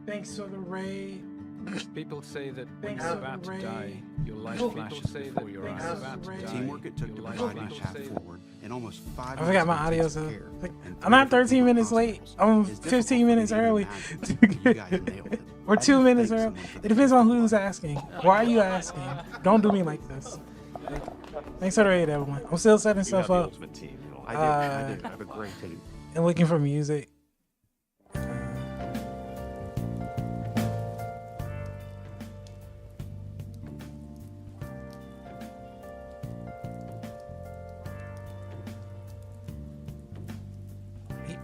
Thanks for the raid. People say that when Thanks you're for about the to raid. die, your life Oh. flashes before your Thanks eyes. for the raid. Teamwork it took to Your life provide a flashes path say- forward in almost 5 I forgot my audio, months so of care like, and I'm not 3 13 different minutes late. hospitals. I'm It's difficult 15 for me minutes to even early. imagine, but you guys nailed it. Or How do you 2 minutes thank early. someone for It the depends gift on of who's life? asking. Why are you asking? Don't do me like this. Thanks for the raid, everyone. I'm still setting You have stuff the up ultimate team. You know, I do. I do. I have a great team. and looking for music.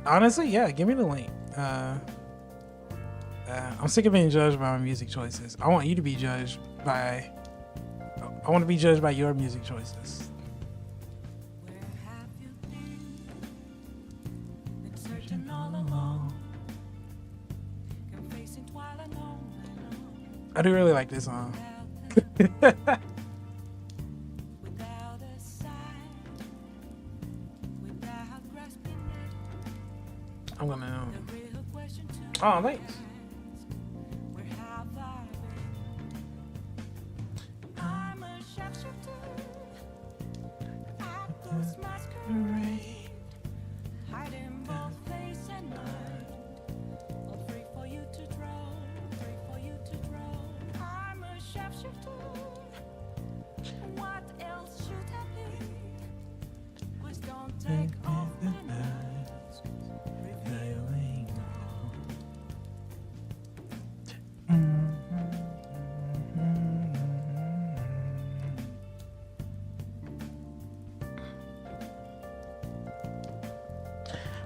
Honestly, yeah, give me the link. I'm sick of being judged by my music choices. I want you to be judged by. I want to be judged by your music choices. I do really like this song. I'm gonna. Oh, thanks.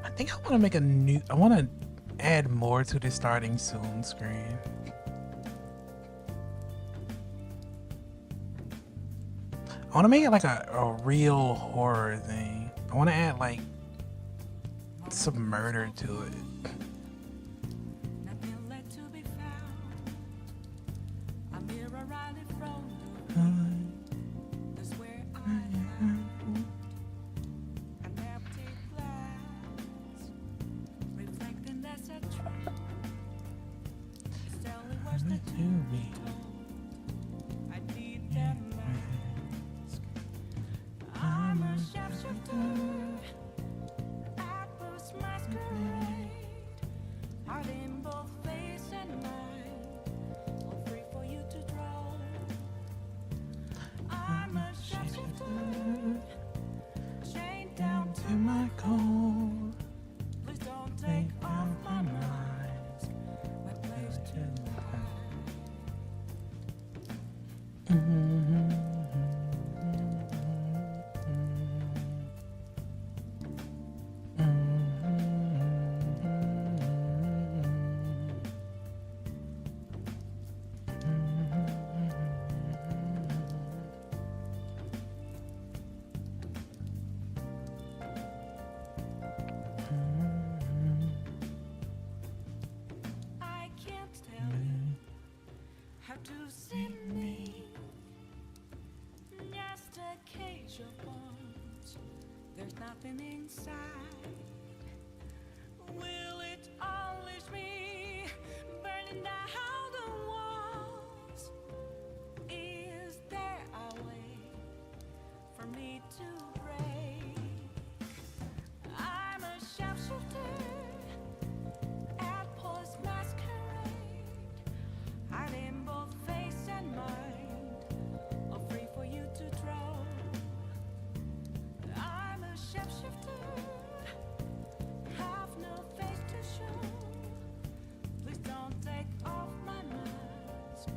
I think I want to make a new. I want to add more to the starting soon screen. I want to make it like a real horror thing. I want to add like some murder to it.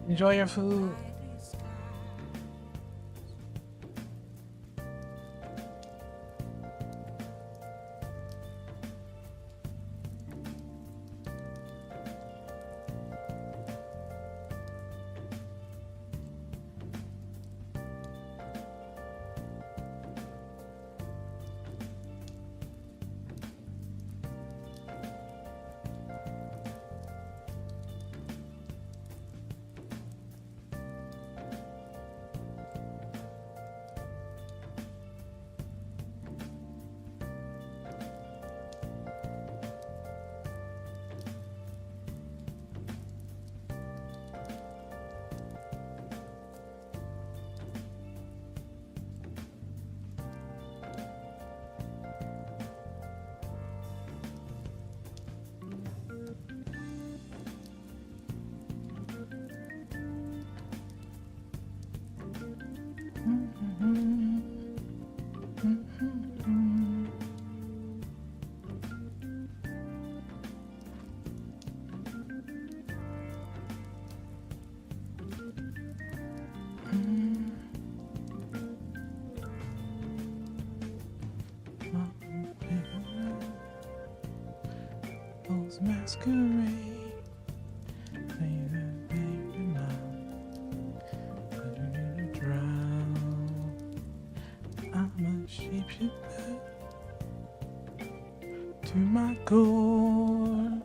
Enjoy your food. Those masquerade, baby, baby, now. Drown. I'm a shapeshifter to my core.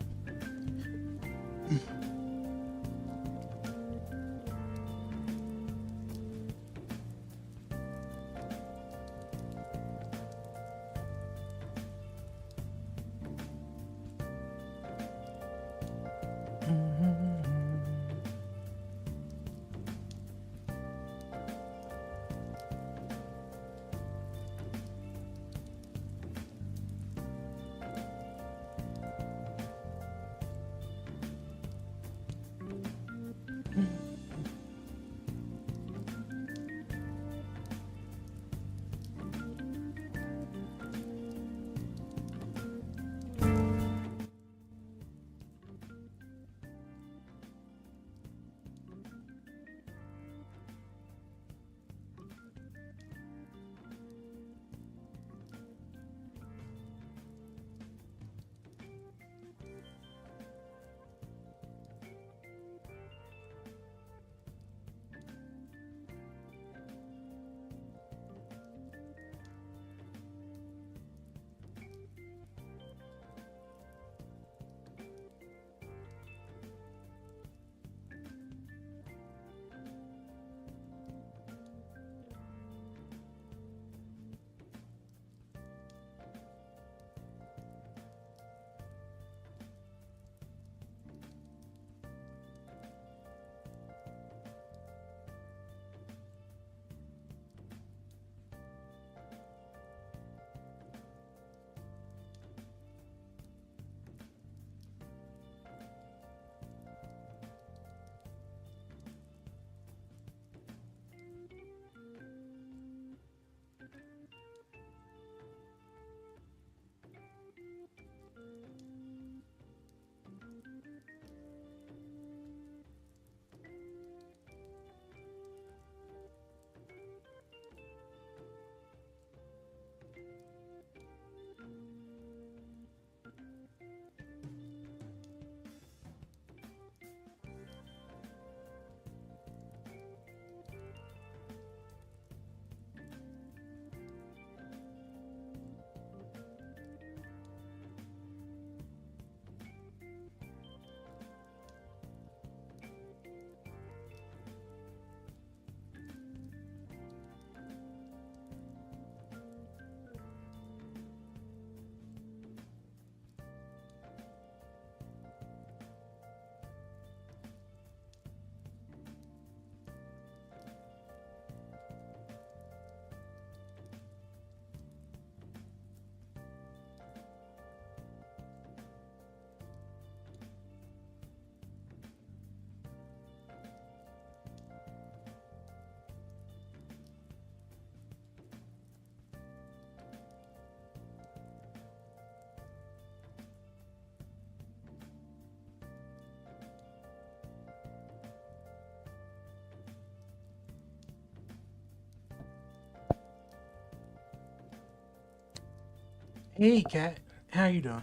Hey, Kat. How you doing?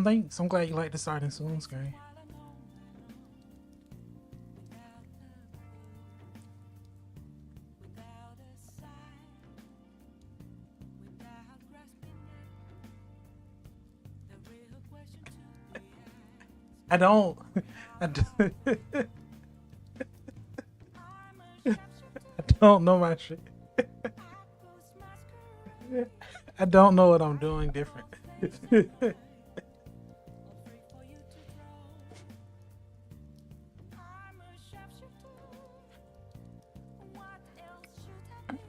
Thanks. I'm glad you like the sight and sound screen. I don't. I don't, I don't know my shit. I don't know what I'm doing different.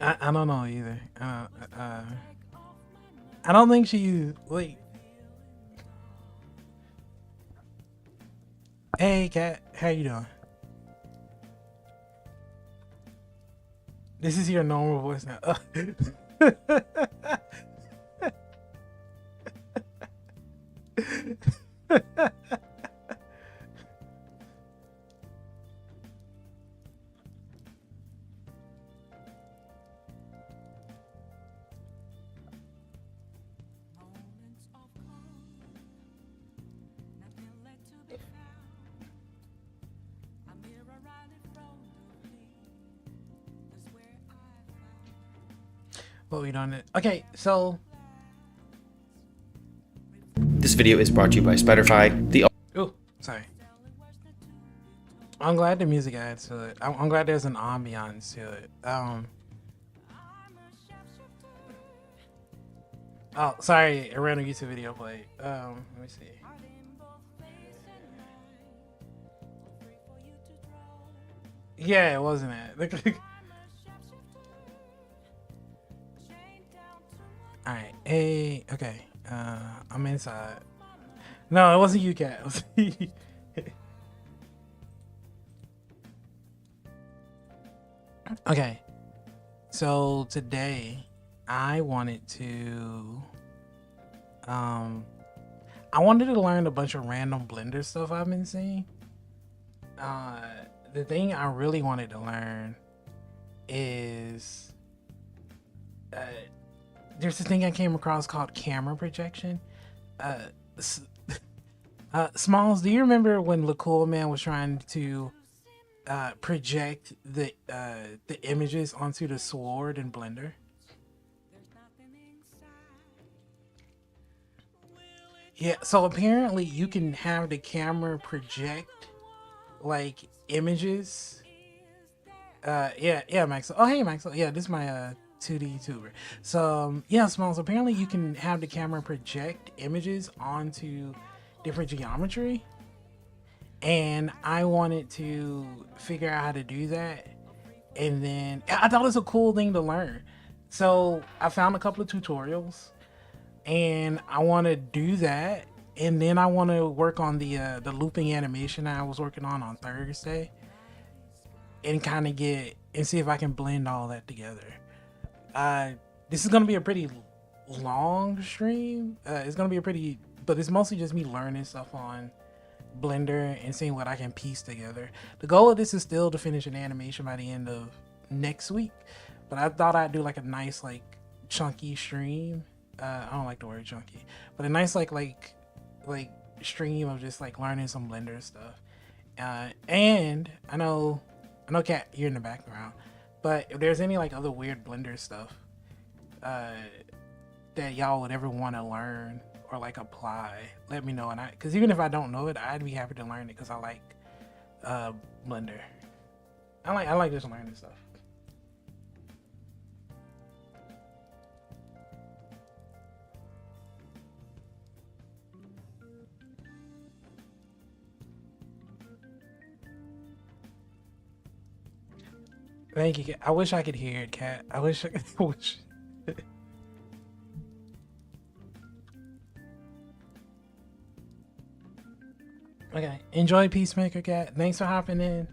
I don't know either. I don't think she like. Hey, Kat, how you doing? This is your normal voice now. What we doing? Okay, so This video is brought to you by Spiderfy. oh, sorry. I'm glad the music adds to it. I'm glad there's an ambiance to it. Oh, sorry, a random YouTube video played. Let me see. Yeah, it wasn't it. All right. Hey. Okay. I'm inside. No, it wasn't you, Cat. It was okay. So today, I wanted to. I wanted to learn a bunch of random Blender stuff I've been seeing. The thing I really wanted to learn is there's this thing I came across called camera projection. Smalls, do you remember when LaCool Man was trying to project the images onto the sword in Blender? Yeah, so apparently you can have the camera project like images. Yeah, Maxwell. Oh, hey, Maxwell. Yeah, this is my 2D tuber. So yeah, Smalls. Apparently you can have the camera project images onto different geometry, and I wanted to figure out how to do that. And then I thought it was a cool thing to learn. So I found a couple of tutorials, and I want to do that. And then I want to work on the looping animation I was working on Thursday, and kind of get and see if I can blend all that together. This is gonna be a pretty long stream. It's gonna be but it's mostly just me learning stuff on Blender and seeing what I can piece together. The goal of this is still to finish an animation by the end of next week, but I thought I'd do like a nice like chunky stream. I don't like the word chunky, but a nice like stream of just like learning some Blender stuff. And I know Kat, you're in the background, but if there's any like other weird Blender stuff that y'all would ever want to learn or like apply, let me know. And because even if I don't know it, I'd be happy to learn it because I like Blender. I like just learning stuff. Thank you, Kat. I wish I could hear it, Kat. I wish. I wish. Okay, enjoy Peacemaker, Cat. Thanks for hopping in.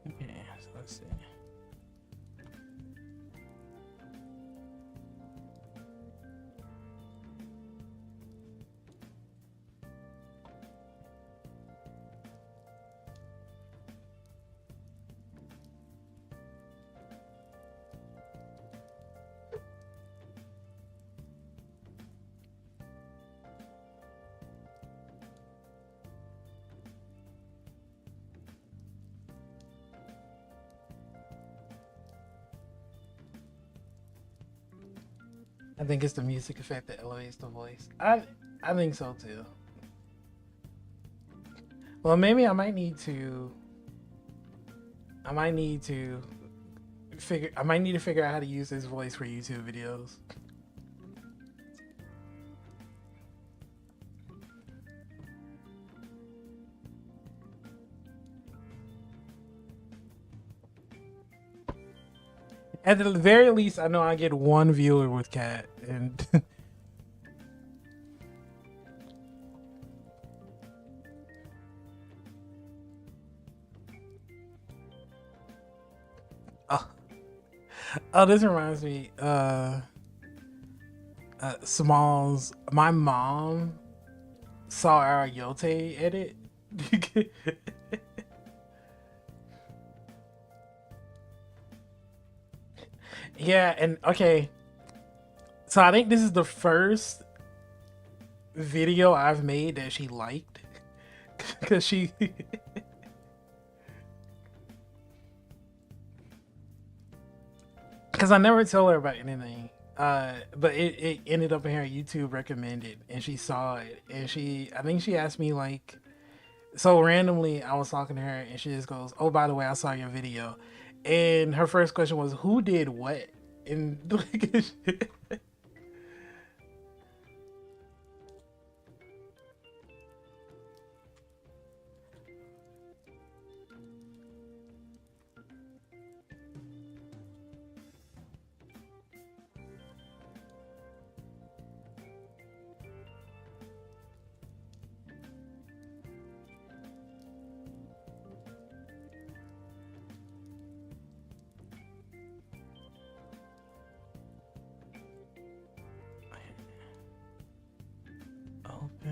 Okay, so let's see. I think it's the music effect that elevates the voice. I think so too. Well, maybe I might need to I might need to I might need to figure out how to use this voice for YouTube videos. At the very least, I know I get one viewer with Cat, and oh, oh, this reminds me. Smalls. My mom saw our Yote edit. Yeah, and okay. So I think this is the first video I've made that she liked. Cause she Cause I never tell her about anything. But it ended up in her YouTube recommended and she saw it and I think she asked me like so randomly I was talking to her and she just goes, "Oh, by the way, I saw your video." And her first question was, "Who did what?" And like open.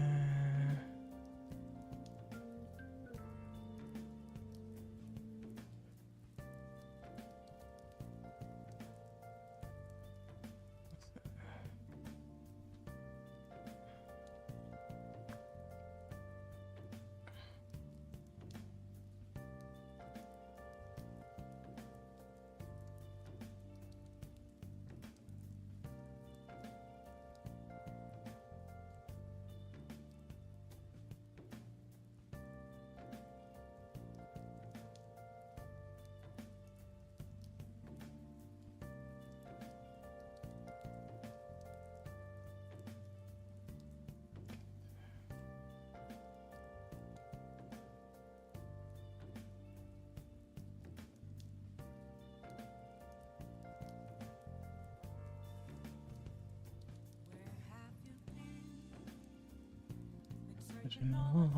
You know,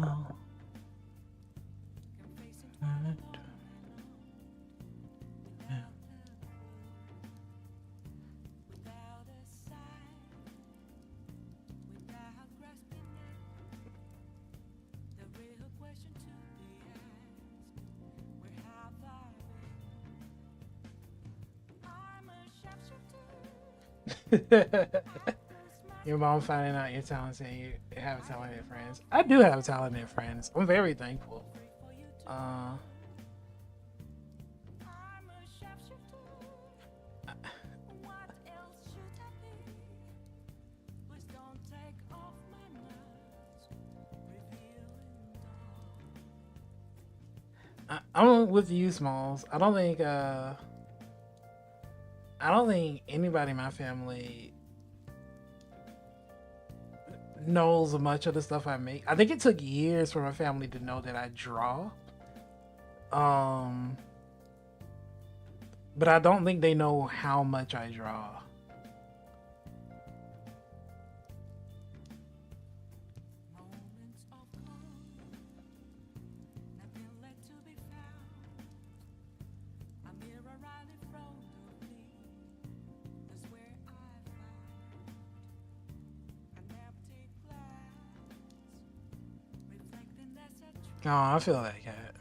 yeah. Your mom finding out your talent and you have talented friends. I do have talented friends. I'm very thankful. I'm with you, Smalls. I don't think anybody in my family knows much of the stuff I make. I think it took years for my family to know that I draw. But I don't think they know how much I draw. Oh, I feel that cat.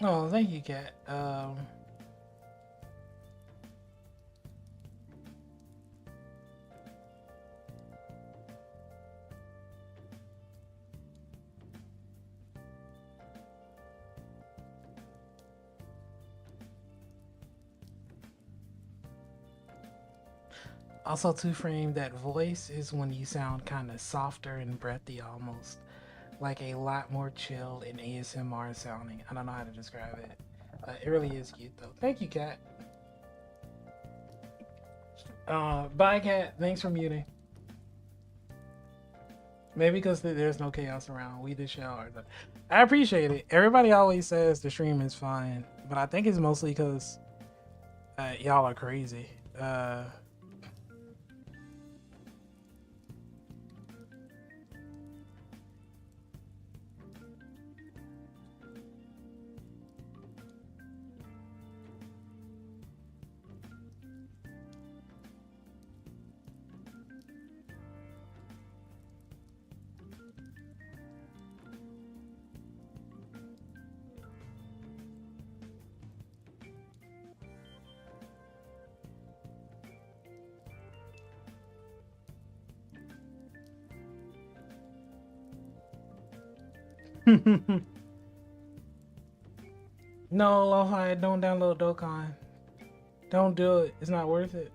Oh, thank you, Kat. Also, Two Frame, that voice is when you sound kind of softer and breathy, almost like a lot more chill and ASMR sounding. I don't know how to describe it. It really is cute, though. Thank you, Kat. Bye, Kat. Thanks for muting. Maybe because there's no chaos around. We did shower. I appreciate it. Everybody always says the stream is fine, but I think it's mostly because y'all are crazy. No, Lo-Fi, don't download Dokkan. Don't do it. It's not worth it.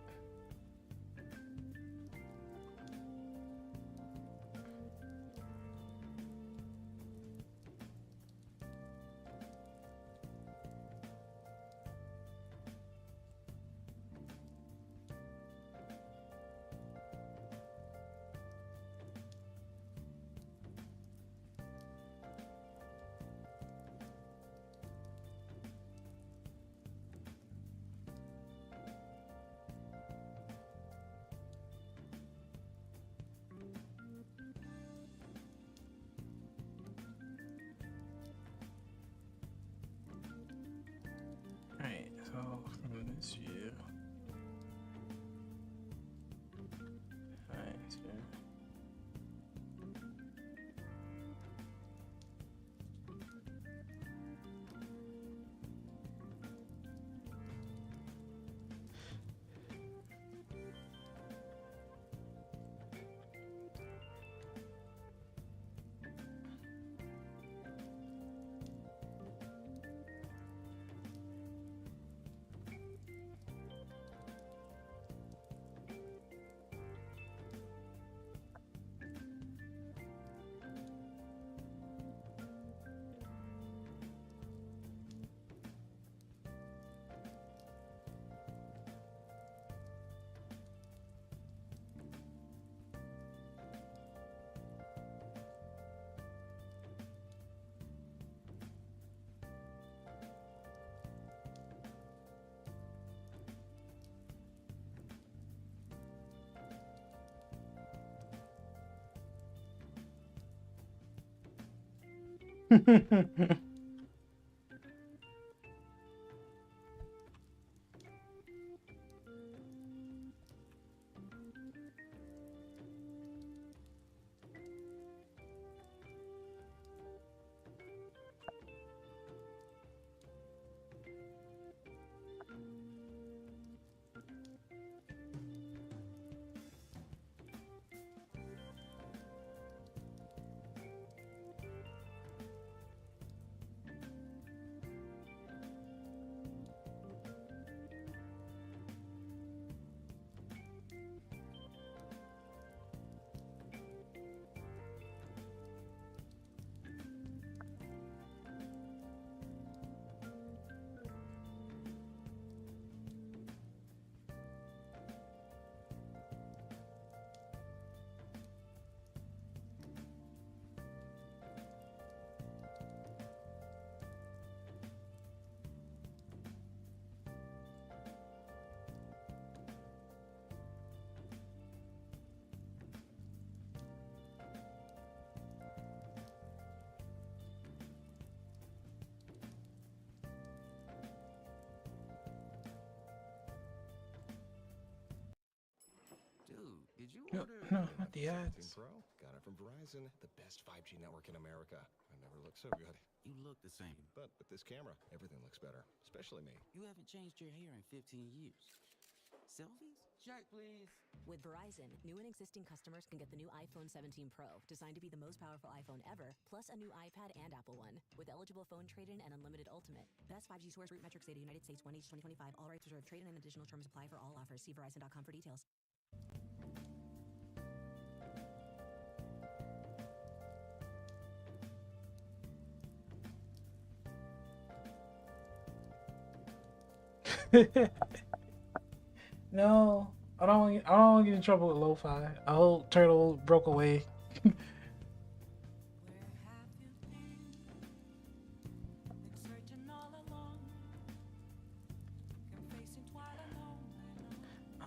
Alright, so from this view. Alright, so. Did you No, order no, not the 17 ads. Pro? Got it from Verizon, the best 5G network in America. I never looked so good. You look the same. But with this camera, everything looks better, especially me. You haven't changed your hair in 15 years. Selfies? Check, please. With Verizon, new and existing customers can get the new iPhone 17 Pro, designed to be the most powerful iPhone ever, plus a new iPad and Apple One, with eligible phone trade-in and unlimited ultimate. Best 5G source root metrics data, United States 1H 2025. All rights reserved. Trade-in and additional terms apply for all offers. See Verizon.com for details. No, I don't want to get in trouble with lo-fi. A whole turtle broke away.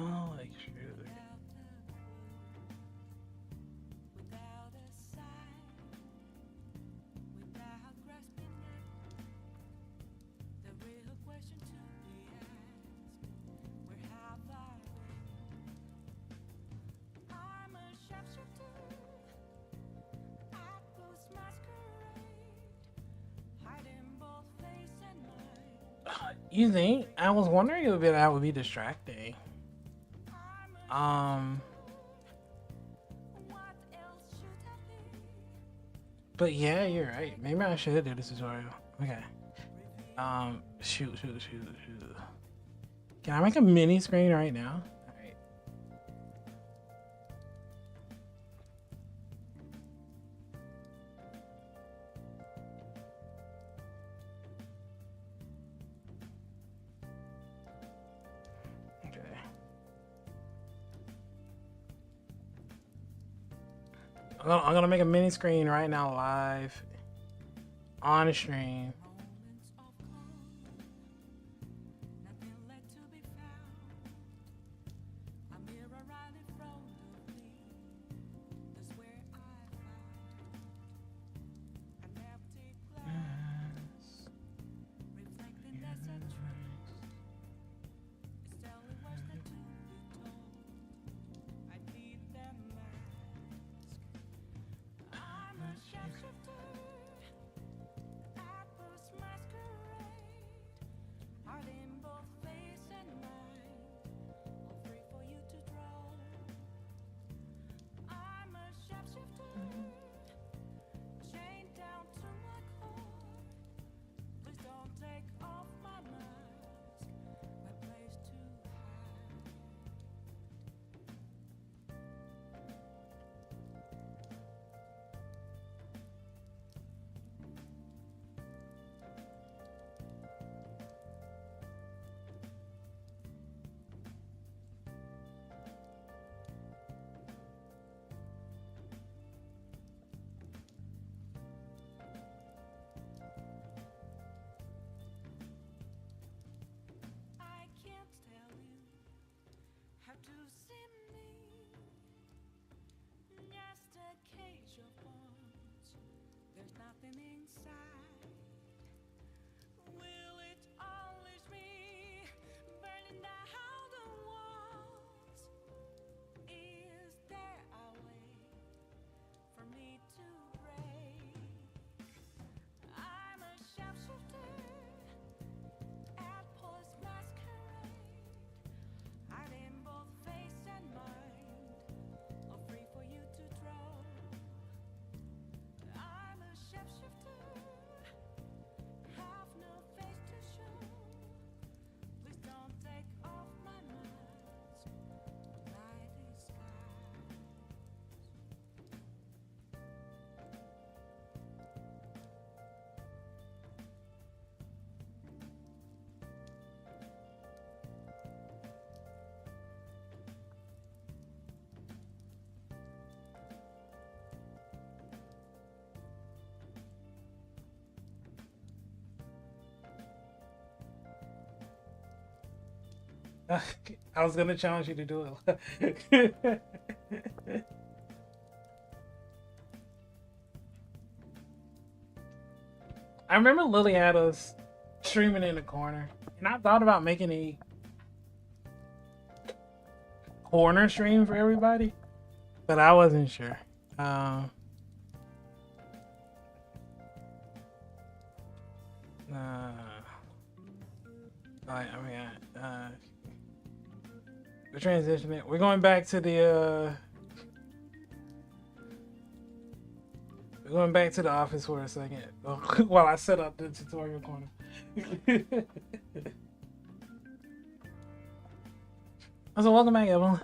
Oh, like sure. You think? I was wondering if that would be distracting. But yeah, you're right. Maybe I should do this tutorial. Okay. Shoot. Can I make a mini screen right now? Alright. Okay. I'm gonna make a mini screen right now live on the stream. I was gonna challenge you to do it. I remember Lily had us streaming in the corner, and I thought about making a corner stream for everybody. but I wasn't sure. Um, uh, I mean, we're transitioning. We're going back to the. We're going back to the office for a second while I set up the tutorial corner. So welcome back, Evelyn.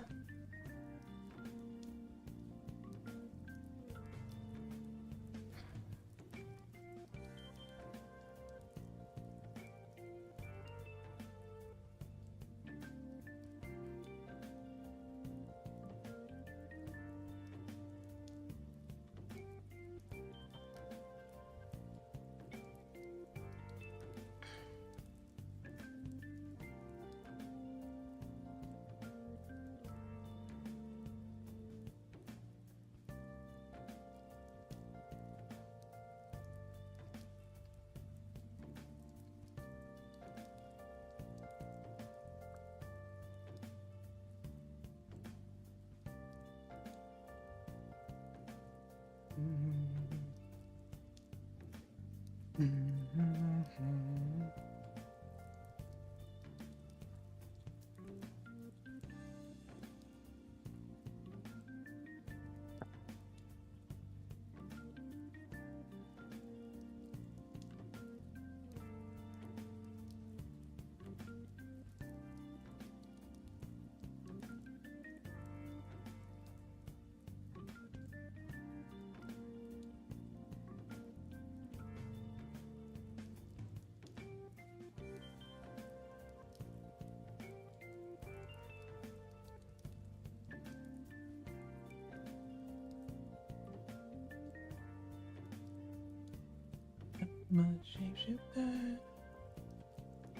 My shapeshifter,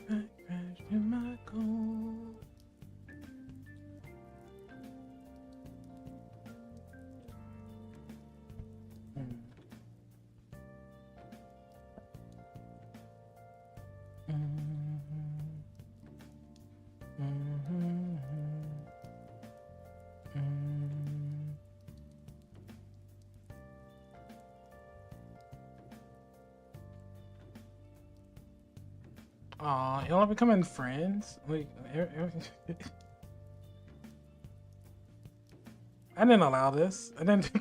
I crashed in my goal. Aw, y'all are becoming friends? Like, I didn't allow this. I didn't.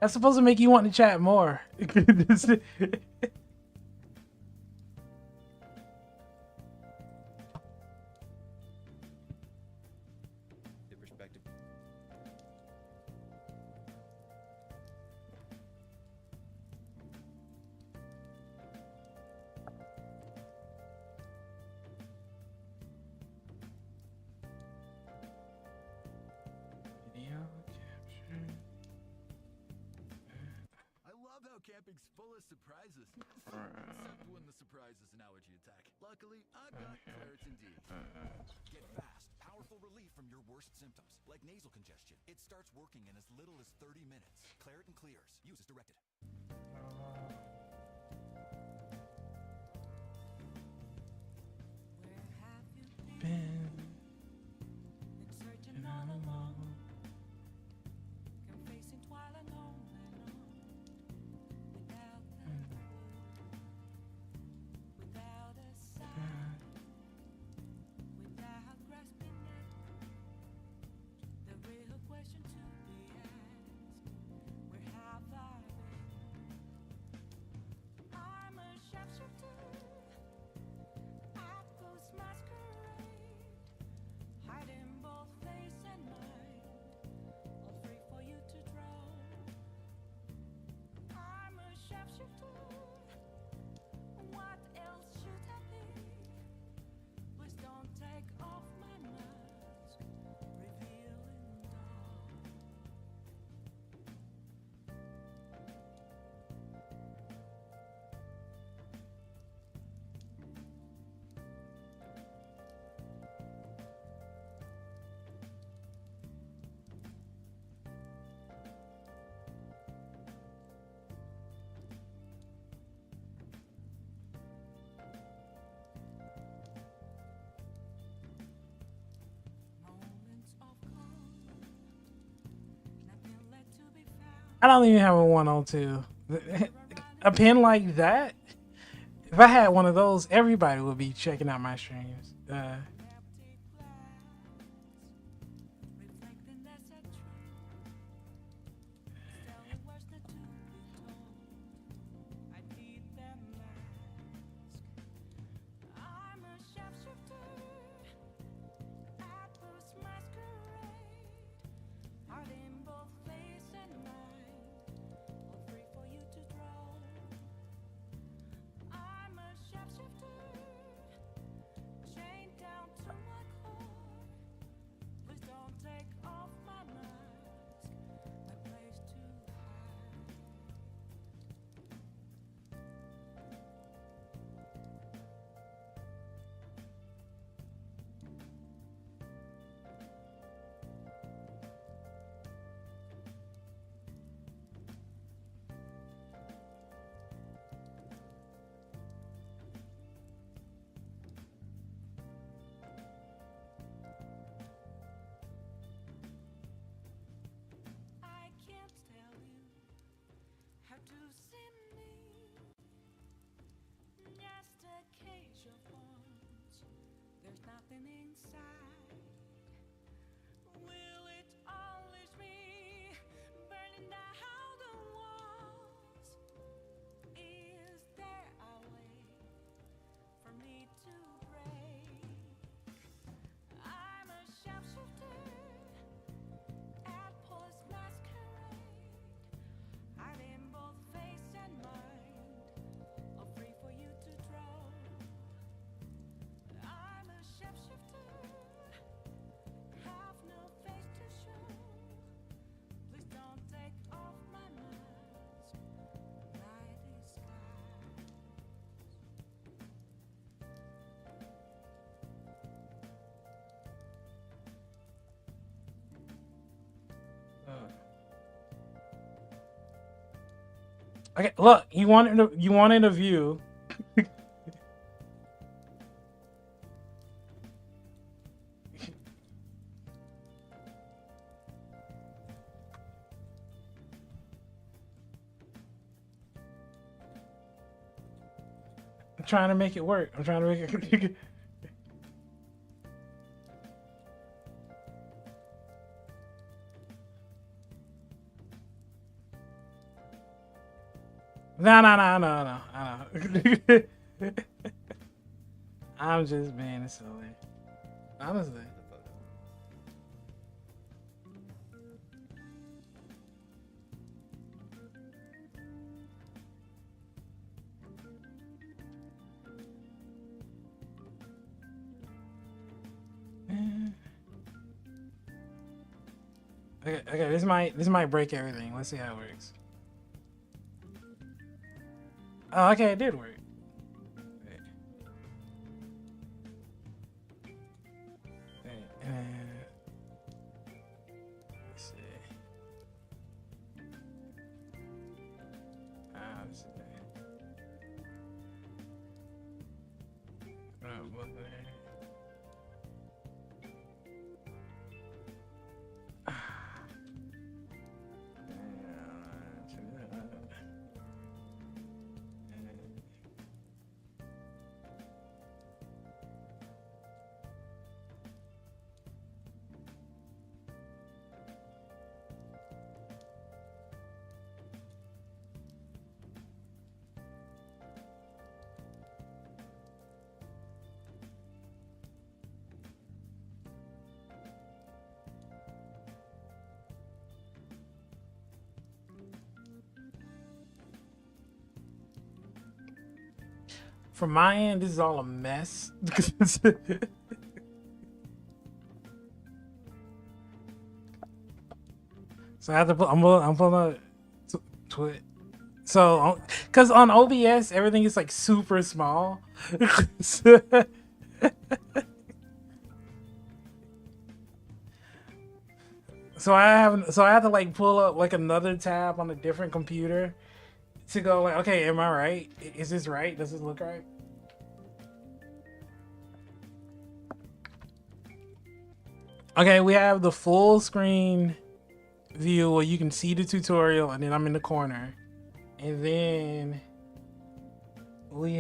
That's supposed to make you want to chat more. The perspective. Video capture. I love how camping's full of surprises. Except when the surprise is an allergy attack. Luckily, I've got Claritin D. Get fast, powerful relief from your worst symptoms, like nasal congestion. It starts working in as little as 30 minutes. Claritin clears. Use as directed. Been searching all along. I don't even have a 102. A pen like that. If I had one of those, everybody would be checking out my streams. Okay, look, you wanted a view. I'm trying to make it work. I'm trying to make it. No. I know. I'm just being silly. Honestly. Okay, this might break everything. Let's see how it works. Oh, okay, it did work. Let's see. Let's see. From my end, this is all a mess. So I have to put. I'm pulling out twit. So, because on OBS everything is like super small. So I have to like pull up like another tab on a different computer to go like, okay, am I right? Is this right? Does this look right? Okay, we have the full screen view where you can see the tutorial, and then I'm in the corner. And then we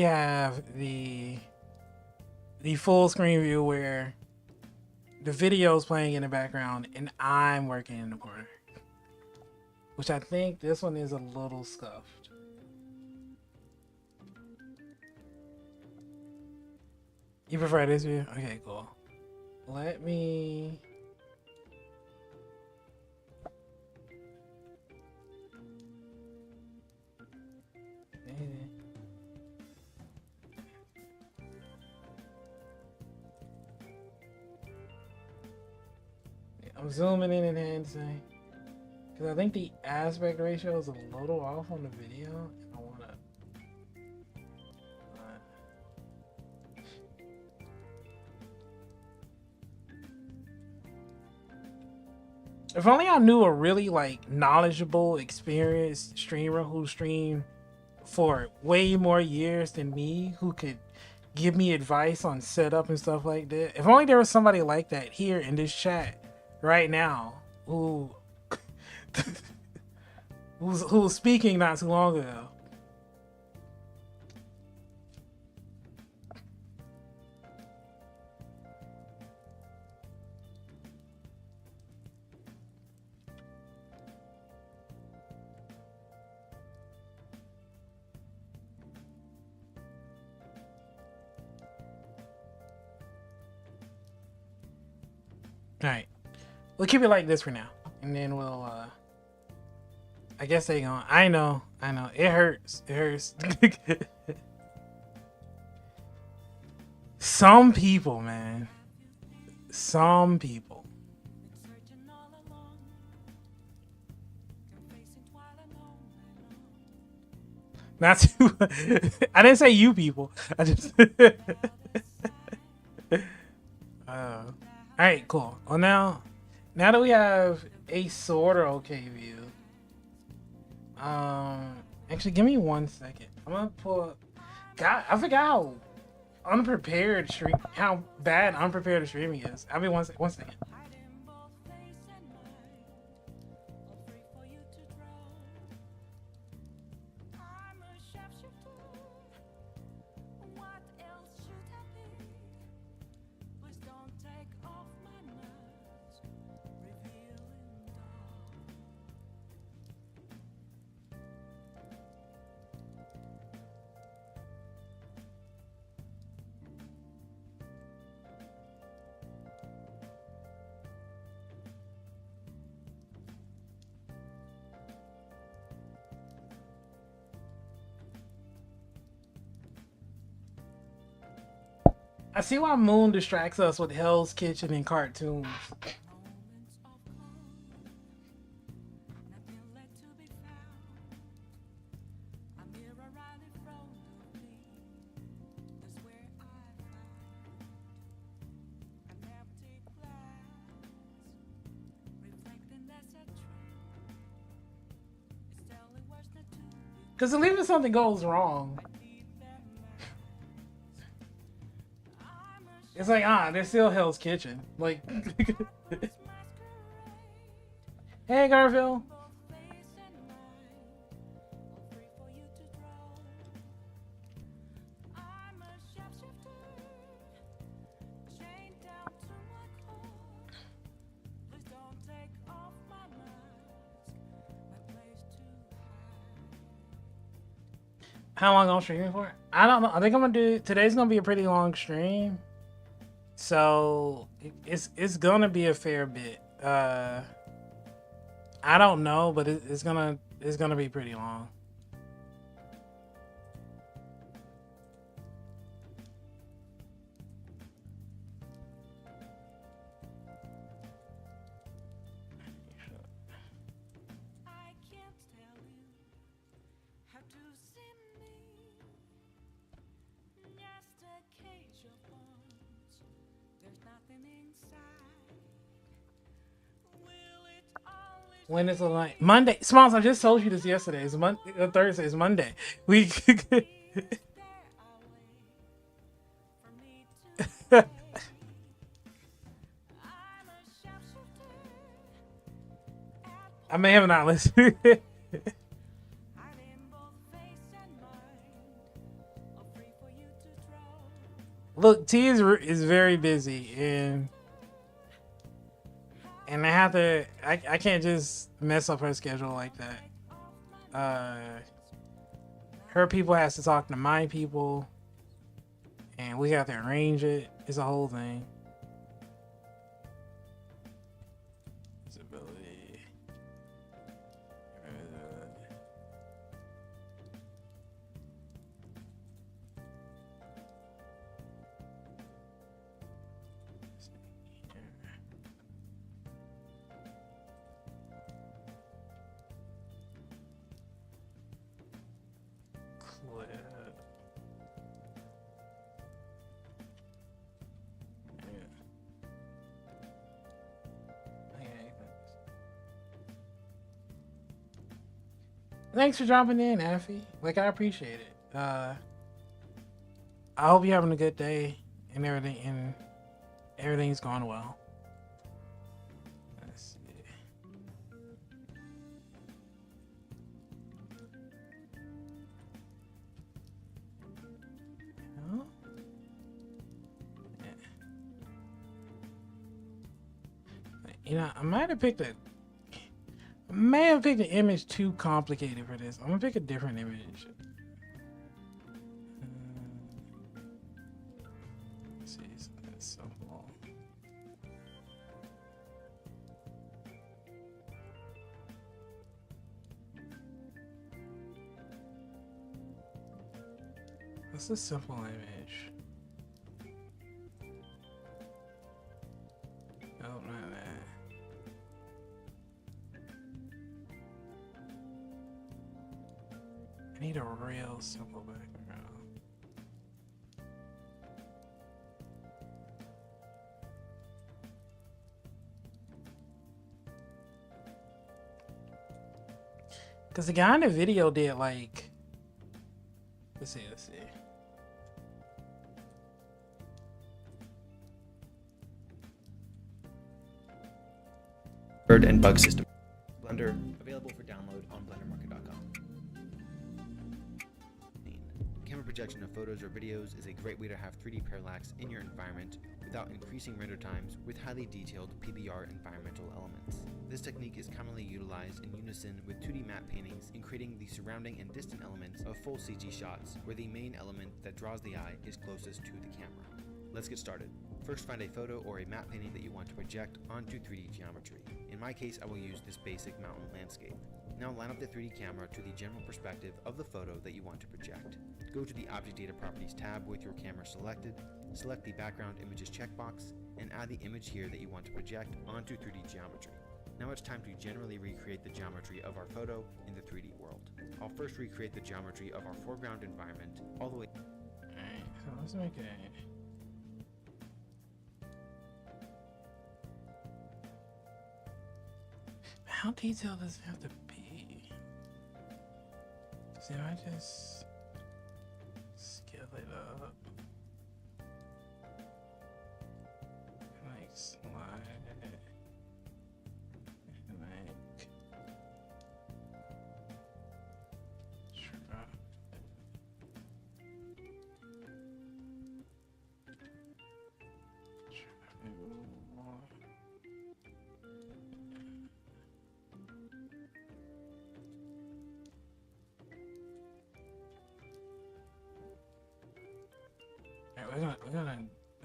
have the full screen view where the video is playing in the background and I'm working in the corner. Which I think this one is a little scuffed. You prefer this view? Okay, cool. Let me... I'm zooming in and handling because I think the aspect ratio is a little off on the video. And I want to. If only I knew a really like knowledgeable, experienced streamer who streamed for way more years than me, who could give me advice on setup and stuff like that. If only there was somebody like that here in this chat right now who who was speaking not too long ago. All right, we'll keep it like this for now, and then we'll I guess they gonna. I know. It hurts. It hurts. Some people, man. Some people. Not too. I didn't say you people. I just. All right, cool. Well, now that we have a sort of okay view. Actually, give me 1 second. I'm gonna pull up. God, I forgot how how bad unprepared the streaming is. I'll be 1 second. I see why Moon distracts us with Hell's Kitchen and cartoons. Because if something goes wrong, it's like, there's still Hell's Kitchen. Like, hey, Garfield. How long I'm streaming for? I don't know. I think I'm gonna do. Today's gonna be a pretty long stream. So it's gonna be a fair bit. I don't know, but it's gonna be pretty long. When is the night? Monday. Smalls, I just told you this yesterday. It's Thursday. It's Monday. We. I may have not listened. Look, T is very busy, and I have to. I can't just mess up her schedule like that. Her people has to talk to my people, and we have to arrange it. It's a whole thing. Visibility. Thanks for dropping in, Effie. Like, I appreciate it. I hope you're having a good day and everything's going well. Let's see. Oh. Yeah. You know, I might have picked an image too complicated for this. I'm gonna pick a different image. Let's see, something simple. What's a simple image? Oh, not that. I need a real simple background. Because the guy in the video did like, let's see. Bird and bug system. Blender available for download on blendermarket.com. Camera projection of photos or videos is a great way to have 3D parallax in your environment without increasing render times with highly detailed PBR environmental elements. This technique is commonly utilized in unison with 2D matte paintings in creating the surrounding and distant elements of full CG shots where the main element that draws the eye is closest to the camera. Let's get started. First, find a photo or a matte painting that you want to project onto 3D geometry. In my case, I will use this basic mountain landscape. Now line up the 3D camera to the general perspective of the photo that you want to project. Go to the Object Data Properties tab with your camera selected, select the Background Images checkbox, and add the image here that you want to project onto 3D geometry. Now it's time to generally recreate the geometry of our photo in the 3D world. I'll first recreate the geometry of our foreground environment all the way. Alright, so let's make it. How detailed does it have to be? See, if I just scale it up, like slide it, and like drop it. More. Alright, we're gonna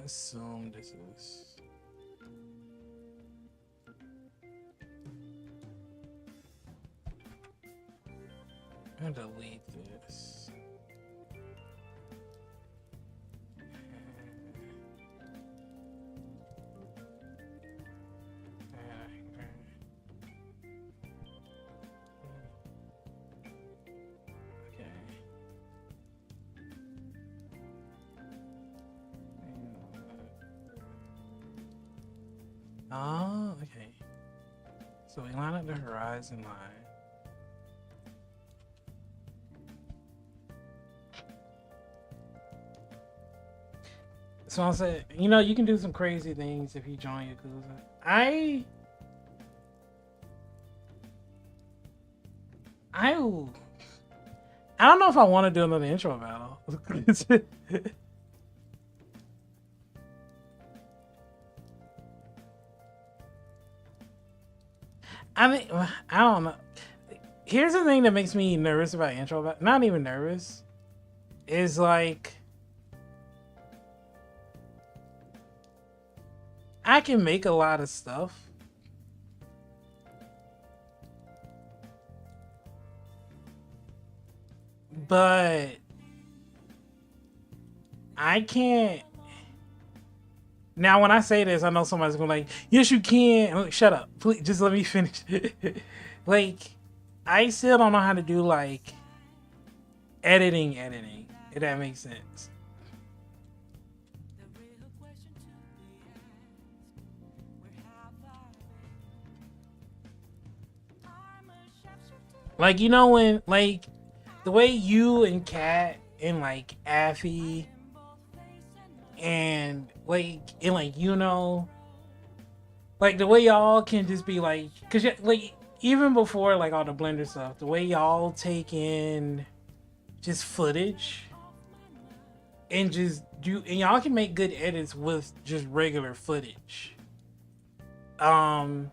assume this is. I'm gonna delete this. Oh, okay. So we line up the horizon line. So I said, you know, you can do some crazy things if you join Yakuza. I don't know if I want to do another intro battle. I mean, I don't know. Here's the thing that makes me nervous about intro battle. Not even nervous. Is like I can make a lot of stuff. But I can't. Now, when I say this, I know somebody's going like, yes, you can. I'm like, shut up. Please, just let me finish. Like, I still don't know how to do, like, editing, if that makes sense. Like, you know when, like, the way you and Kat and, like, Affy and, like, you know, like, the way y'all can just be, like, because, like, even before, like, all the Blender stuff, the way y'all take in just footage and just do, and y'all can make good edits with just regular footage. And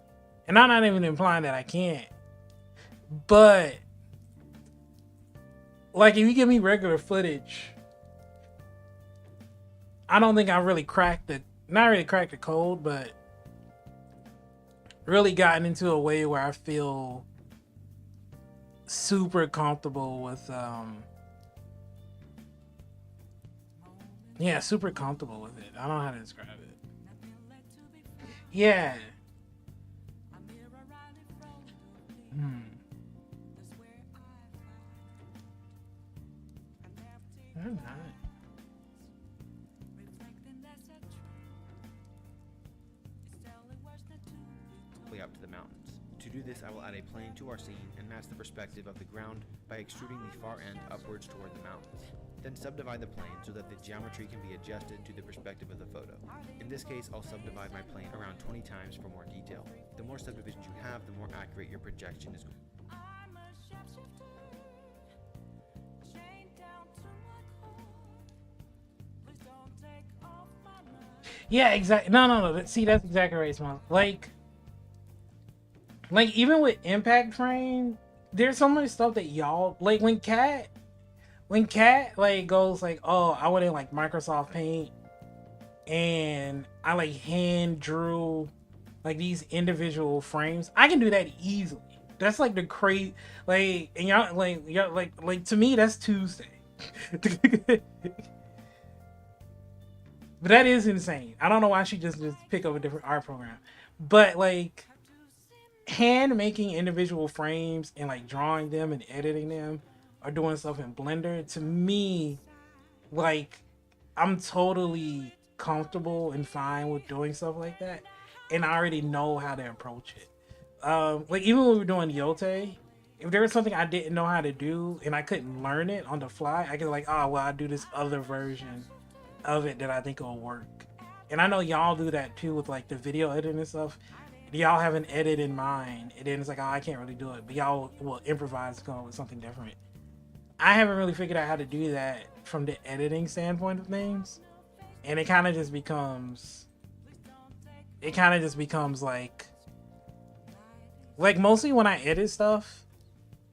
I'm not even implying that I can't. But like, if you give me regular footage, I don't think I really cracked the, not really cracked the code, but really gotten into a way where I feel super comfortable with, yeah, super comfortable with it. I don't know how to describe it. Yeah. They're not. Way up to the mountains. To do this, I will add a plane to our scene and match the perspective of the ground by extruding the far end upwards toward the mountains. Then subdivide the plane so that the geometry can be adjusted to the perspective of the photo. In this case, I'll subdivide my plane around 20 times for more detail. The more subdivisions you have, the more accurate your projection is. Yeah, exactly. No. See, that's exactly right, Small. Like even with Impact Frame, there's so much stuff that y'all like when Cat like goes like, oh, I went in like Microsoft Paint and I like hand drew like these individual frames. I can do that easily. That's like the crazy, like, and y'all like to me that's Tuesday. But that is insane. I don't know why she just pick up a different art program. But like hand making individual frames and like drawing them and editing them or doing stuff in Blender, to me, like, I'm totally comfortable and fine with doing stuff like that. And I already know how to approach it. Like even when we were doing Yote, if there was something I didn't know how to do and I couldn't learn it on the fly, I could like, oh well, I do this other version of it that I think will work. And I know y'all do that too with like the video editing and stuff. Y'all have an edit in mind, and then it's like, oh, I can't really do it, but y'all will improvise to come up with something different. I haven't really figured out how to do that from the editing standpoint of things, and it kind of just becomes like mostly when I edit stuff,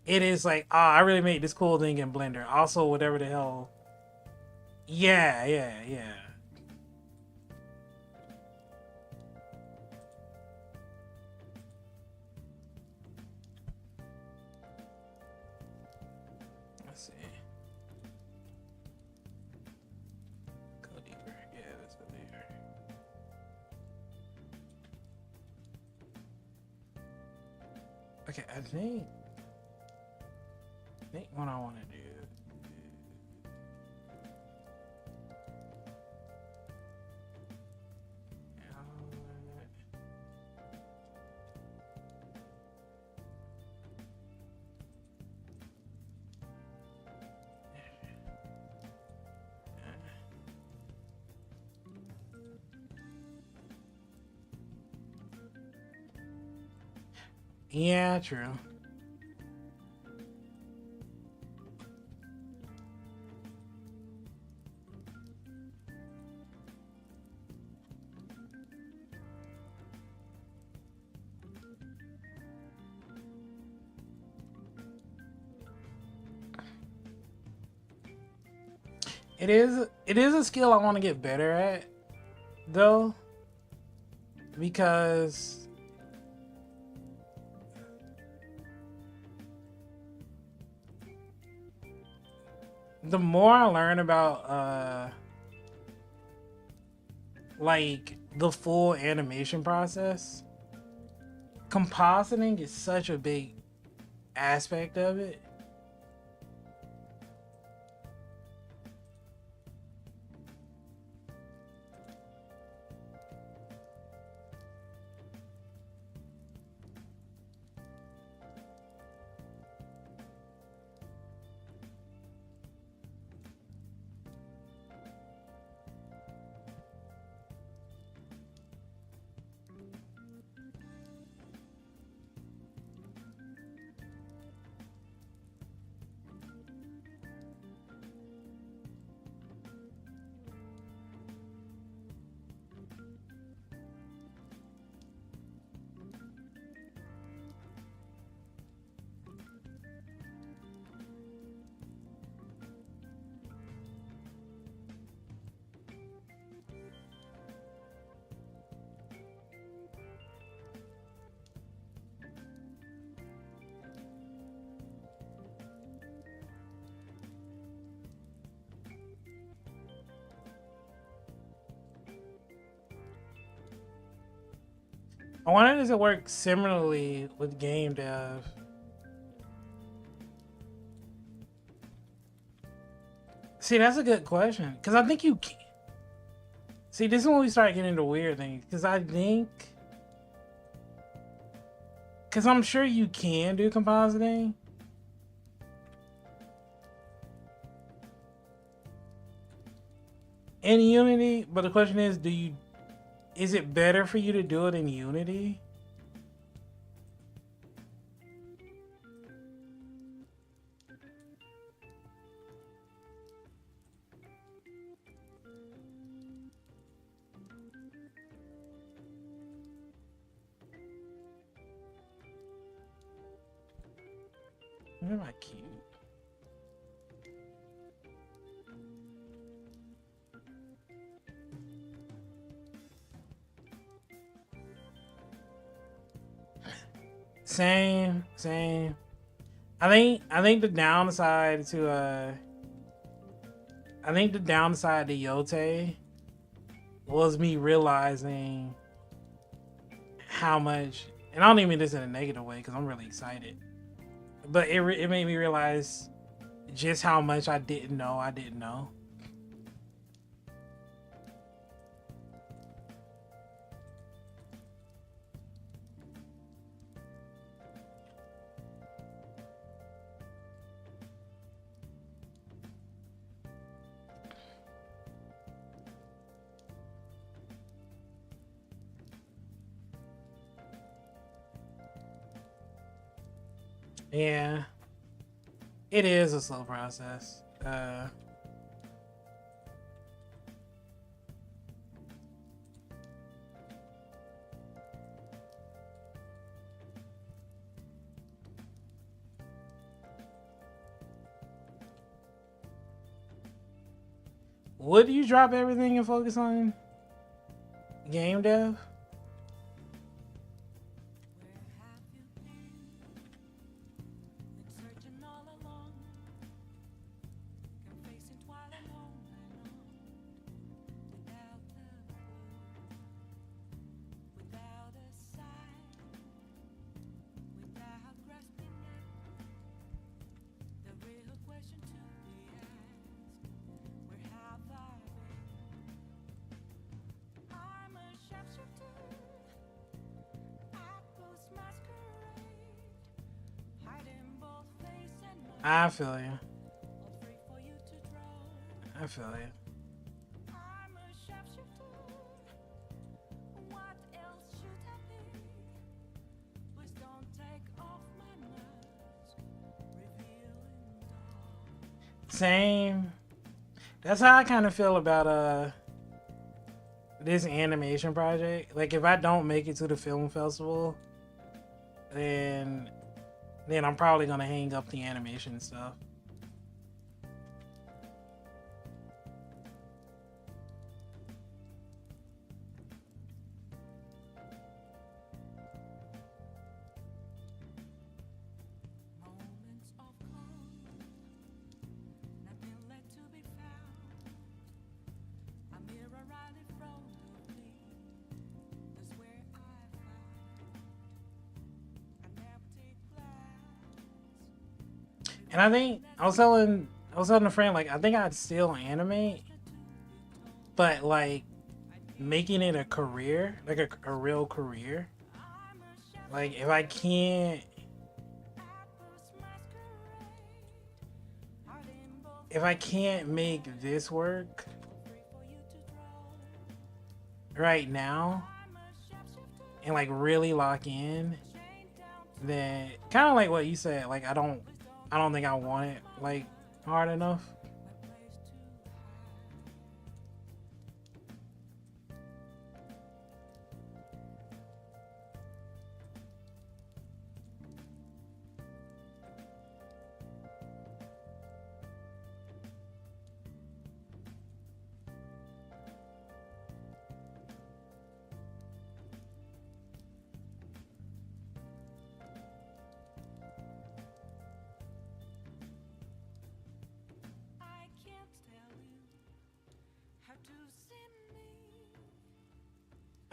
it is like, oh, I really made this cool thing in Blender. Also, whatever the hell. Yeah. Let's see. Go deeper. Yeah, let's go deeper. Okay, I think what I want to do. Yeah, true. It is a skill I want to get better at though, because the more I learn about like the full animation process, compositing is such a big aspect of it. I wonder does it work similarly with game dev? See, that's a good question because I think you can. See, this is when we start getting into weird things because I think, because I'm sure you can do compositing. In Unity, but the question is, is it better for you to do it in Unity? Where am I cute? Same. I think the downside to Yote was me realizing how much, and I don't even mean this in a negative way because I'm really excited, but it made me realize just how much I didn't know. Yeah, it is a slow process. Would you drop everything and focus on game dev? I feel you. I feel you. same. That's how I kind of feel about this animation project. Like if I don't make it to the film festival, then I'm probably gonna hang up the animation stuff. And I think I was telling a friend, like I think I'd still animate, but like making it a career, like a real career. Like if I can't make this work right now and like really lock in, then kind of like what you said, like I don't think I want it like hard enough.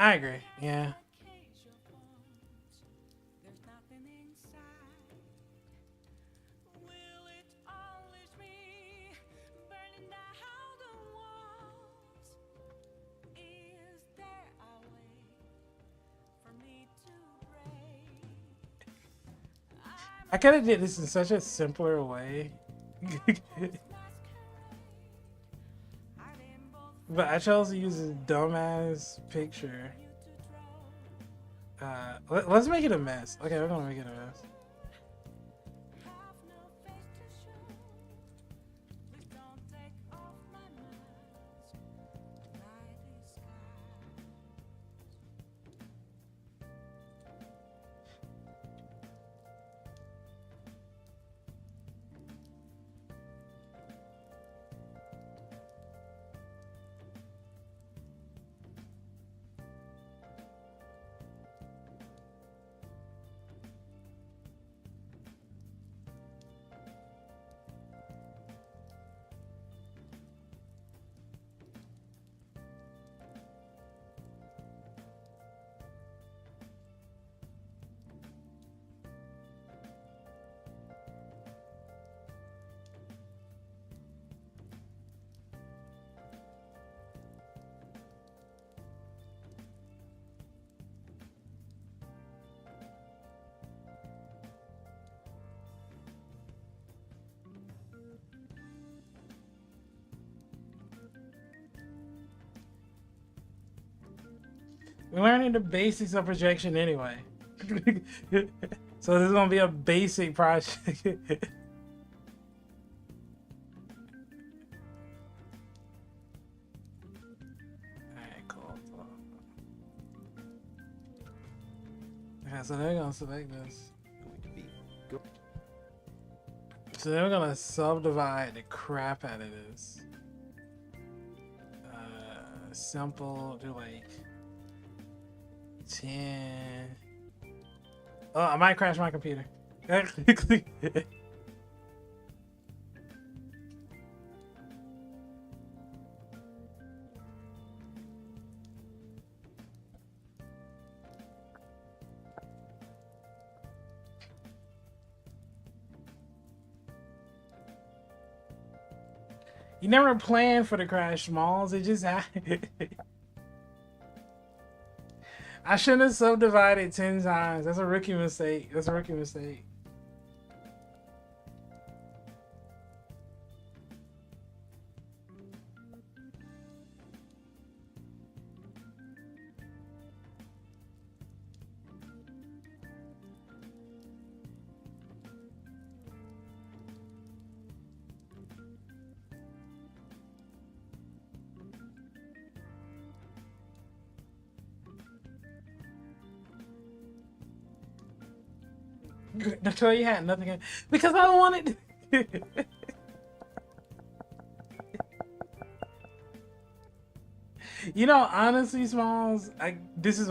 I agree. Yeah. I could have did this in such a simpler way. But I chose to use a dumbass picture. Let's make it a mess. Okay, we're gonna make it a mess. We're learning the basics of projection anyway. So this is gonna be a basic project. Alright, cool. Okay, so they're gonna select this. So then we're gonna subdivide the crap out of this. Simple, do like 10. Oh, I might crash my computer. You never planned for the crash smalls, it just happened. I shouldn't have subdivided 10 times. That's a rookie mistake. That's a rookie mistake. That's you had nothing because I don't want it. You know, honestly, Smalls, this is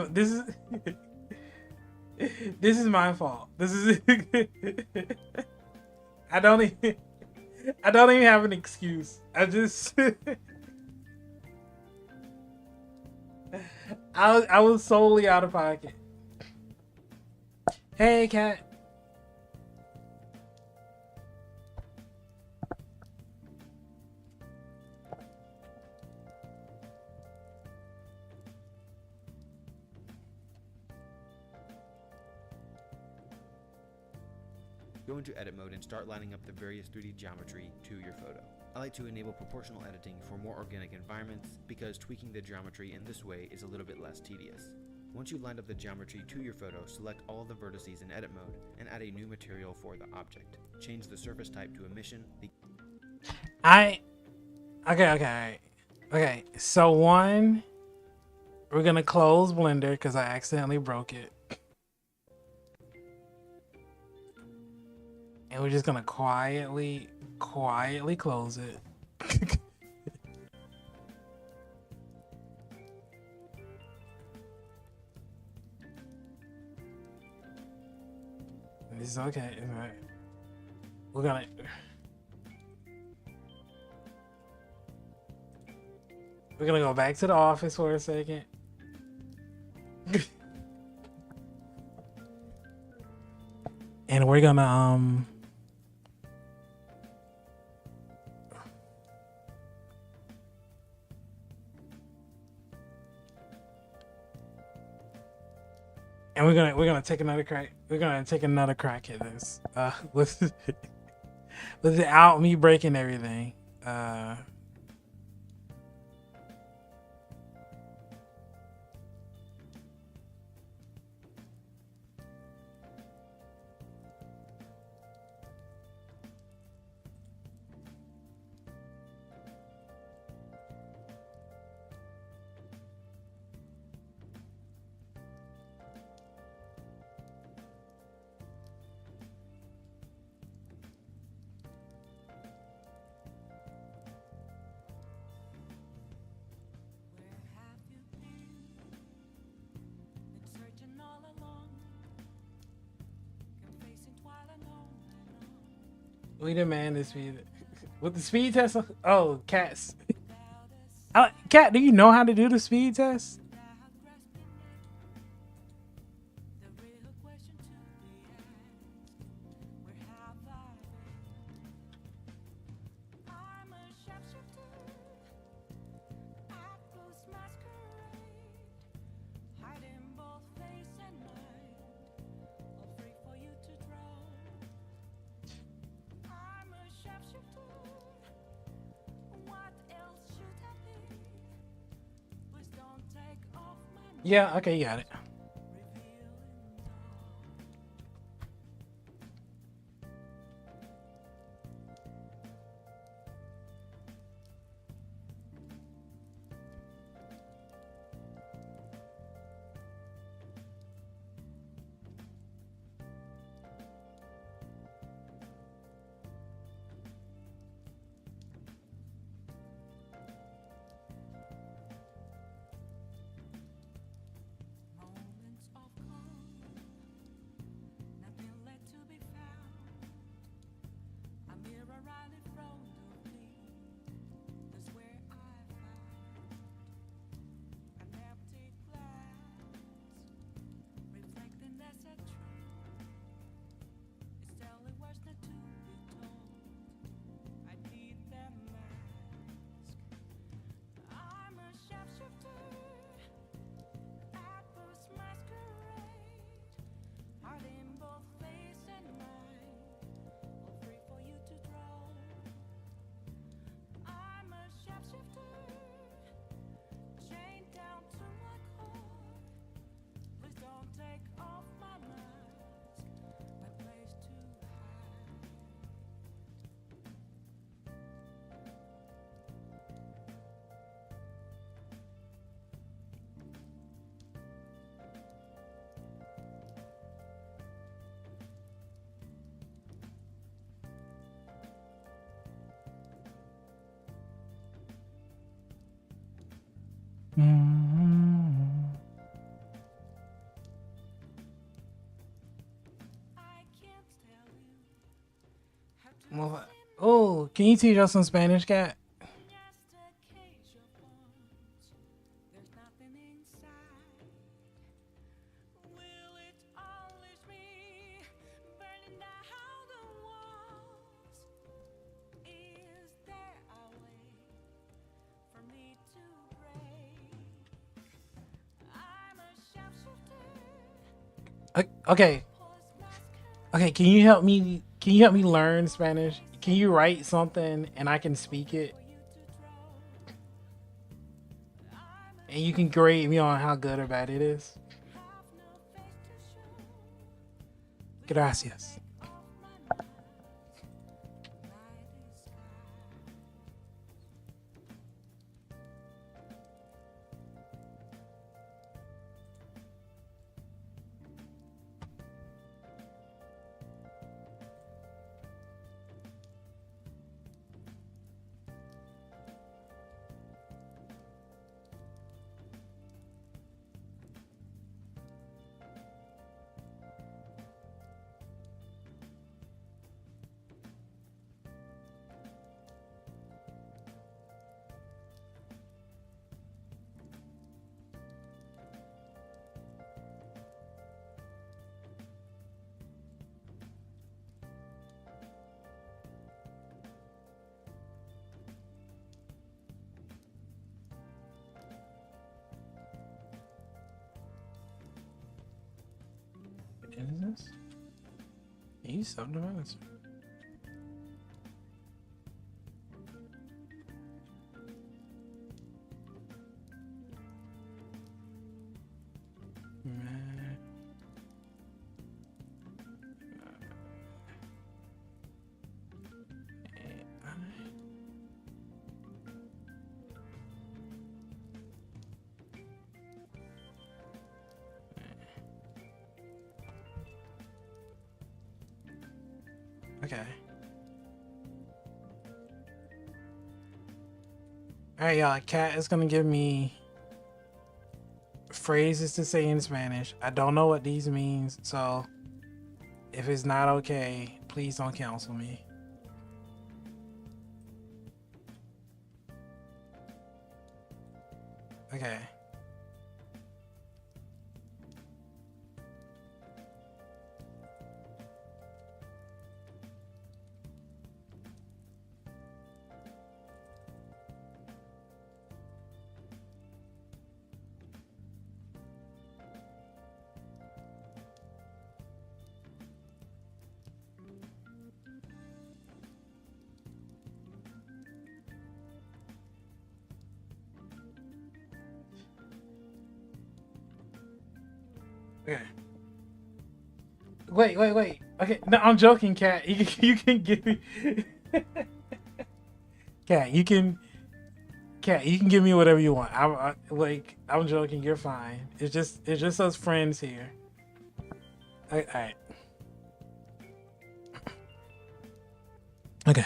this is my fault. This is I don't even have an excuse. I was solely out of pocket. Hey, cat. Go into edit mode and start lining up the various 3D geometry to your photo. I like to enable proportional editing for more organic environments because tweaking the geometry in this way is a little bit less tedious. Once you've lined up the geometry to your photo, select all of the vertices in edit mode and add a new material for the object. Change the surface type to emission. Okay. So one, we're gonna close Blender because I accidentally broke it. And we're just gonna quietly close it. This is okay. All right. We're gonna go back to the office for a second. And we're gonna and we're gonna take another crack. We're gonna take another crack at this. Without me breaking everything. We demand the speed. With the speed test? Oh, cats. Cat, do you know how to do the speed test? Yeah, okay, you got it. Oh, can you teach us some Spanish, cat? Okay. Okay, can you help me? Can you help me learn Spanish? Can you write something and I can speak it? And you can grade me on how good or bad it is. Gracias. What is this? He's subdivided. Okay. Alright, y'all. Cat is gonna give me phrases to say in Spanish. I don't know what these means, so if it's not okay, please don't counsel me. Okay. Okay. Wait. Okay, no, I'm joking, Cat. You can give me, Cat. Cat. You can give me whatever you want. I'm joking. You're fine. It's just us friends here. All right. Okay.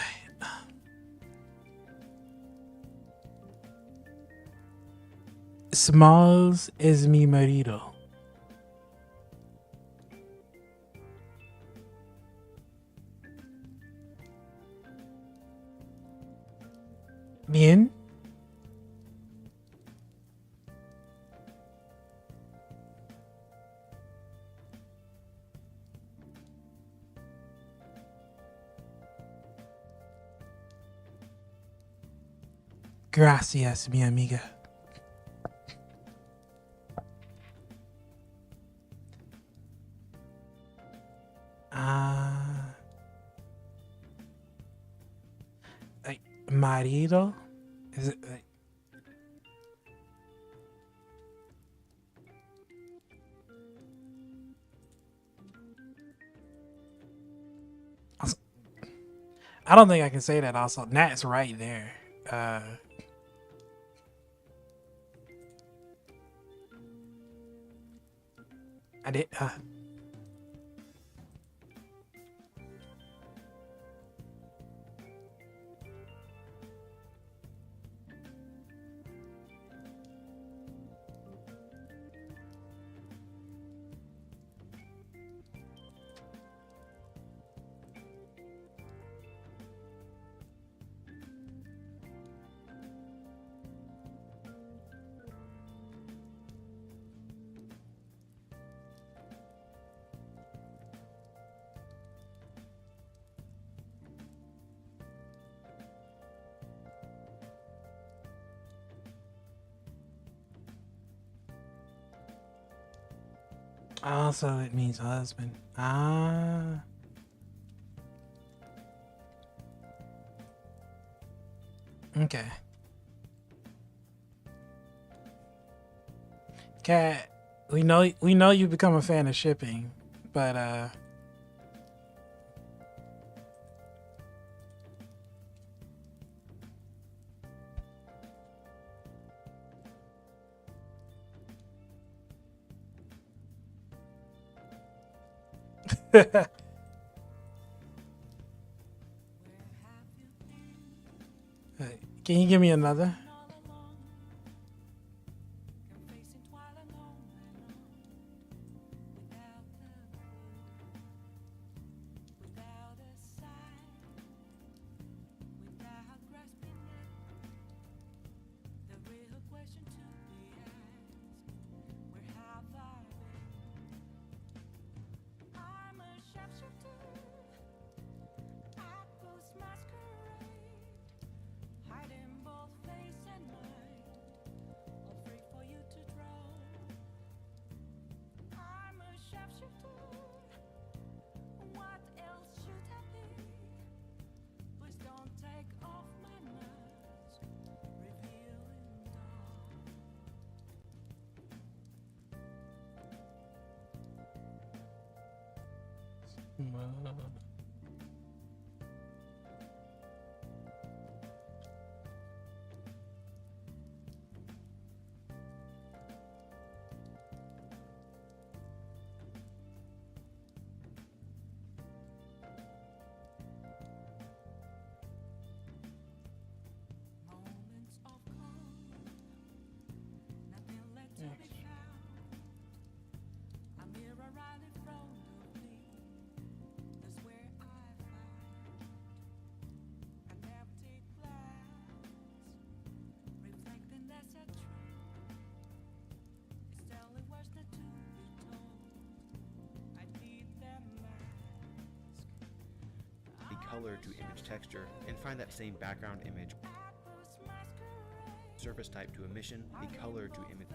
Smalls es mi marido. Bien. Gracias, mi amiga. Marido? Is it like, I don't think I can say that also. Nat's right there. I did Also, it means husband. Ah. Okay. Cat, we know you become a fan of shipping, but can you give me another? Color to image texture and find that same background image. Surface type to emission, the color to image.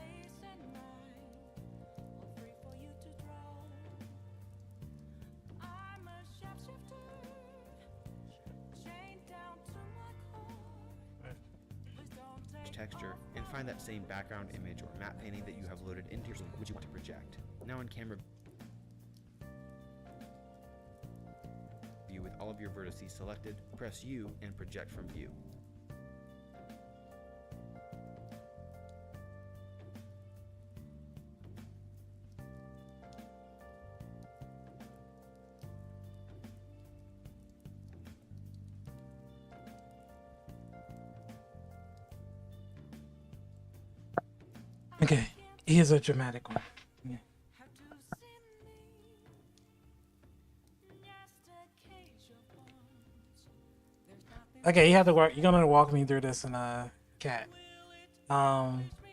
Texture and find that same background image or matte painting that you have loaded into your scene which you want to project. Now in camera view with all of your vertices selected, press U and project from view. Okay, here's a dramatic one. Yeah. Okay, you have to work. You're gonna walk me through this in cat.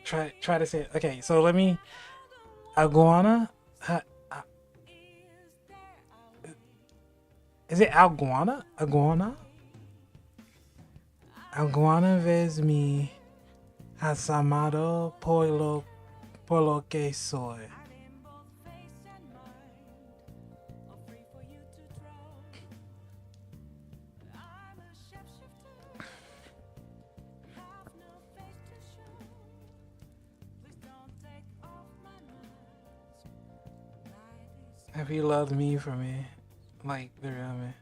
Try to say it. Okay, so let me. Iguana. Is it Alguana? Iguana? Alguana ves mi asamado por lo que soy. Have you loved me for me? Like the real me?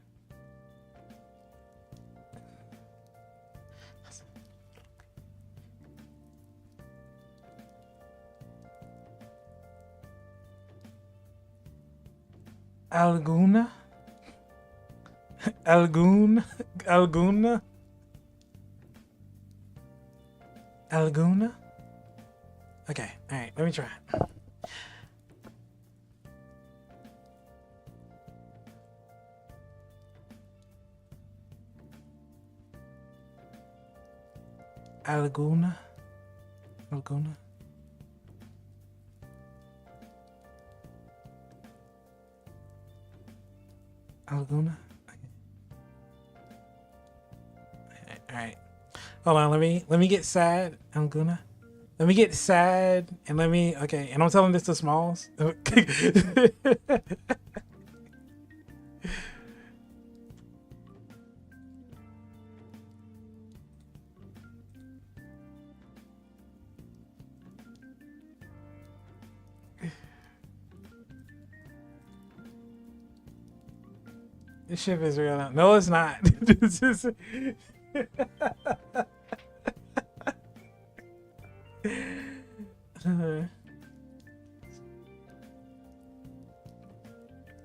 Alguna? Alguna? Okay, alright, let me try. Alguna? Alguna? Okay. Alright. Hold on, let me get sad. Alguna. Let me get sad and let me okay. And I'm telling this to Smalls. This ship is real now. No, it's not. This is.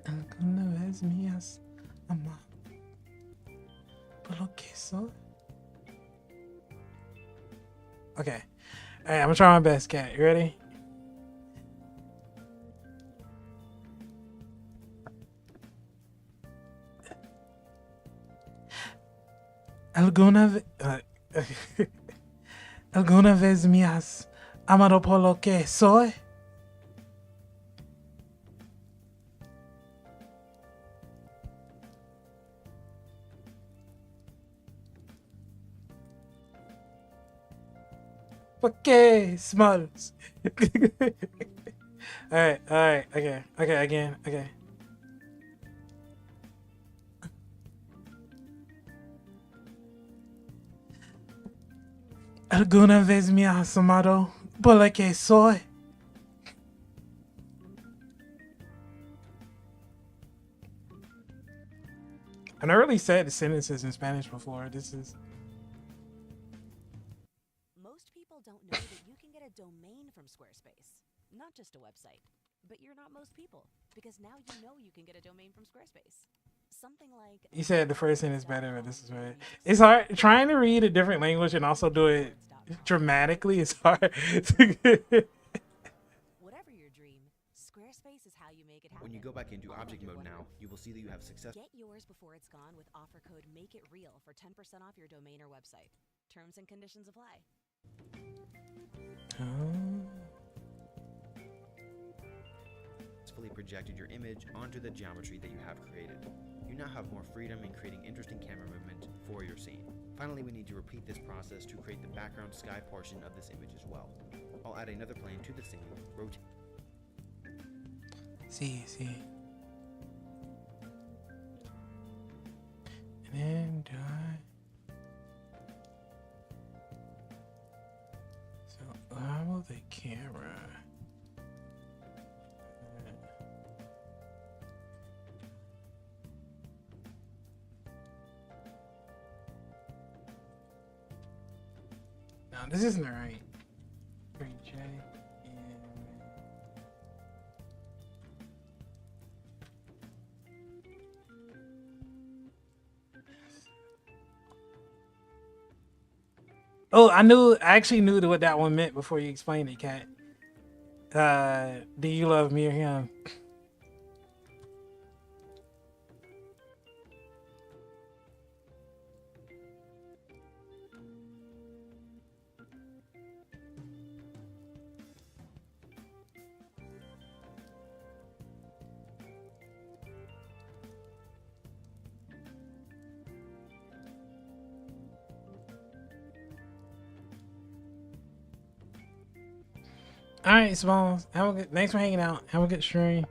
Alguna vez mías, amado, por lo que soy. Okay. Alright, I'm gonna try my best, Cat. You ready? Alguna vez. Alguna vez me has amado por lo que soy. ¿Por qué, Smalls? Alright, okay, again, okay. ¿Alguna vez me has amado por lo que soy? I've never really said the sentences in Spanish before. This is... Most people don't know that you can get a domain from Squarespace. Not just a website. But you're not most people, because now you know you can get a domain from Squarespace. Something like... You said the first sentence is better, but this is right. It's hard. Trying to read a different language and also do it dramatically is hard. Whatever your dream, Squarespace is how you make it happen. When you go back into object mode now, you will see that you have success. Get yours before it's gone with offer code MAKEITREAL for 10% off your domain or website. Terms and conditions apply. Successfully projected your image onto the geometry that you have created. You now have more freedom in creating interesting camera movement for your scene. Finally, we need to repeat this process to create the background sky portion of this image as well. I'll add another plane to the scene, rotate. See. And then so level the camera. No, this isn't right. Project Oh, I actually knew what that one meant before you explained it, Kat. Do you love me or him? All right, Smalls. Have a good. Thanks for hanging out. Have a good stream.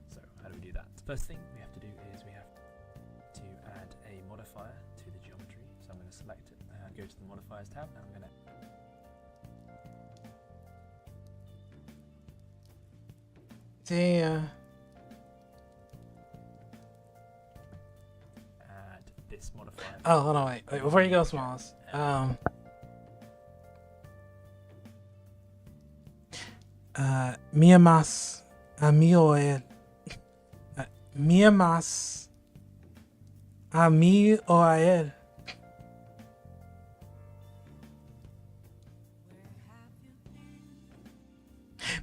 So how do we do that? First thing we have to do is we have to add a modifier to the geometry. So I'm going to select it and go to the modifiers tab, and I'm going to add this modifier. Oh, hold on, wait. Before you go, Smalls. Mia mas amigo él. Mia mas amigo a él.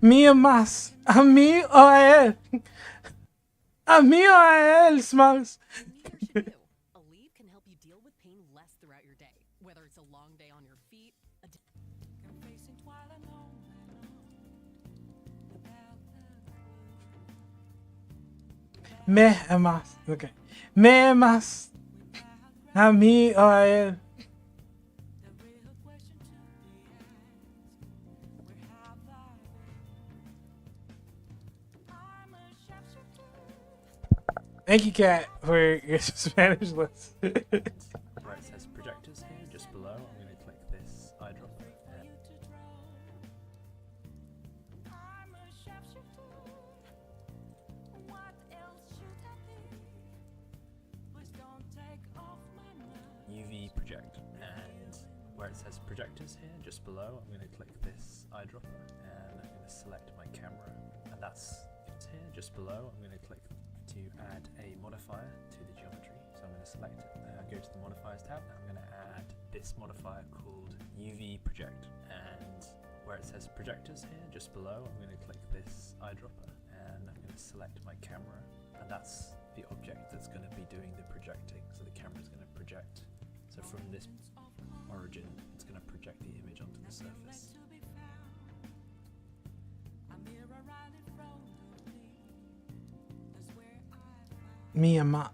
Mia mas amigo a él. Amigo a él, Smalls. Neither should you. A leave can help you Whether it's a long day on your feet, Me amas. Okay. Me amas. A mí o a él. Thank you, Kat, for your Spanish lesson. Where it says projectors here, just below, I'm going to click this eyedropper. And UV project. And where it says projectors here, just below, I'm going to click this eyedropper and I'm going to select my camera. And that's it here, just below. I'm going to click to add a modifier to the geometry. So I'm going to select it, go to the modifiers tab, and I'm going to add this modifier called UV project. And where it says projectors here, just below, I'm going to click this eyedropper and I'm going to select my camera. And that's the object that's going to be doing the projecting. So the camera is going to project. So from this origin, it's going to project the image onto the surface. Me ama.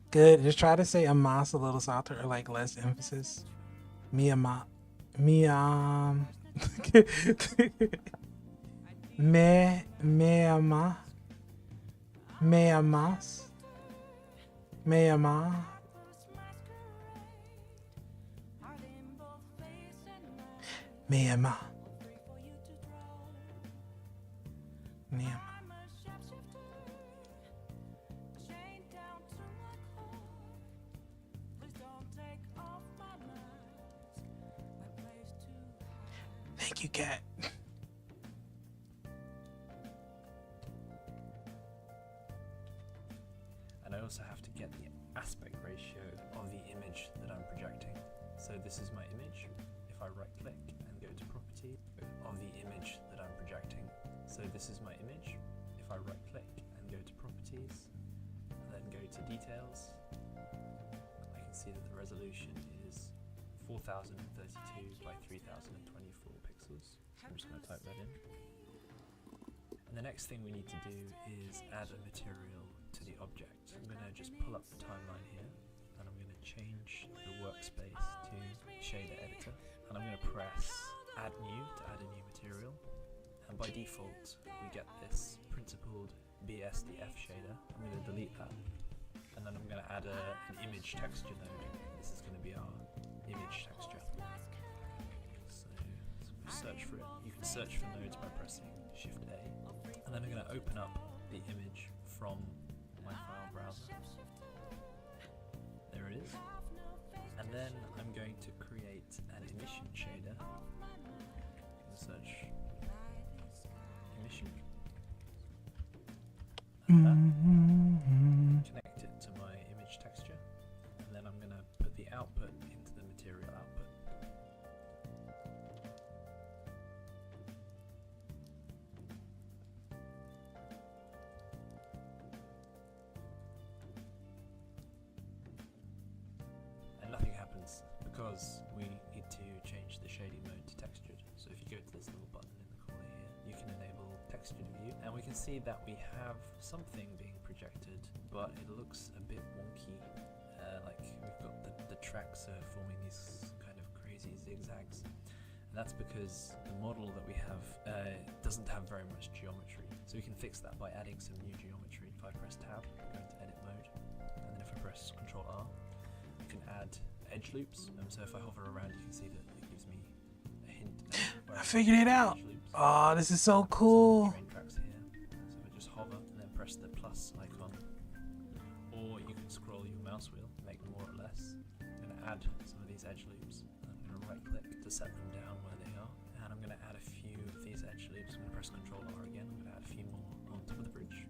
Good. Just try to say amas a little softer or like less emphasis. Me ama. Me me ama. Me amas. Me ama. Me ama. Me ama. Thank you, Kat. And I also have to get the aspect ratio of the image that I'm projecting. So this is my image. If I right click and go to property of the image that I'm projecting. So this is my image. If I right click and go to properties and then go to details, I can see that the resolution is 4032 by 3024 pixels. So I'm just going to type that in. And the next thing we need to do is add a material to the object. I'm going to just pull up the timeline here and I'm going to change the workspace to shader editor and I'm going to press add new to add a new material, and by default we get this principled BSDF shader. I'm going to delete that and then I'm going to add an image texture node. This is going to be our image texture. So search for it. You can search for nodes by pressing Shift A, and then I'm going to open up the image from my file browser. There it is. And then I'm going to create an emission shader. Search emission. And that. Connect it to my image texture, and then I'm going to put the output into the material output. And nothing happens because we need to change the shading mode to textured. So if you go to this little button in the corner here, you can enable textured view, and we can see that we have something being projected, but it looks a bit wonky. Like we've got the tracks forming these kind of crazy zigzags, and that's because the model that we have doesn't have very much geometry. So we can fix that by adding some new geometry. If I press tab, go into edit mode, and then if I press Ctrl R, I can add edge loops. So if I hover around, you can see that it gives me a hint. I figured it out. Oh, this is so cool. Train tracks here. So if I just hover and then press the plus icon, or you can scroll your mouse wheel, make more or less. I'm going to add some of these edge loops. I'm going to right click to set them down where they are, and I'm going to add a few of these edge loops. I'm going to press Ctrl R again. I'm going to add a few more on top of the bridge,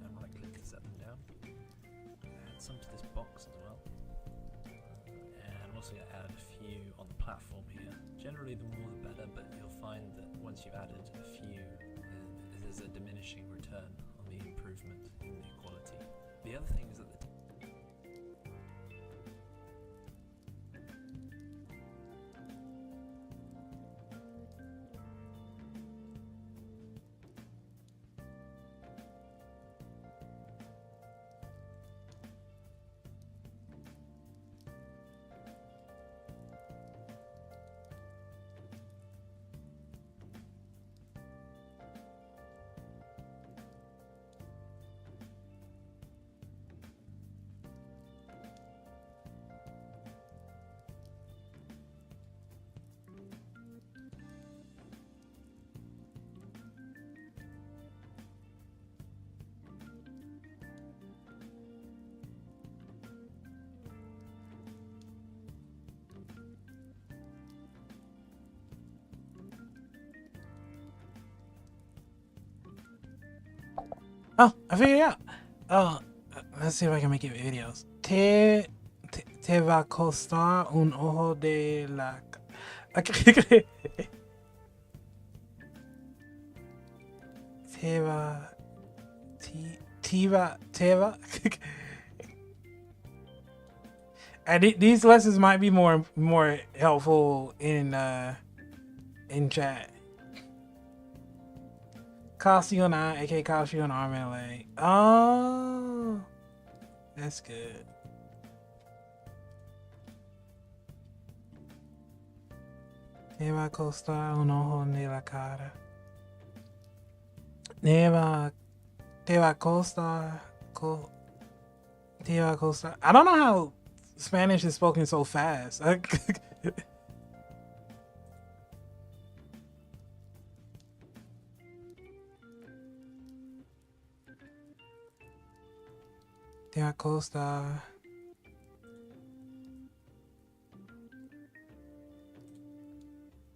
and right click to set them down. Add some to this box as well, and I'm also going to add a few on the platform here. Generally the more the better, but you'll find that once you've added a few, there's a diminishing return on the improvement in the quality. The other thing is that Oh, I figured it out. Oh, let's see if I can make it videos. Te va a costar un ojo de la... Okay. Te va... Te va... And these lessons might be more helpful in chat. Cost you an eye, aka cost you an arm and a leg. Oh, that's good. Te va a costar un ojo de la cara. Te va a costar. Te va a costar. I don't know how Spanish is spoken so fast. Te va a costar.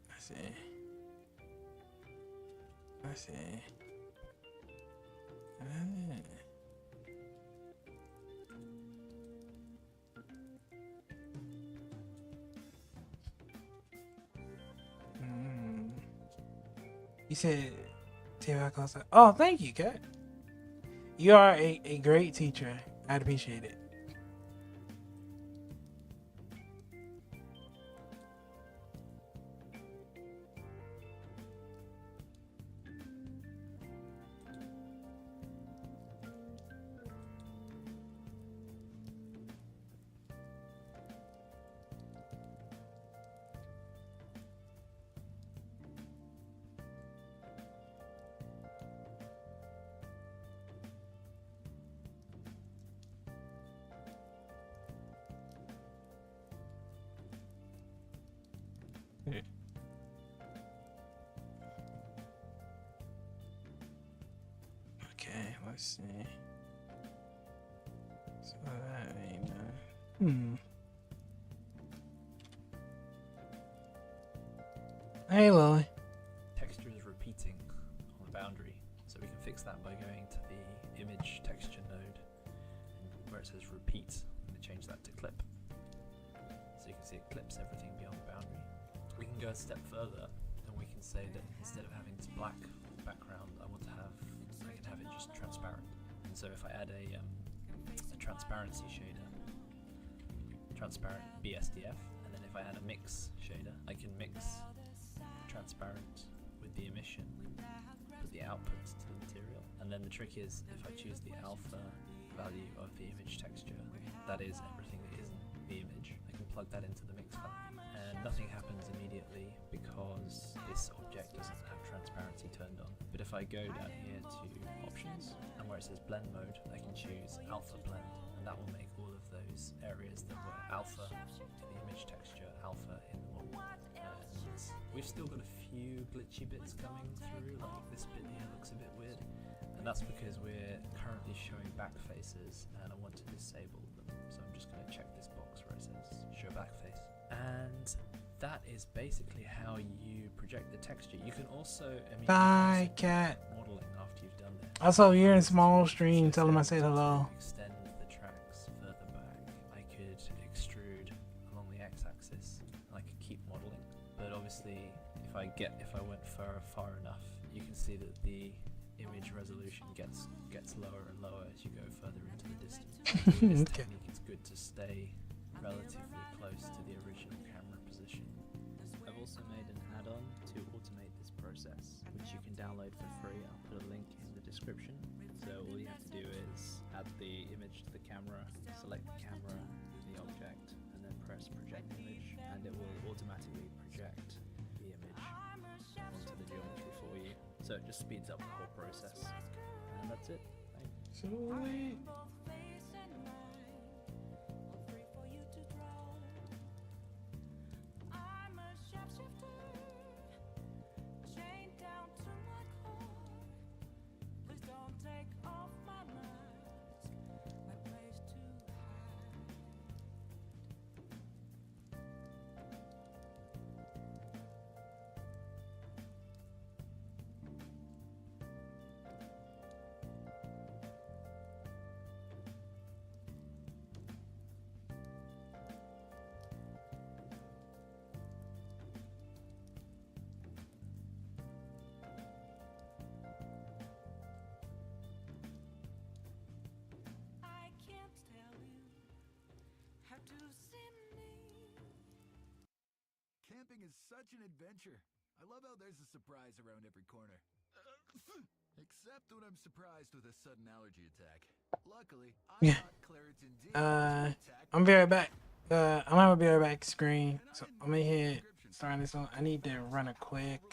Let's see. Let's see. You said te va a costar. Oh, thank you, Kat. You are a great teacher. I'd appreciate it. Okay, let's see. So that ain't Hey, Lily. Texture is repeating on the boundary, so we can fix that by going to the image texture node where it says repeat, and change that to clip. So you can see it clips everything beyond the boundary. We can go a step further, and we can say that instead of having this black background, I can have it just transparent. And so if I add a transparency shader, transparent BSDF, and then if I add a mix shader, I can mix transparent with the emission, put the outputs to the material, and then the trick is if I choose the alpha value of the image texture, that is everything that isn't the image, I can plug that into the mix value, and nothing happens immediately because this object doesn't have transparency turned on. But if I go down here to options, and where it says blend mode, I can choose alpha blend, and that will make all of those areas that were alpha in the image texture alpha in the one. And we've still got a few glitchy bits coming through, like this bit here looks a bit weird, and that's because we're currently showing back faces and I want to disable them. So I'm just going to check this box where it says show back face. And that is basically how you project the texture. You can also Bye, Cat. modeling after you've done this. Also, you're in small stream. Tell him I said hello. Extend the tracks further back. I could extrude along the x-axis. I could keep modeling, but obviously, if I went far enough, you can see that the image resolution gets lower and lower as you go further into the distance. With this technique, it's good to stay relatively close to the original camera position. I've also made an add-on to automate this process, which you can download for free. I'll put a link in the description. So all you have to do is add the image to the camera, select the camera, the object, and then press project image, and it will automatically project the image onto the geometry for you. So it just speeds up the whole process. And that's it. Thanks. Sweet. Sleeping is such an adventure. I love how there's a surprise around every corner. Except when I'm surprised with a sudden allergy attack. Luckily, I'm Yeah. not Claritin D to attack. I'm very back. I'm gonna be right back screen. So I'm gonna hit starting this one. I need to run a quick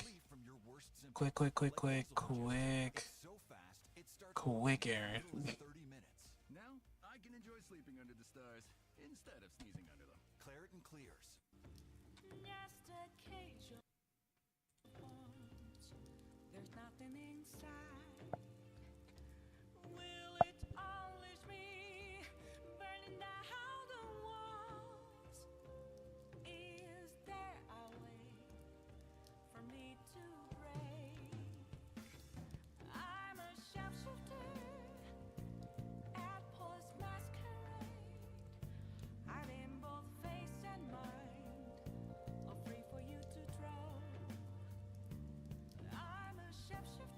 errand. 30 minutes. Now, I can enjoy sleeping under the stars instead of sneezing under them. Claritin clears. There's nothing inside. Will it unleash me, burning down the walls? Is there a way for me to break? I'm a sharpshooter at Paul's masquerade, hiding both face and mind, all free for you to draw. I'm a sharpshooter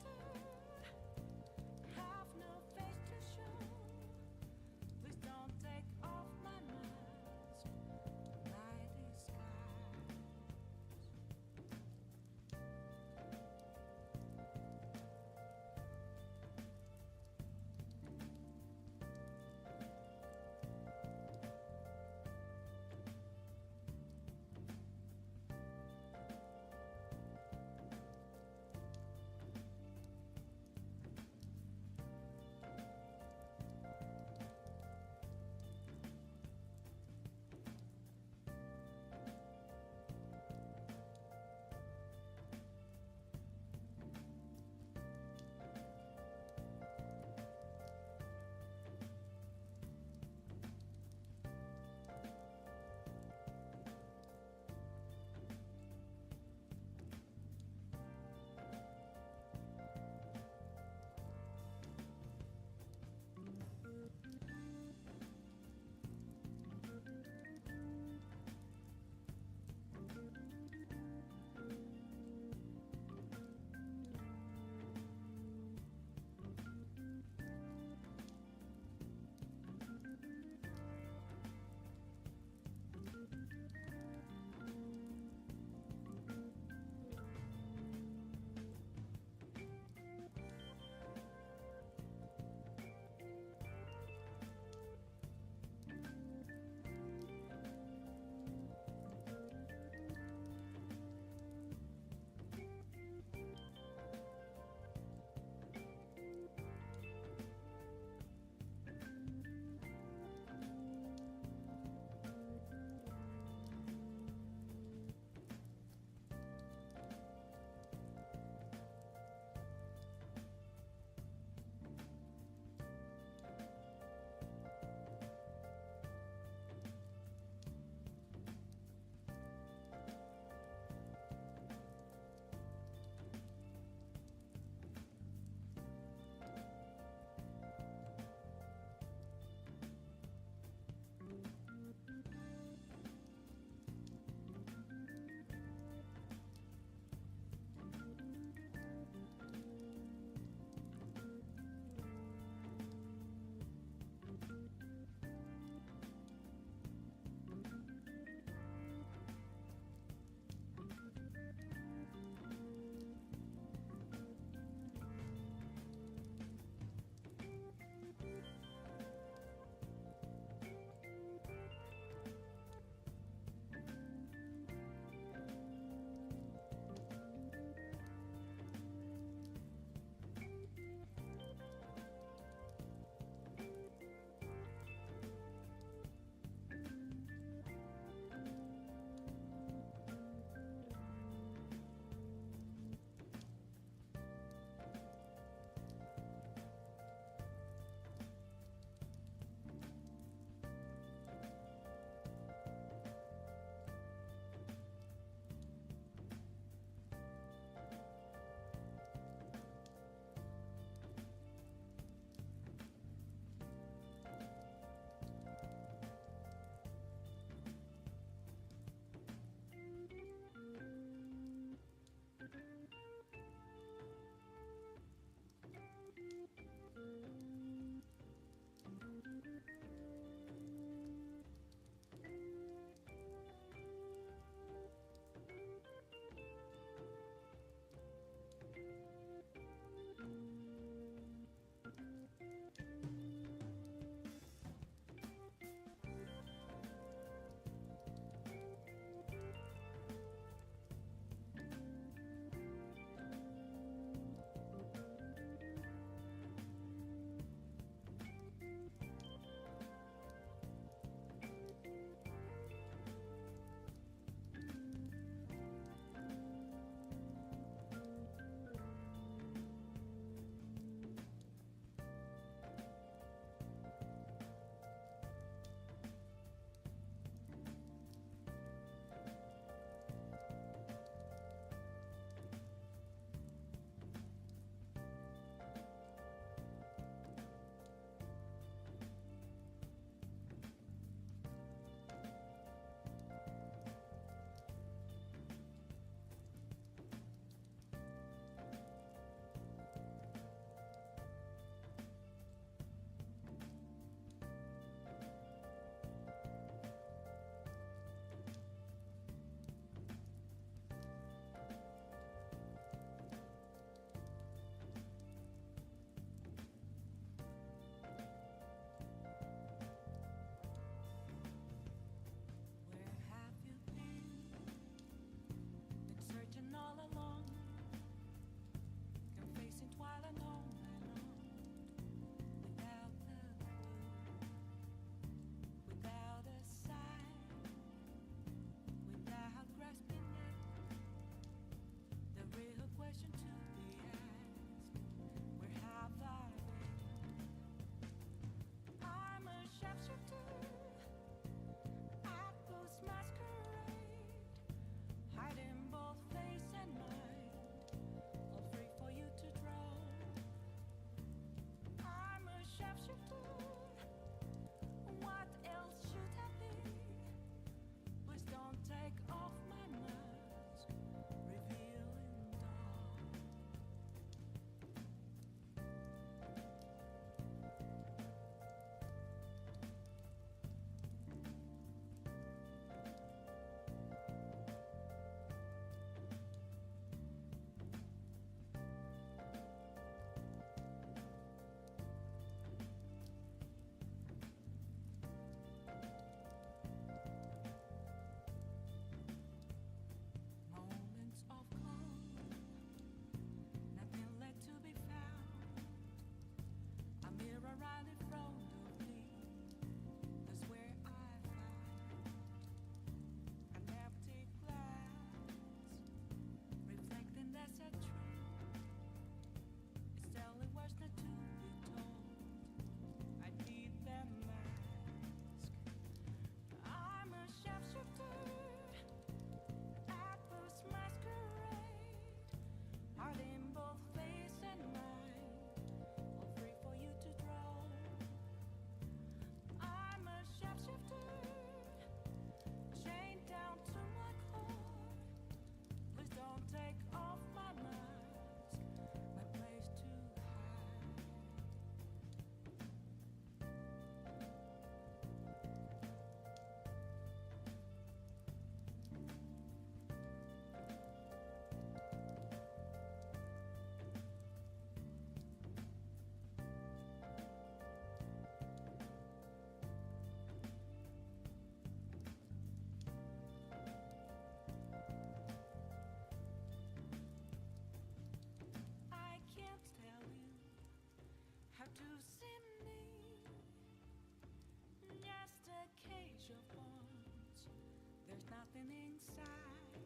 nothing inside?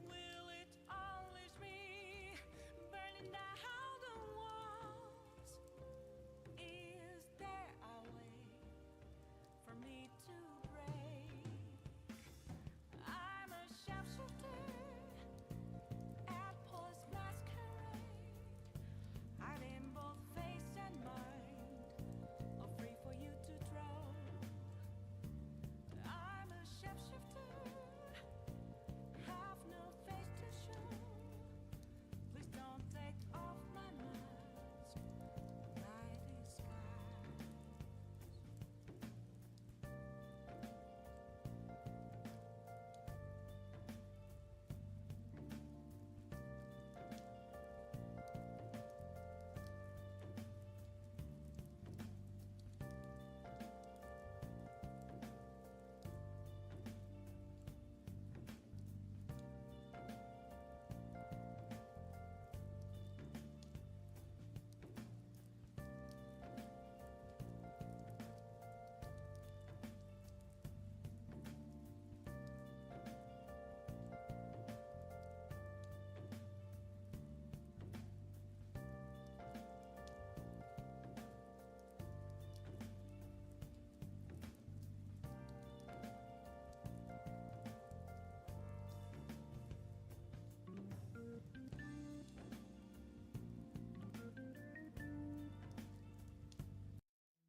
Will it unleash me, burning down the walls? Is there a way for me to break? I'm a sharpshooter at Paul's masquerade, hiding both face and mind, all free for you to draw. I'm a shapeshifter, have no face to show. Please don't take off my mask, my disguise.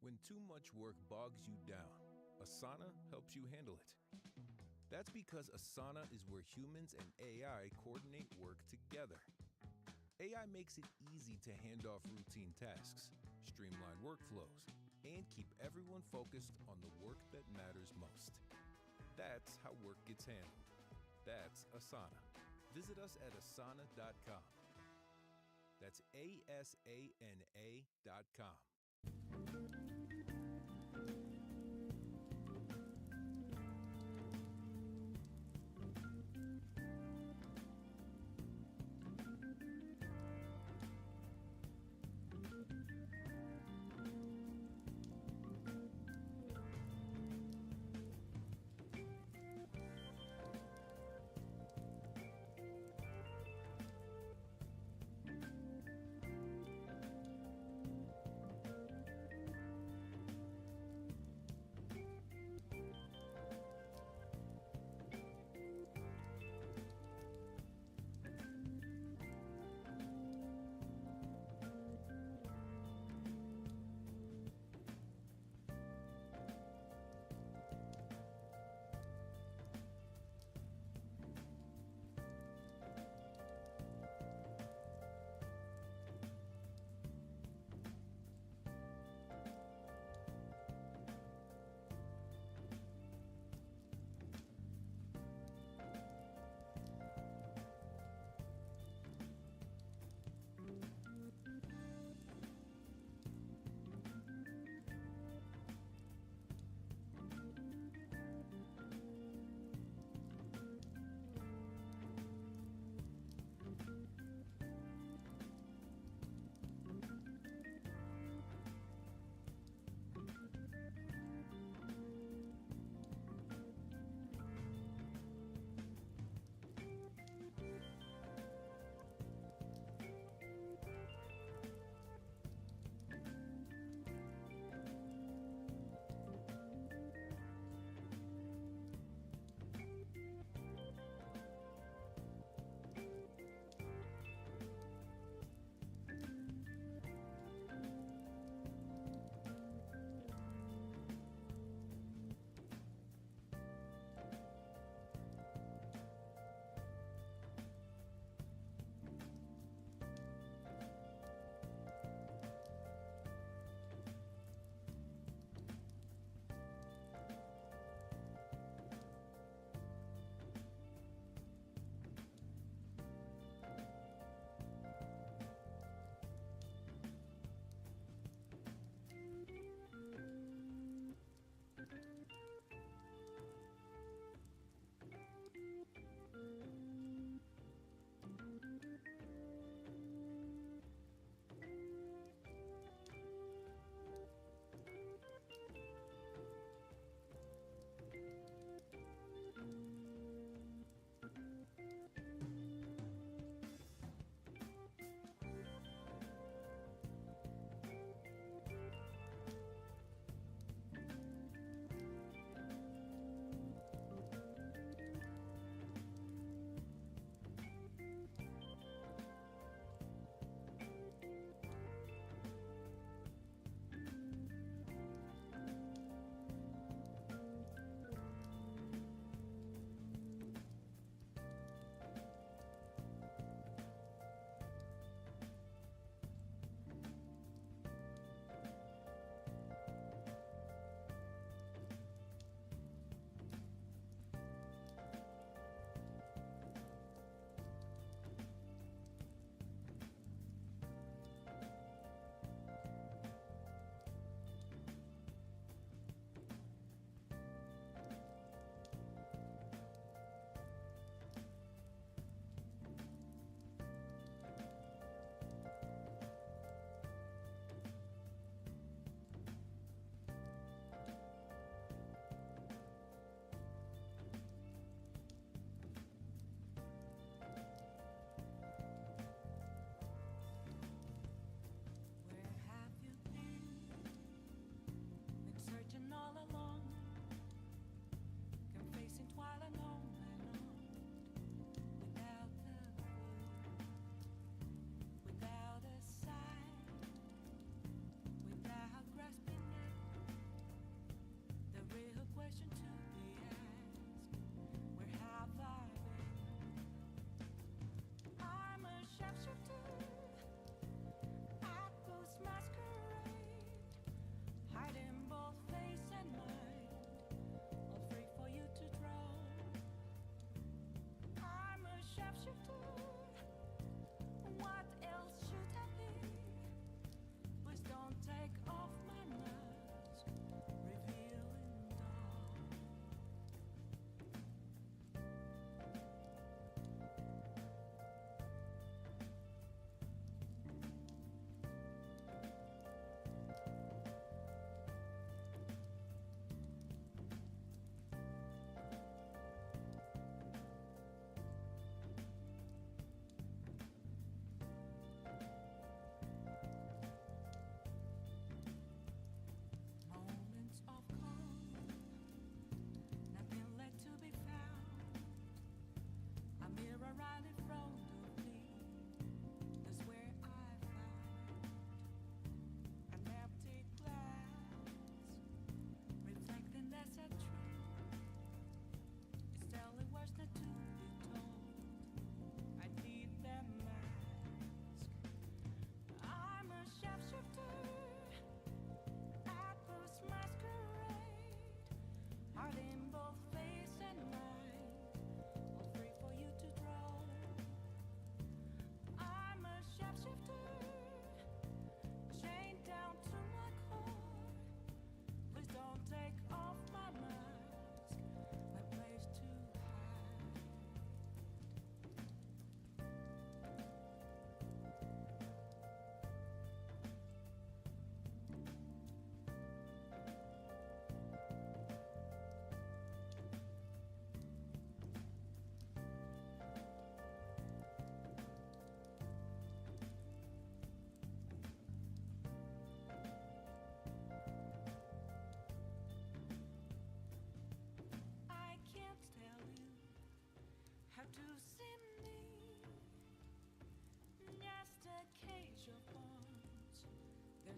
When too much work bogs you down, Asana helps you handle it. That's because Asana is where humans and AI coordinate work together. AI makes it easy to hand off routine tasks, streamline workflows, and keep everyone focused on the work that matters most. That's how work gets handled. That's Asana. Visit us at asana.com. That's ASANA.com.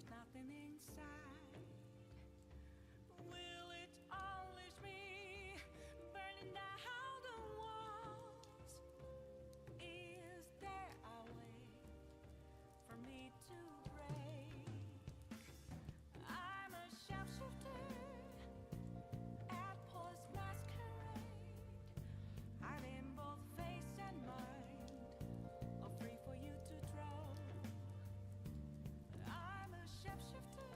there's nothing inside. Will it unleash me, burning down the walls? Is there a way for me to break? I'm a shapeshifter at Post Masquerade, hiding both face and mind, all free for you to draw. I'm a shapeshifter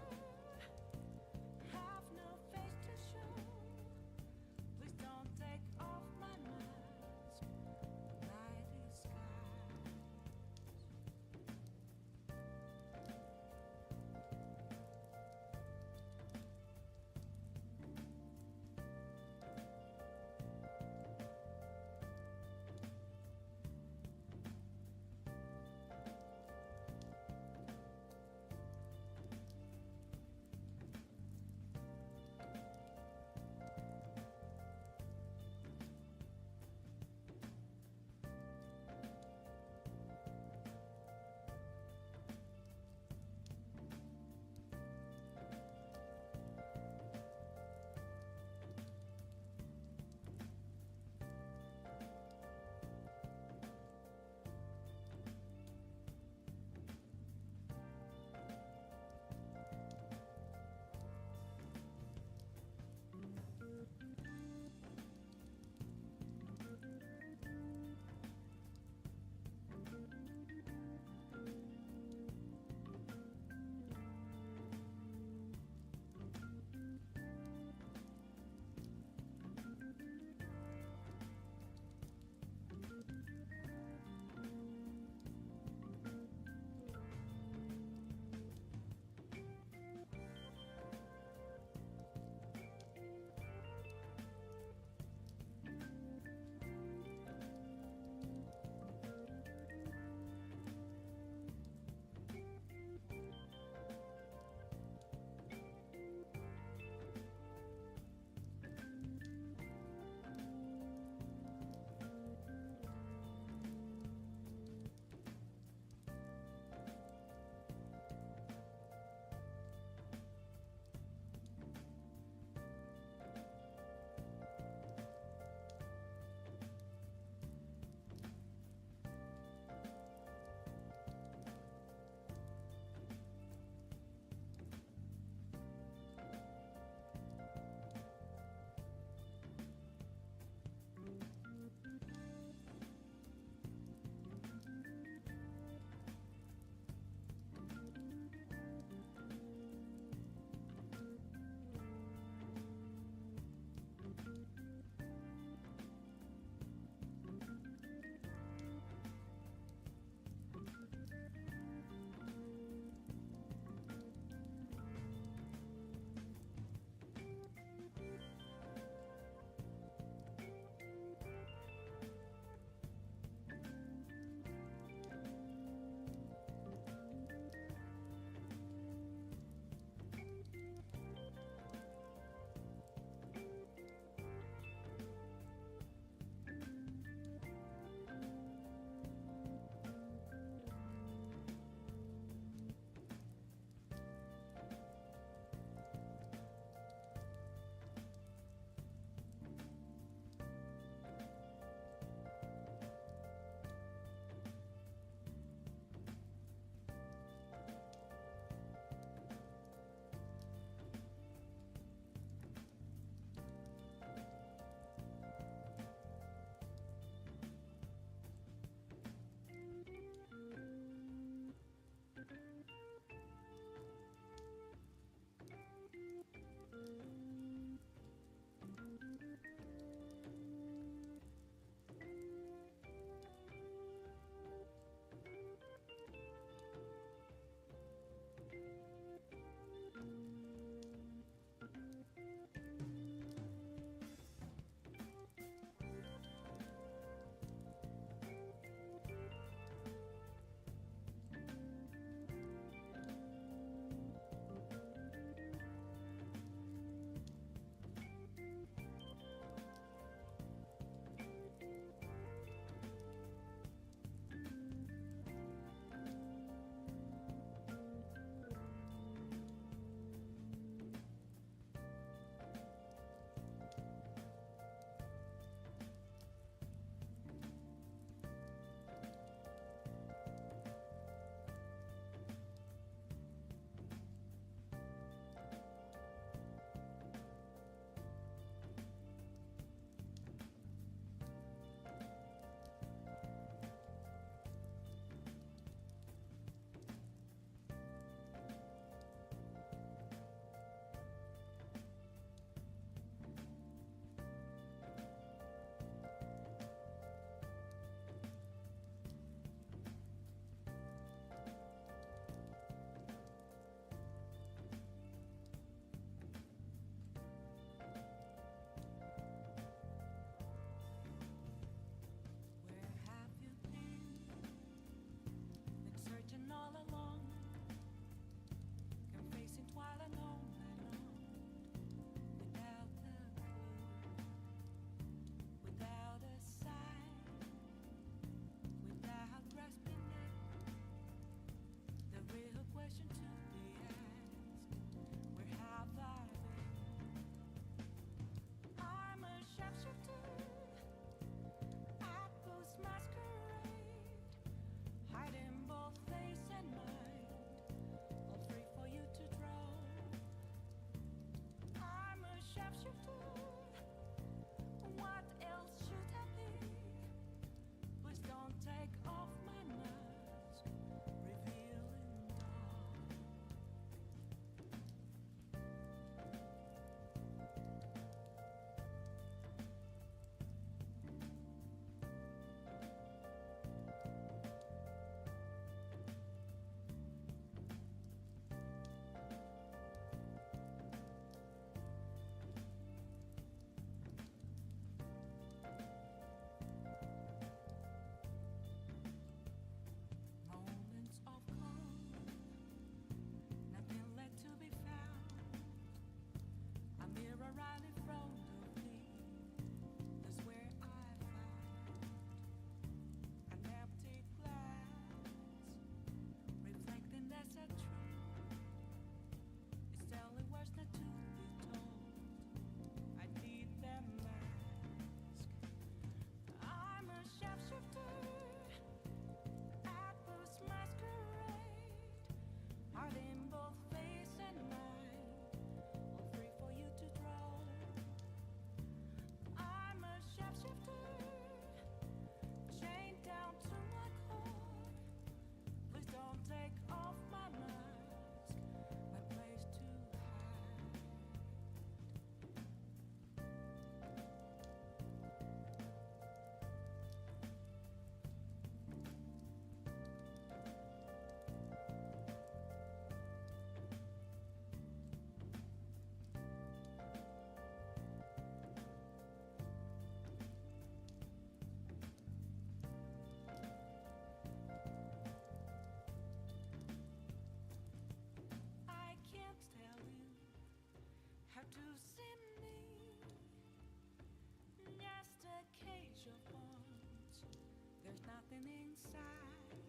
inside.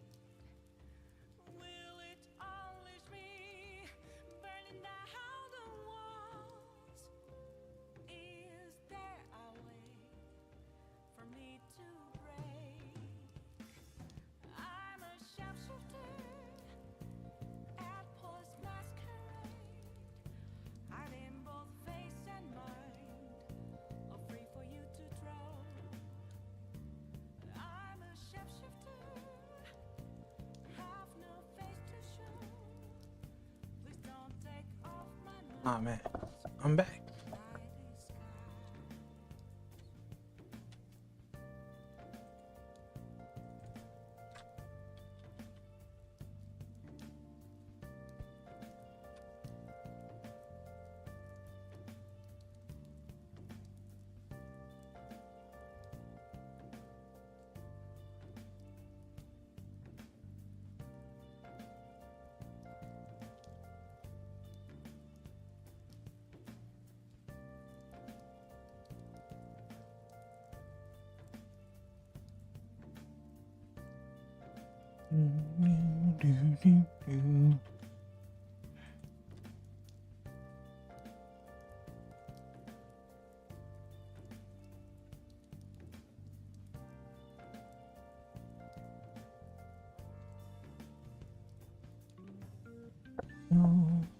Will it unleash me, burning down the walls? Is there a way for me to break? I'm a sharpshooter at Paul's masquerade, hiding both face and mind, all free for you to draw. I'm a shapeshifter, have no face to show. Please don't take off my mask. Oh man, I'm back.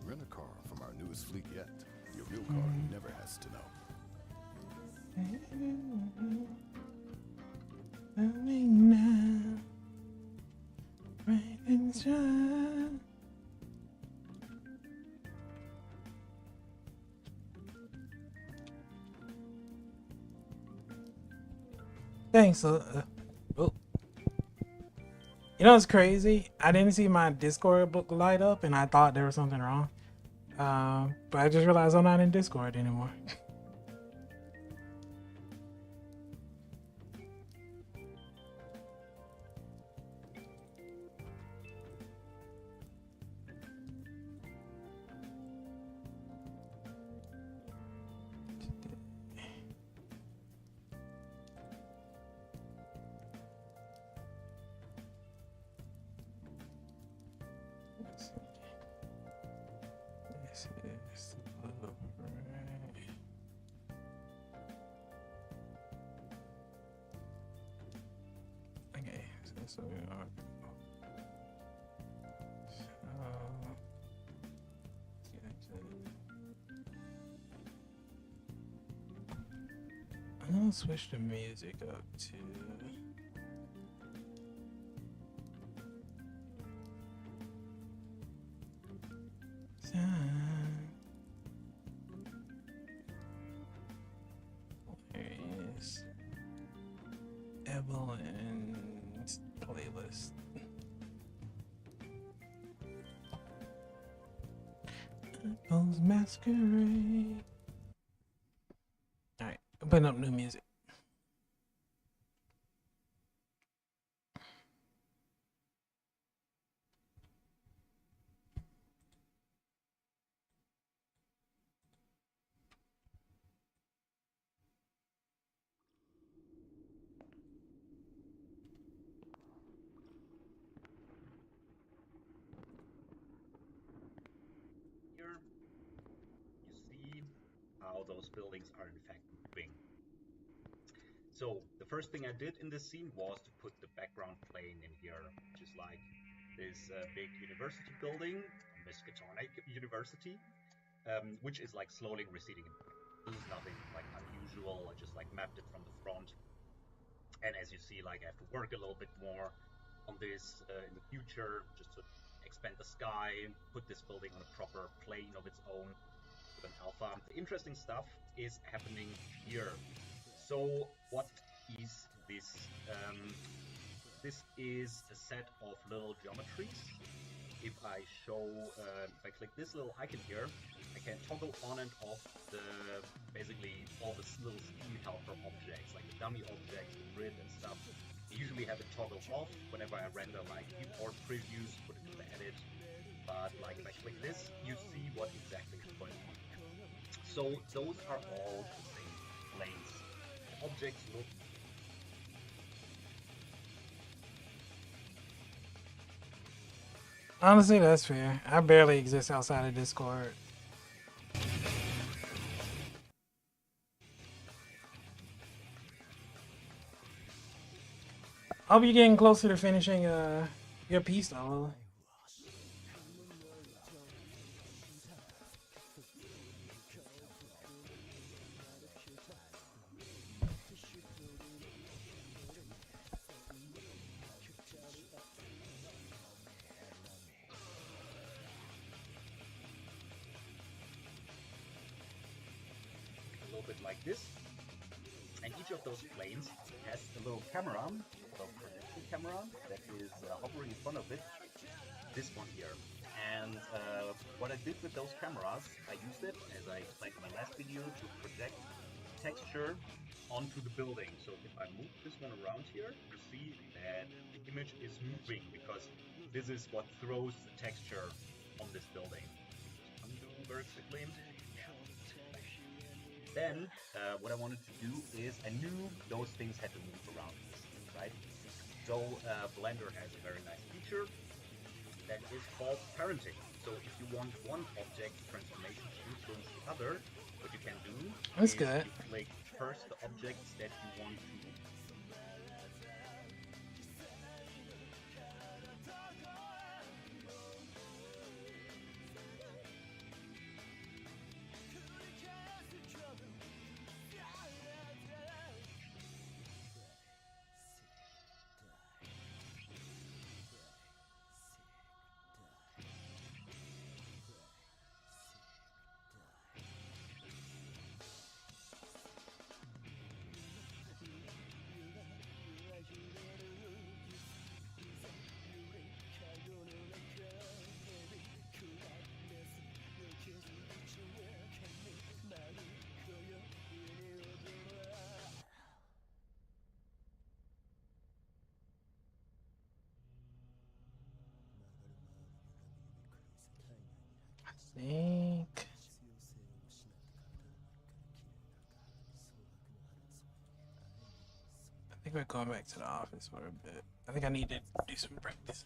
Rent a car from our newest fleet yet. Your real car never has to know. Thanks. Oh. You know what's crazy? I didn't see my Discord book light up, and I thought there was something wrong. But I just realized I'm not in Discord anymore. Okay, so we are. I'm gonna switch the music up to. There is Evelyn's playlist. Evelyn's Masquerade. Alright, I'm putting up new music. Here, you see how those buildings are in fact moving. So the first thing I did in this scene was to put the background plane in here, which is like this big university building, Miskatonic University, which is like slowly receding. This is nothing like unusual. I just like mapped it from the front. And as you see, like I have to work a little bit more on this in the future, just to expand the sky, put this building on a proper plane of its own with an alpha. The interesting stuff is happening here. So what is this? This is a set of little geometries. If I show, if I click this little icon here, I can toggle on and off the basically all the little scheme helper objects, like the dummy objects, the grid and stuff. I usually have it toggled off whenever I render my keyboard previews, put it to the edit. But like if I click this, you see what exactly is going on. So those are all the same planes. The objects look Honestly, that's fair. I barely exist outside of Discord. Hope you're getting closer to finishing your piece though. A little bit like this. And each of those planes has a little camera, a little projection camera that is hovering in front of it. This one here. And what I did with those cameras, I used it, as I explained in my last video, to project texture onto the building. So if I move this one around here, you see that the image is moving because this is what throws the texture on this building. Just undo very quickly. Then what I wanted to do is I knew those things had to move around in the scene, right? So Blender has a very nice feature that is called parenting. So if you want one object transformation to influence the other, what you can do That's is good. you click first the objects that you want to I think. I think we're going back to the office for a bit. I think I need to do some practice.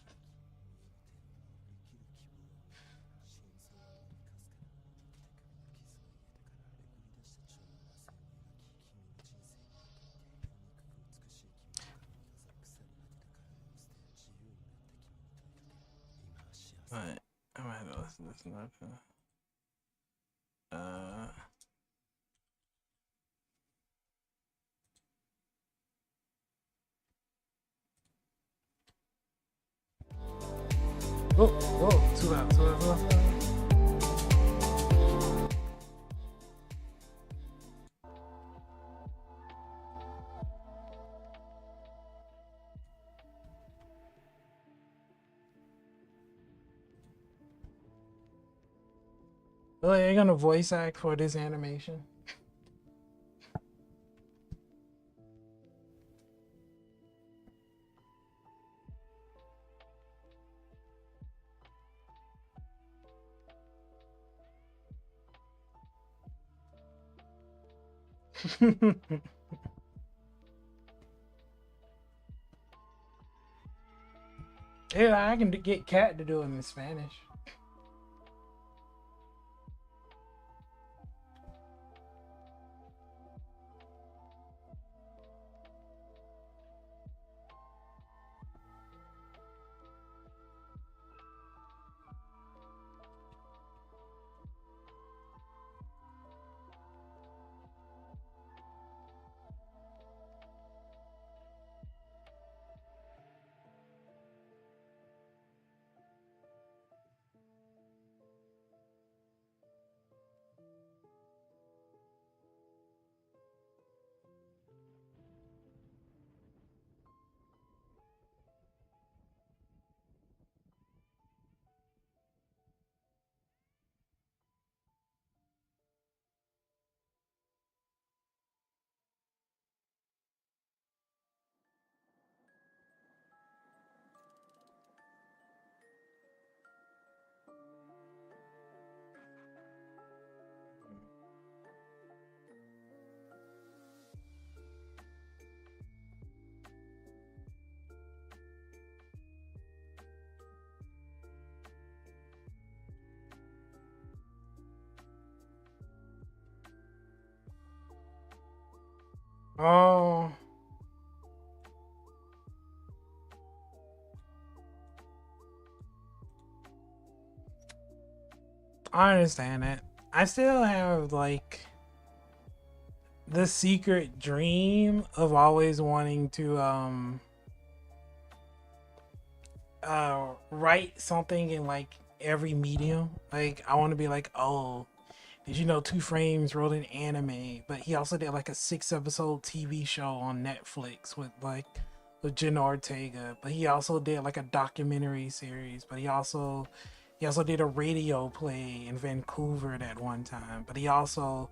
But I might have to listen to this another time. Whoa, too loud, too loud, too loud. Oh, you're gonna voice act for this animation? Yeah, I can get Cat to do it in Spanish. Oh, I understand it. I still have like the secret dream of always wanting to write something in like every medium. Like I want to be like, oh, did you know Two Frames wrote an anime, but he also did like a 6 episode TV show on Netflix with Jenna Ortega. But he also did like a documentary series. But he also did a radio play in Vancouver at that one time. But he also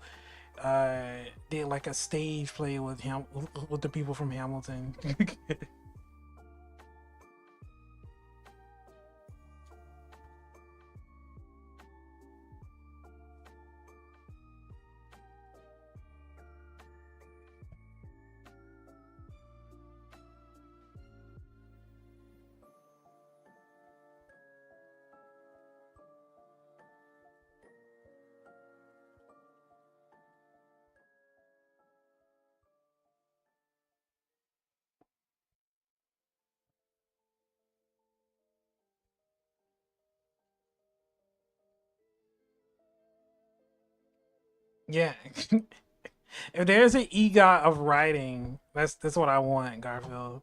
did like a stage play with him with the people from Hamilton. Yeah. If there's an EGOT of writing, that's what I want, Garfield.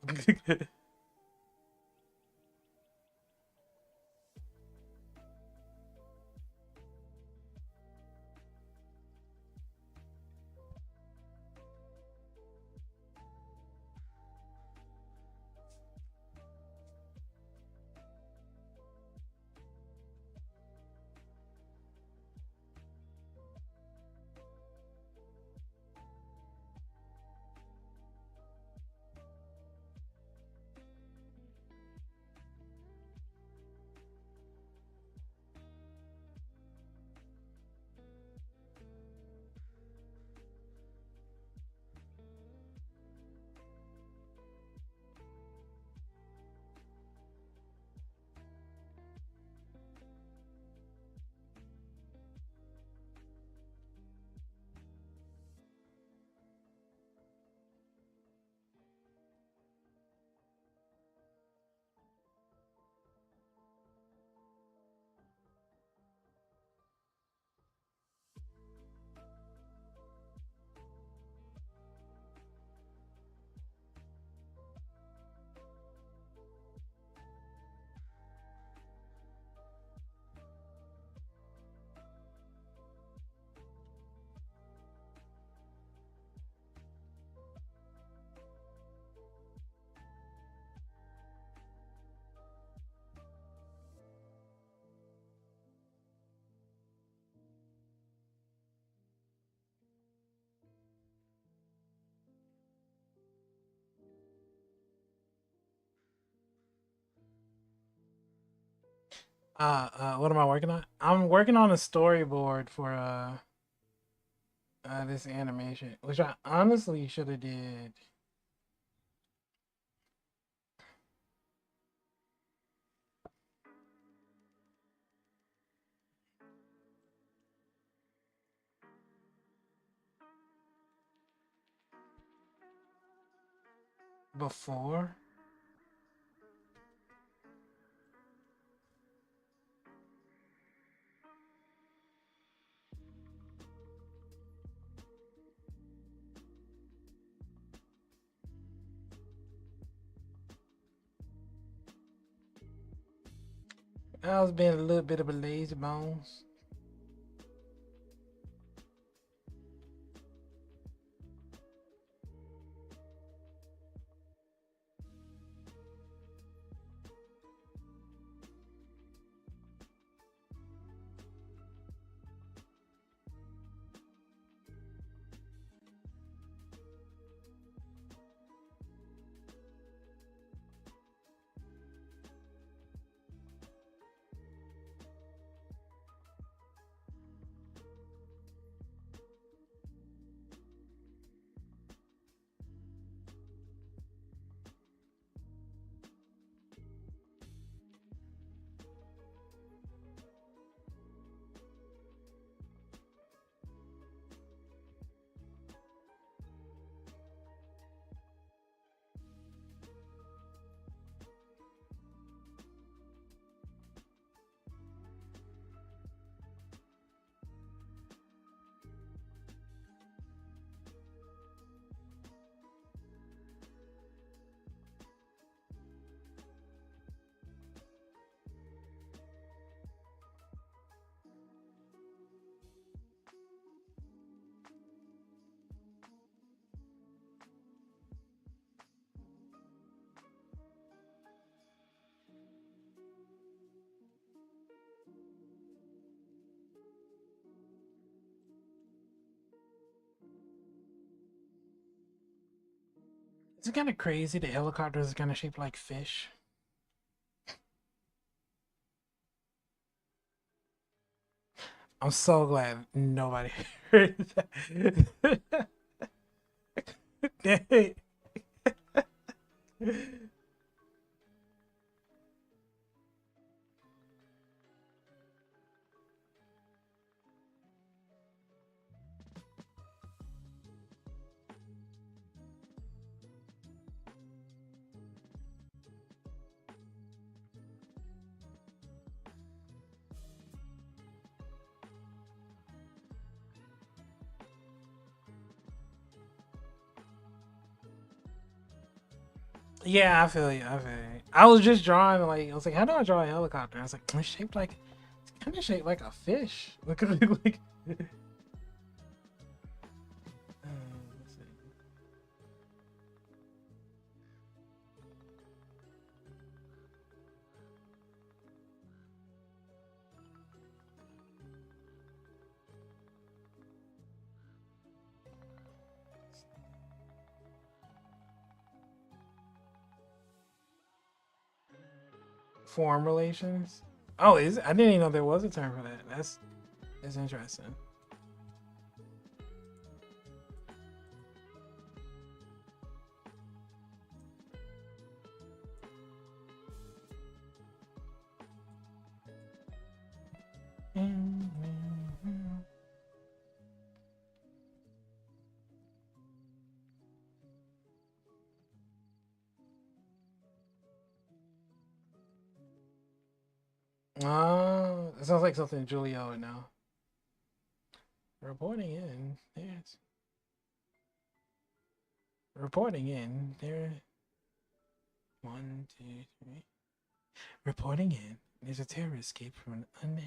What am I working on? I'm working on a storyboard for this animation, which I honestly should have did before. I was being a little bit of a lazy bones. It's kind of crazy. The helicopters are kind of shaped like fish. I'm so glad nobody heard that. Yeah, I feel you. I feel you. I was just drawing like I was like, how do I draw a helicopter? I was like, it's kind of shaped like a fish. Look at it like. Let's see. Form relations. Oh, is it? I didn't even know there was a term for that. That's interesting. Oh, it sounds like something Julio would know. Reporting in. There's reporting in. There. 1, 2, 3. Reporting in. There's a terrorist escape from an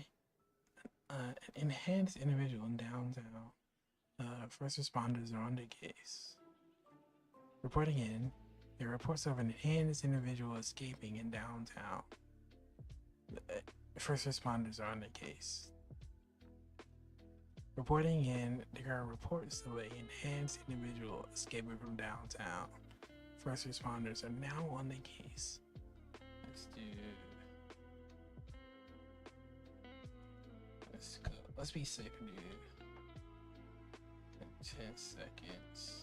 enhanced individual in downtown. First responders are on the case. Reporting in. There are reports of an enhanced individual escaping in downtown. First responders are on the case. Reporting in, there are reports of an enhanced individual escaping from downtown. First responders are now on the case. Let's do. Let's go. Let's be safe, dude. 10 seconds.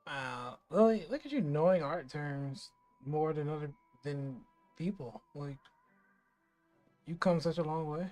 Wow, Lily, look at you knowing art terms more than people. Like you come such a long way.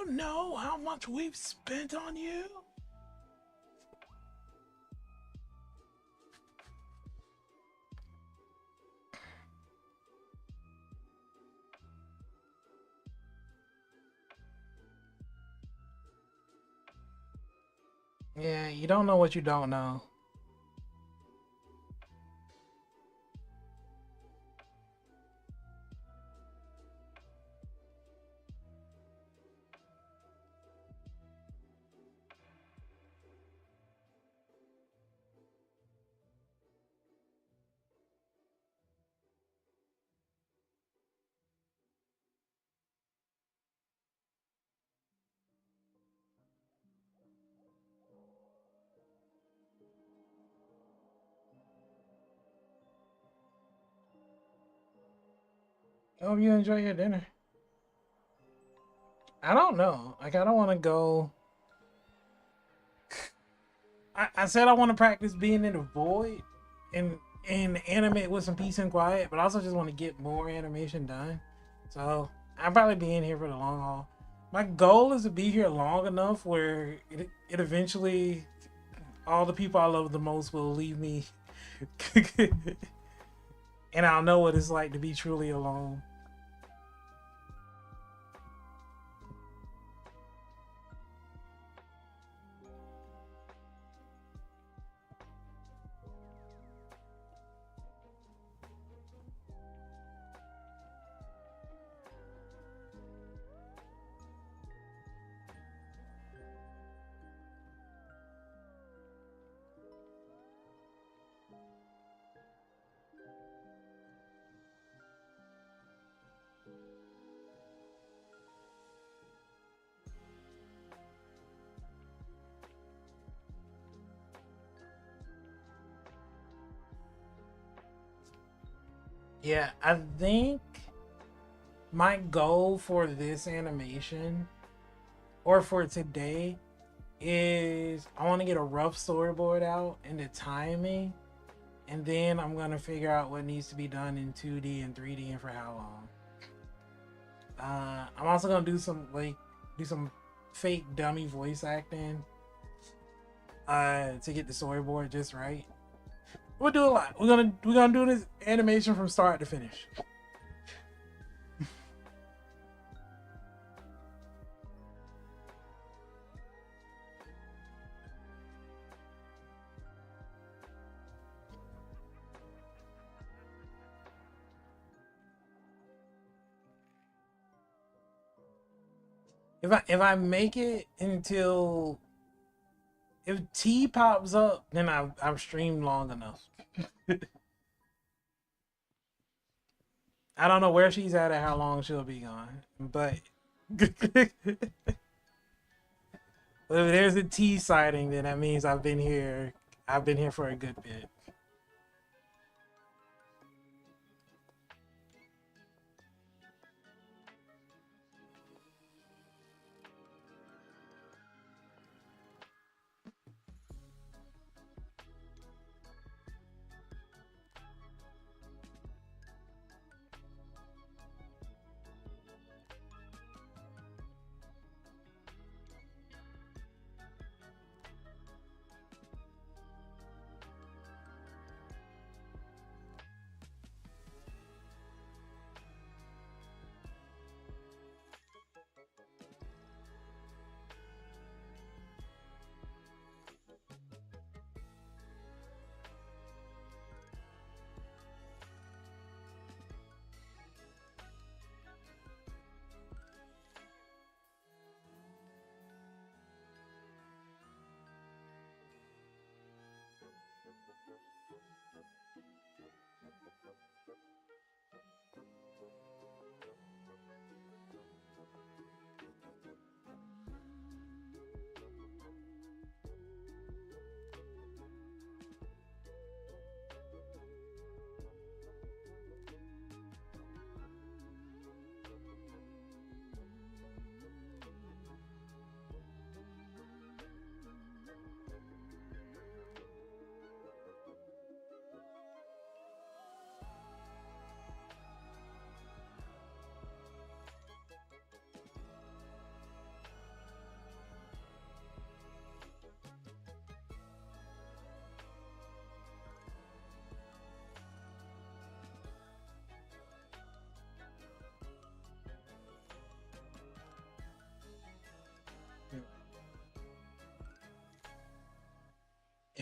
you know how much we've spent on you? Yeah, you don't know what you don't know. Hope you enjoy your dinner. I don't know. Like, I don't want to go. I said I want to practice being in the void and animate with some peace and quiet, but I also just want to get more animation done. So I'll probably be in here for the long haul. My goal is to be here long enough where it eventually all the people I love the most will leave me, and I'll know what it's like to be truly alone. Yeah, I think my goal for this animation or for today is I want to get a rough storyboard out and the timing, and then I'm gonna figure out what needs to be done in 2D and 3D and for how long. I'm also gonna do some fake dummy voice acting to get the storyboard just right. We'll do a lot. We're gonna do this animation from start to finish. If I make it until if T pops up, then I've streamed long enough. I don't know where she's at or how long she'll be gone, but if there's a T sighting, then that means I've been here. I've been here for a good bit.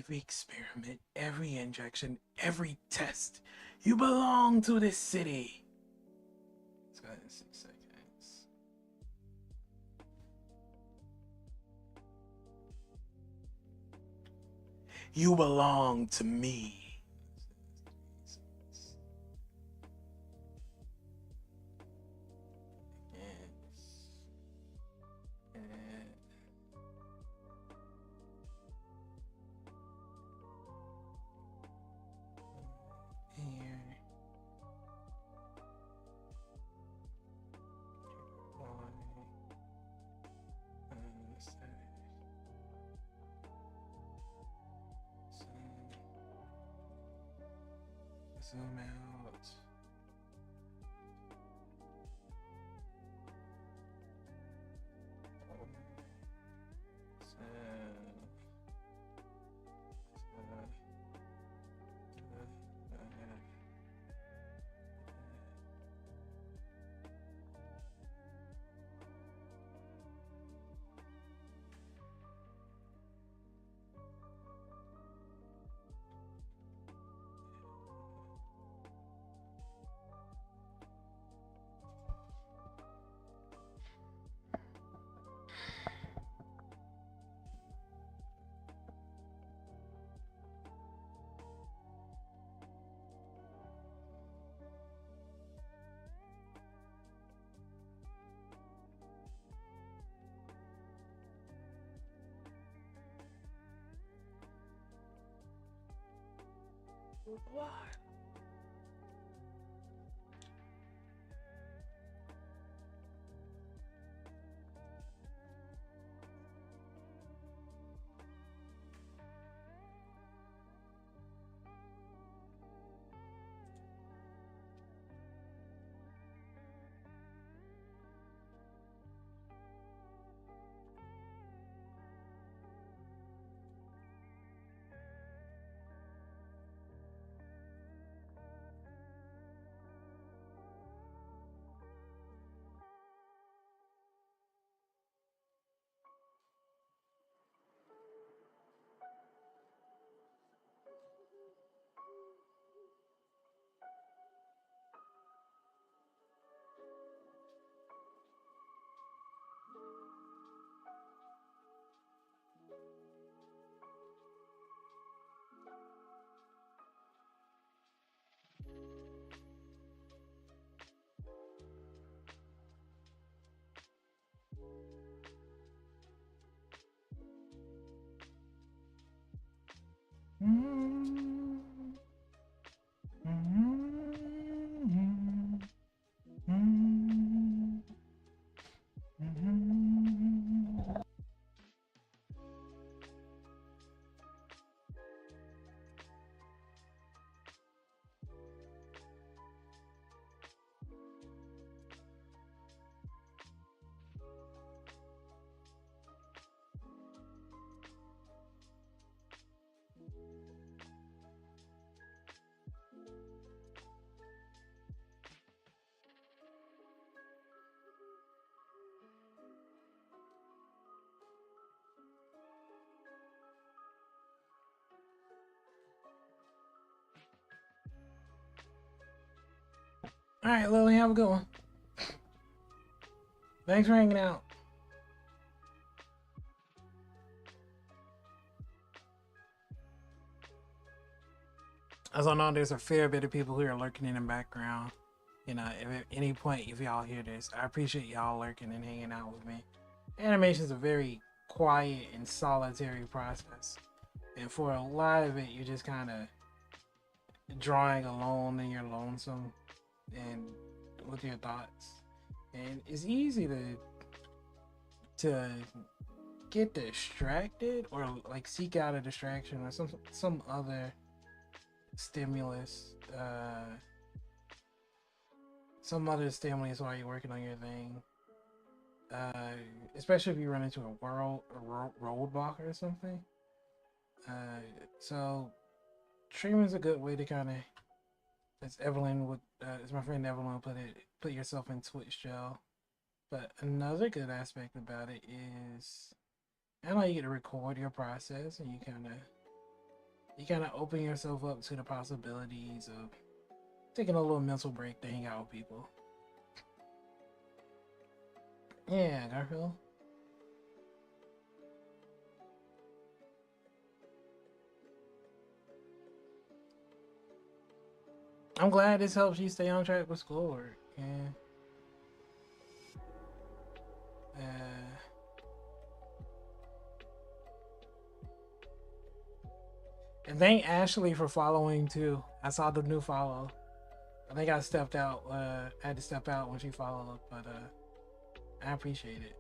every experiment, every injection, every test. You belong to this city. Let's go ahead and 6 seconds. You belong to me. Zoom out. What? All right, Lily, have a good one. Thanks for hanging out. As I know, there's a fair bit of people who are lurking in the background. You know, if at any point, if y'all hear this, I appreciate y'all lurking and hanging out with me. Animation is a very quiet and solitary process. And for a lot of it, you're just kind of drawing alone and you're lonesome and with your thoughts. And it's easy to get distracted or like seek out a distraction or some other stimulus, some other stimulus while you're working on your thing. Especially if you run into a roadblock or something. So streaming is a good way to kind of, as Evelyn would, as my friend Evelyn would put it, put yourself in Twitch jail. But another good aspect about it is, I know you get to record your process and you kind of You kind of open yourself up to the possibilities of taking a little mental break to hang out with people. Yeah, Garfield. I'm glad this helps you stay on track with schoolwork. Yeah. And thank Ashley for following too. I saw the new follow. I think I stepped out. I had to step out when she followed, but I appreciate it.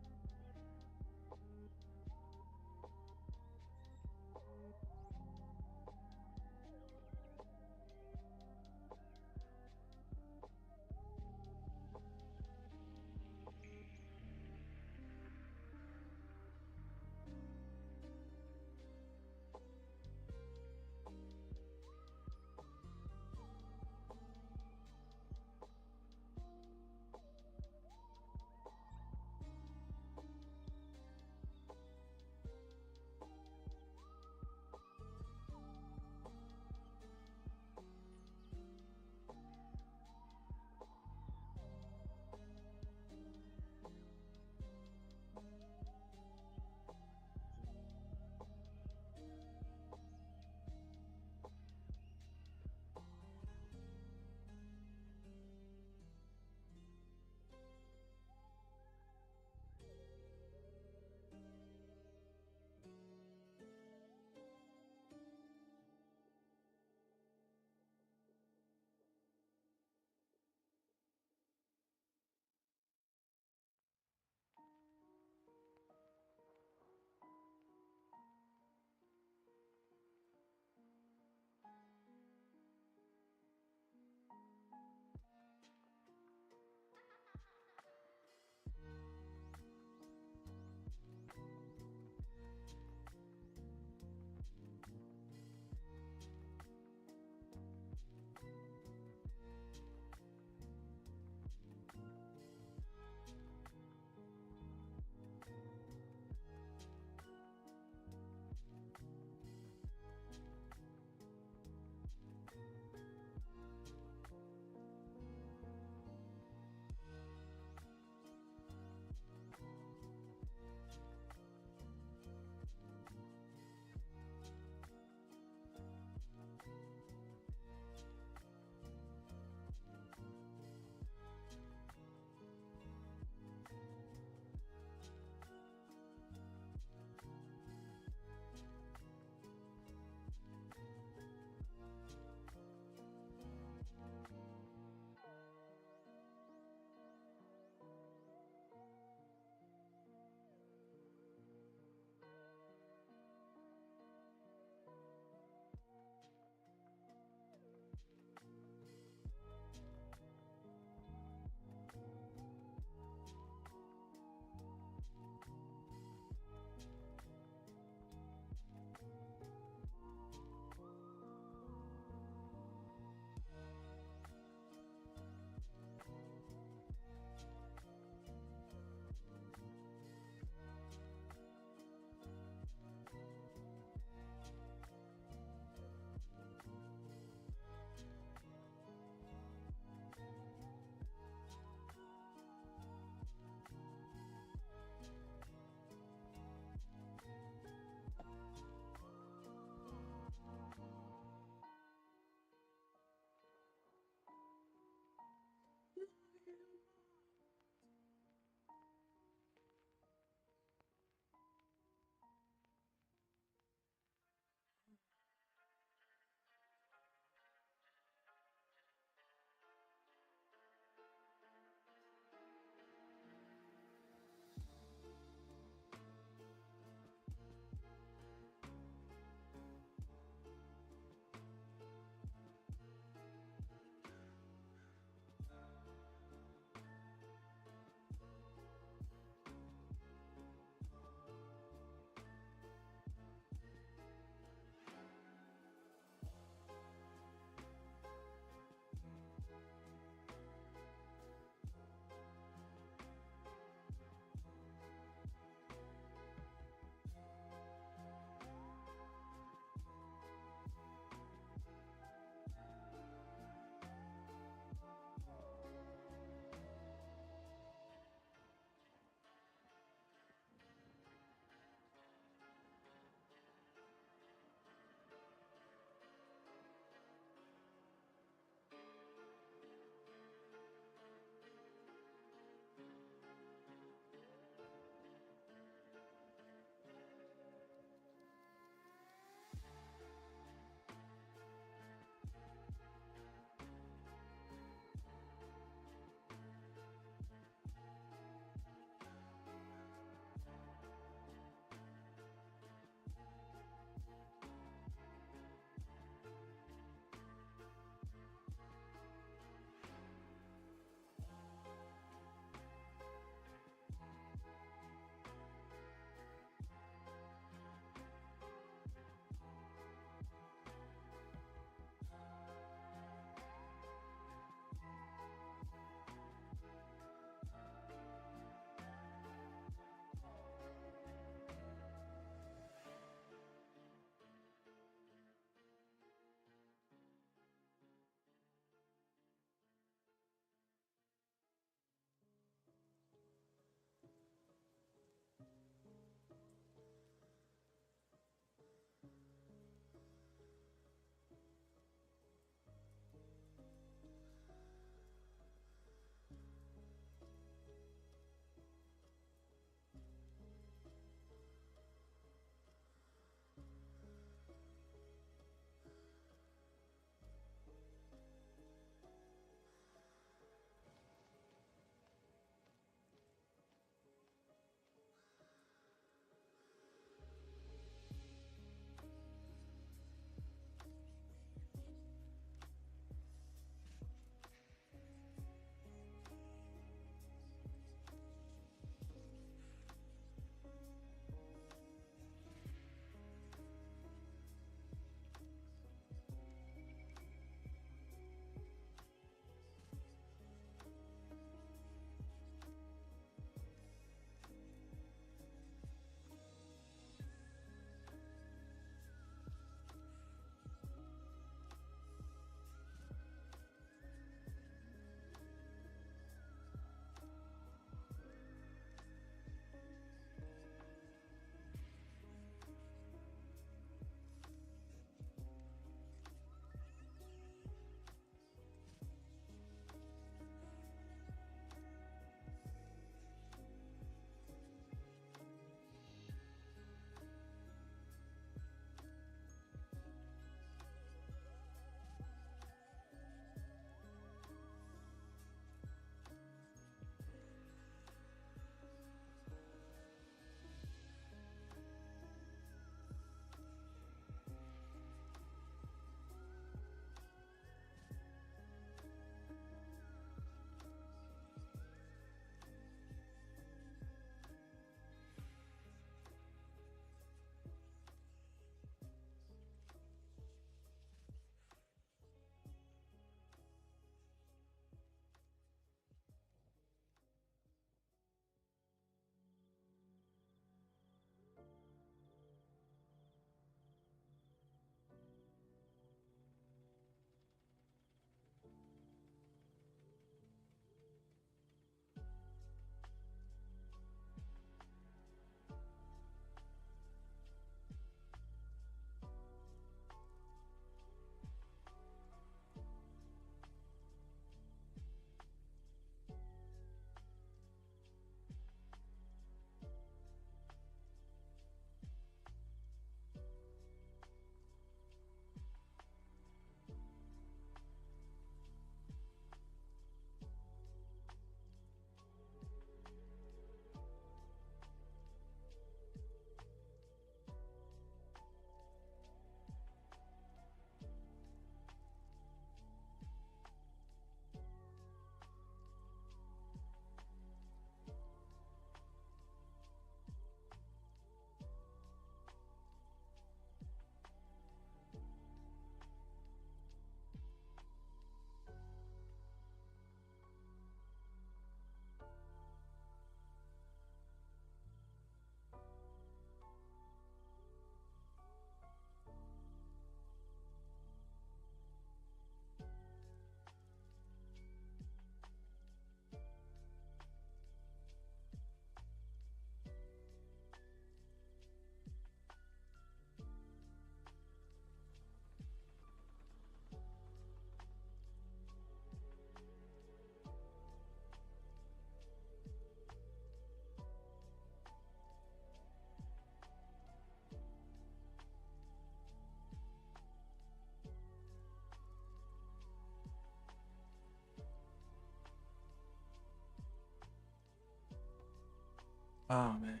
Oh man.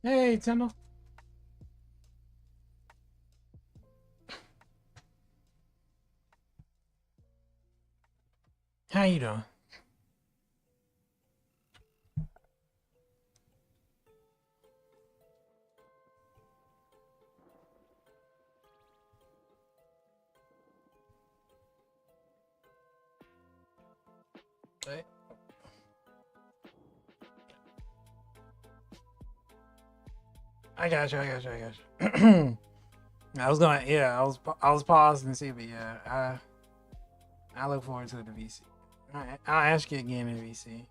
Hey, Tendall. How you doing? Hey. I got you. I got you. I got you. I was gonna. Yeah, I was pausing to see, but yeah, I look forward to the VC. I'll ask you again in VC.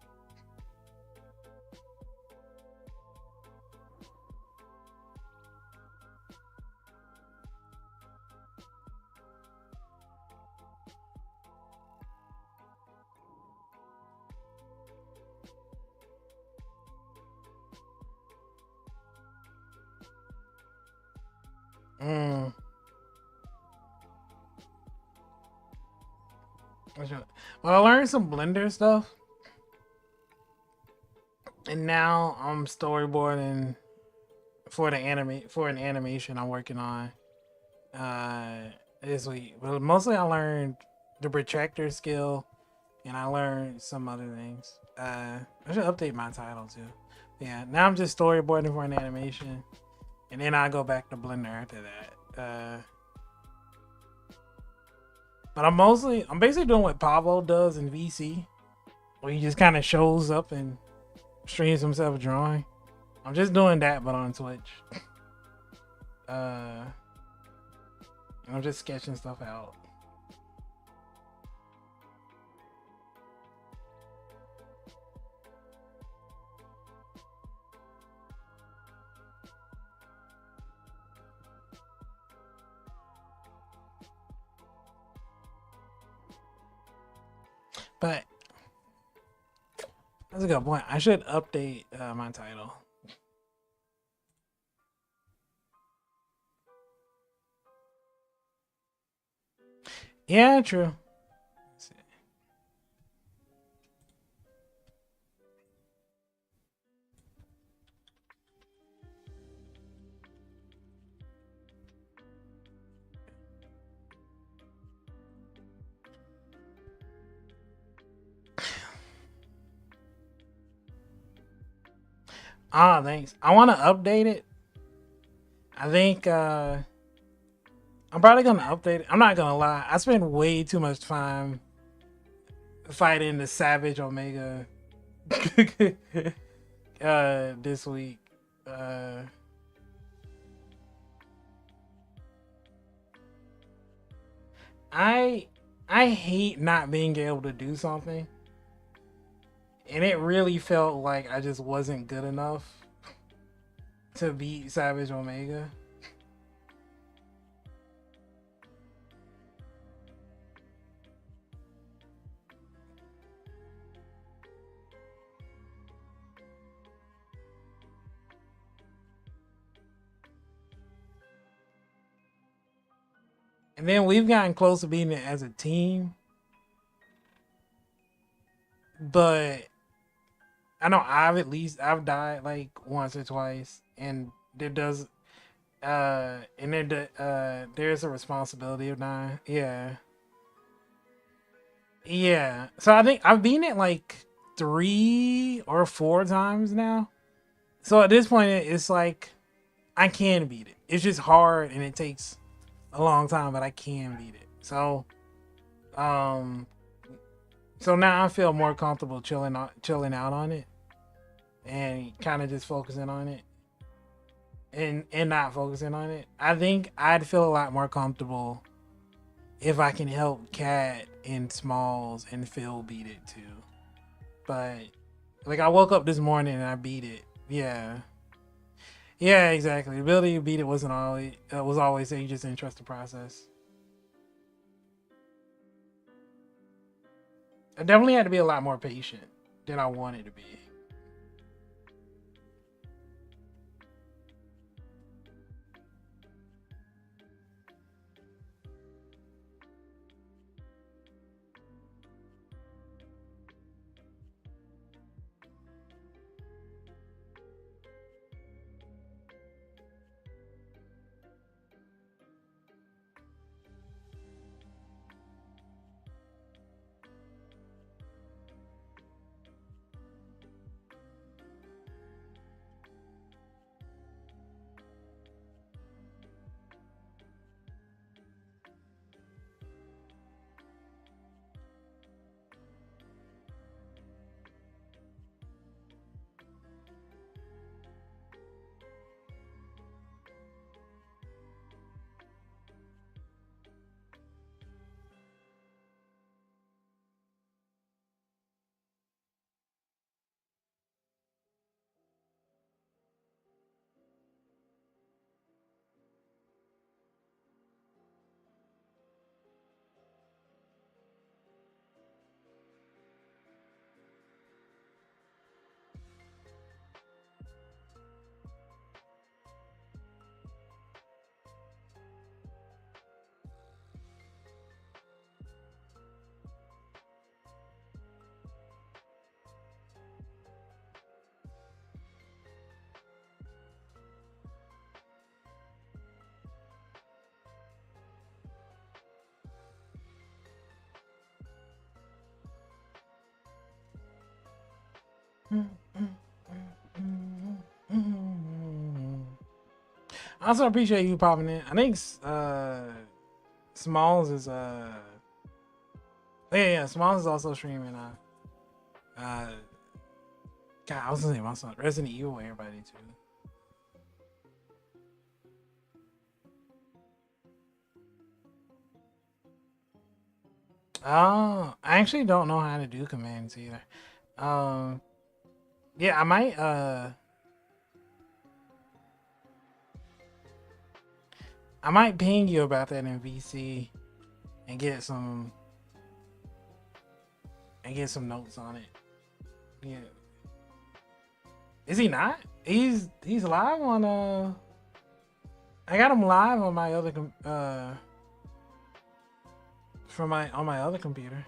Mm. Well, I learned some Blender stuff, and now I'm storyboarding for an animation I'm working on this week. But mostly I learned the protractor skill, and I learned some other things. I should update my title too. Yeah, now I'm just storyboarding for an animation, and then I go back to Blender after that. But I'm basically doing what Pablo does in VC, where he just kind of shows up and streams himself drawing. I'm just doing that, but on Twitch. And I'm just sketching stuff out. But that's a good point. I should update my title. Yeah, true. Thanks. I want to update it. I think I'm probably gonna update it. I'm not gonna lie. I spent way too much time fighting the Savage Omega this week. I I hate not being able to do something, and it really felt like I just wasn't good enough to beat Savage Omega. And then we've gotten close to beating it as a team. But I know I've died like once or twice, and there's a responsibility of dying. Yeah. Yeah. So I think I've beaten it like 3 or 4 times now. So at this point it's like I can beat it. It's just hard and it takes a long time, but I can beat it. Um so now I feel more comfortable chilling out on it and kind of just focusing on it and not focusing on it. I think I'd feel a lot more comfortable if I can help Cat and Smalls and Phil beat it too. But like I woke up this morning and I beat it. Yeah. Yeah, exactly. The ability to beat it was always that you just didn't trust the process. I definitely had to be a lot more patient than I wanted to be. I also appreciate you popping in. I think Smalls is yeah, Smalls is also streaming uh God, I was gonna say my son Resident Evil everybody too. Oh, I actually don't know how to do commands either. Yeah, I might ping you about that in VC and get some notes on it. Yeah. Is he not? He's live on I got him live on my other on my other computer.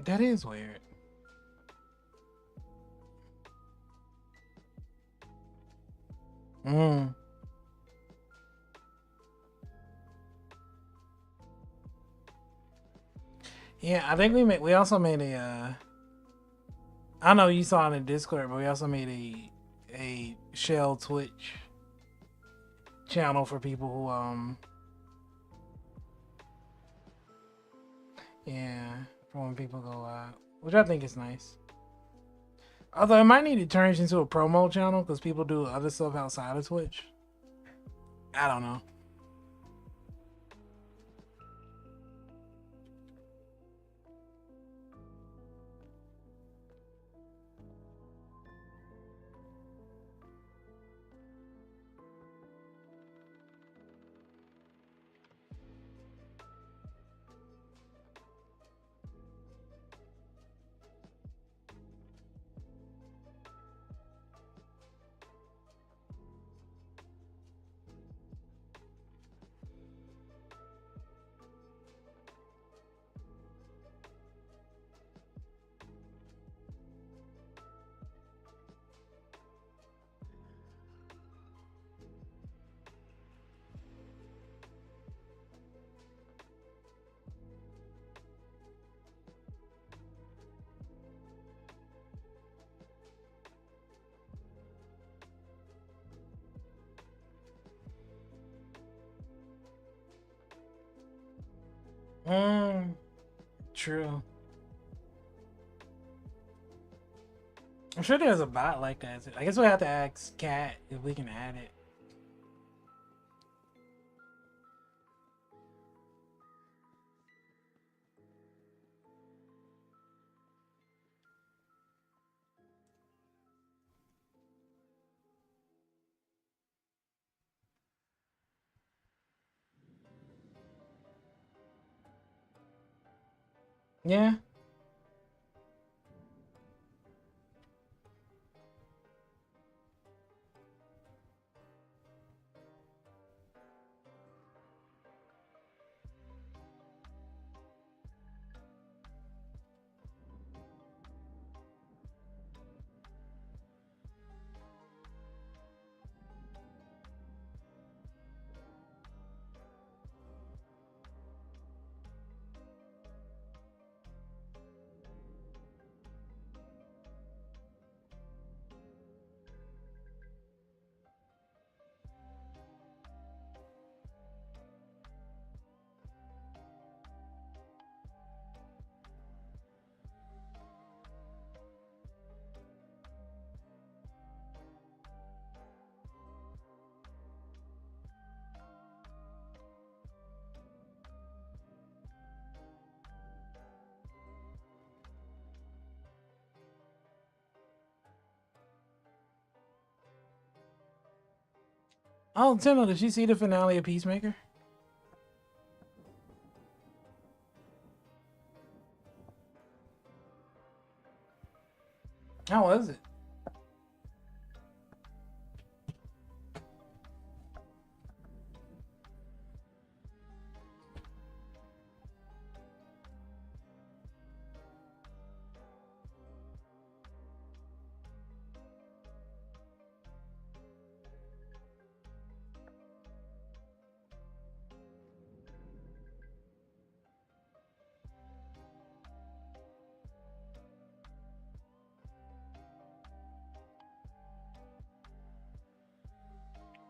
That is weird. Mm. Yeah, I think we also made a I don't know you saw in the Discord, but we also made a shell Twitch channel for people who yeah, for when people go out, which I think is nice. Although it might need to turn into a promo channel because people do other stuff outside of Twitch. I don't know. True. I'm sure there's a bot like that. I guess we have to ask Kat if we can add it. Yeah. Oh, Tino, did you see the finale of Peacemaker? How was it?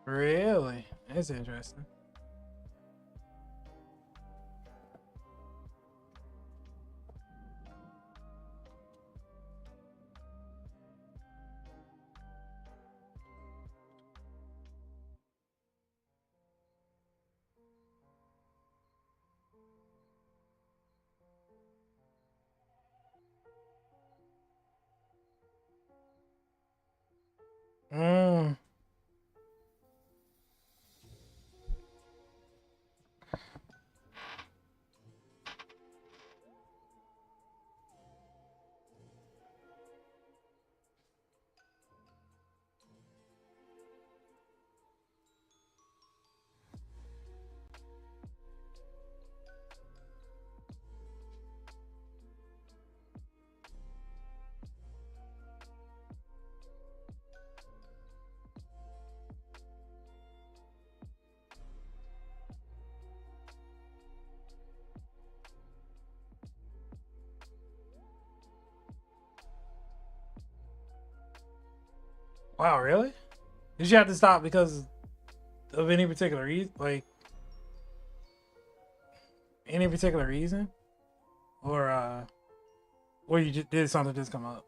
Really? That's interesting. Mm. Wow, really? Did you have to stop because of any particular reason? Like any particular reason? Or you just did something just come up?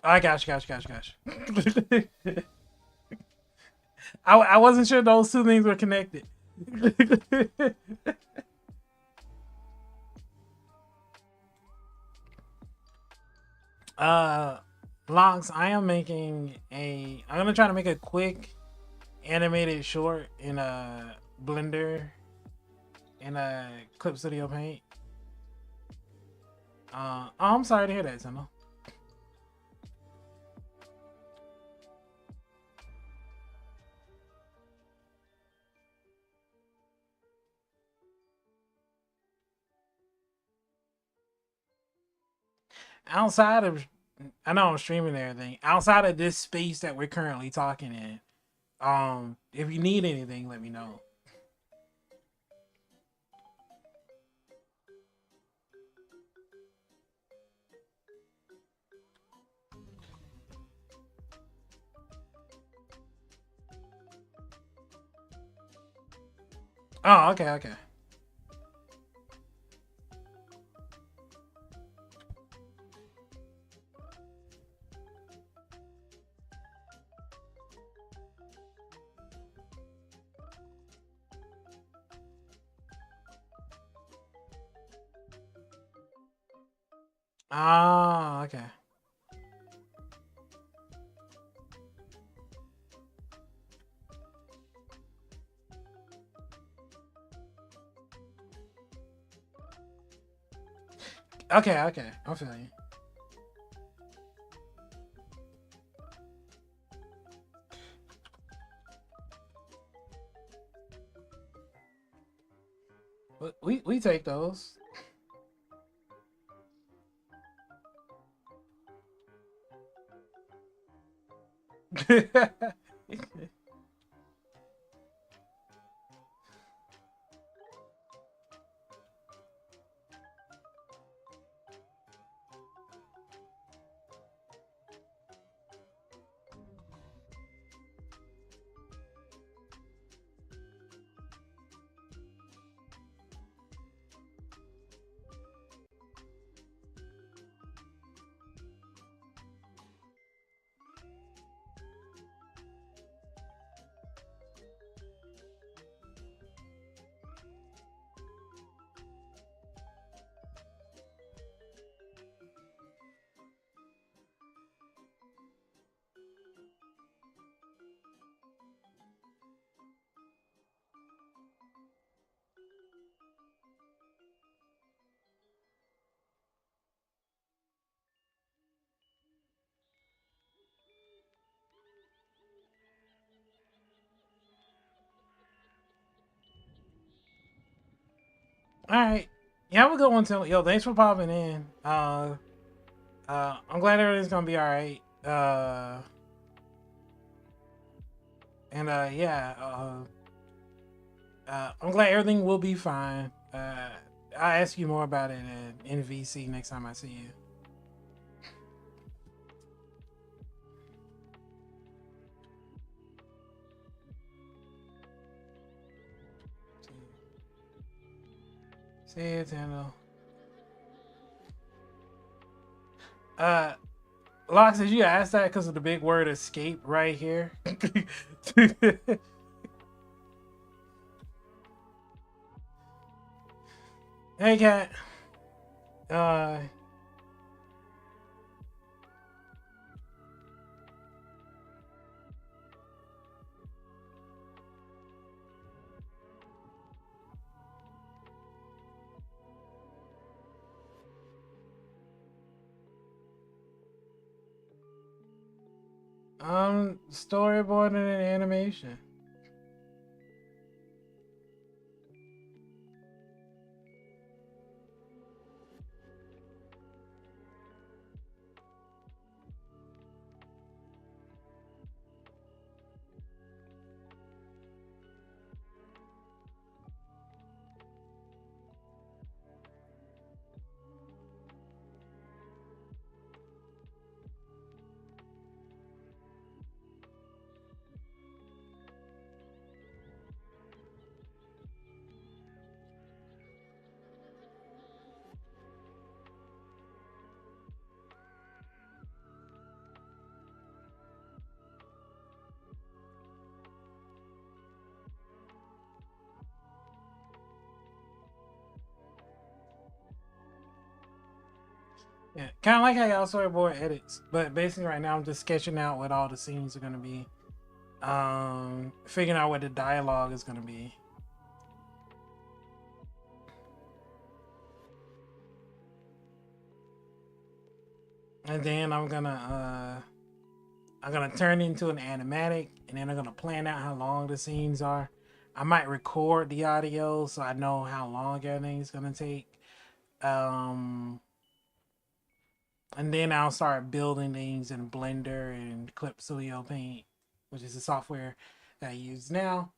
I got you. I wasn't sure those two things were connected. uh Locks, I'm gonna try to make a quick animated short in a Blender in a Clip Studio Paint. Oh, I'm sorry to hear that, Simo. Outside of, I know I'm streaming and everything. Outside of this space that we're currently talking in, if you need anything, let me know. Oh, okay. Ah, okay. Okay. I'm feeling you. We take those. All right. Yeah, have a good one, Tim. Yo, thanks for popping in. I'm glad everything's gonna be all right. And yeah, I'm glad everything will be fine. I'll ask you more about it in VC next time I see you. See you, Tando. Lox, did you ask that because of the big word escape right here? Hey, cat. Uh, storyboarding and animation. Yeah, kind of like how y'all storyboard edits, but basically right now I'm just sketching out what all the scenes are gonna be. Figuring out what the dialogue is gonna be. And then I'm gonna turn it into an animatic, and then I'm gonna plan out how long the scenes are. I might record the audio so I know how long everything's gonna take. And then I'll start building things in Blender and Clip Studio Paint, which is the software that I use now,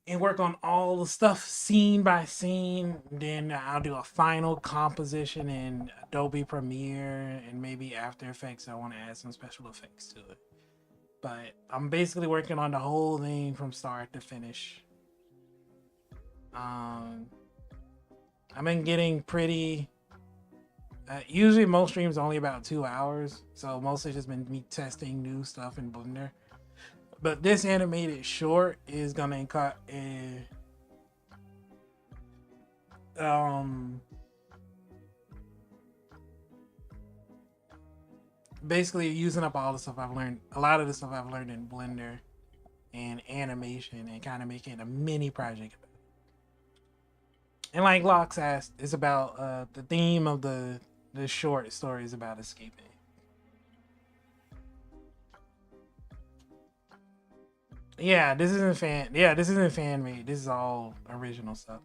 and work on all the stuff scene by scene. Then I'll do a final composition in Adobe Premiere and maybe After Effects. I want to add some special effects to it. But I'm basically working on the whole thing from start to finish. I've been getting pretty. Usually, most streams only about 2 hours, so mostly just been me testing new stuff in Blender. But this animated short is gonna cut basically using up all the stuff I've learned. A lot of the stuff I've learned in Blender and animation, and kind of making a mini project. And like Lox asked, it's about the theme of the short story is about escaping. Yeah, this isn't fan. Yeah, this isn't fan made. This is all original stuff.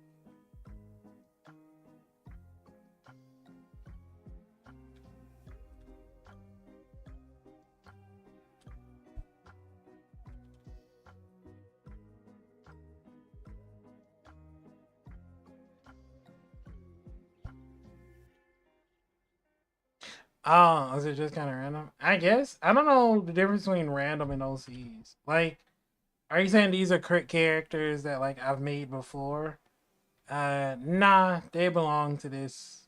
Oh, is it just kind of random? I guess. I don't know the difference between random and OCs. Like, are you saying these are characters that like I've made before? Nah, they belong to this.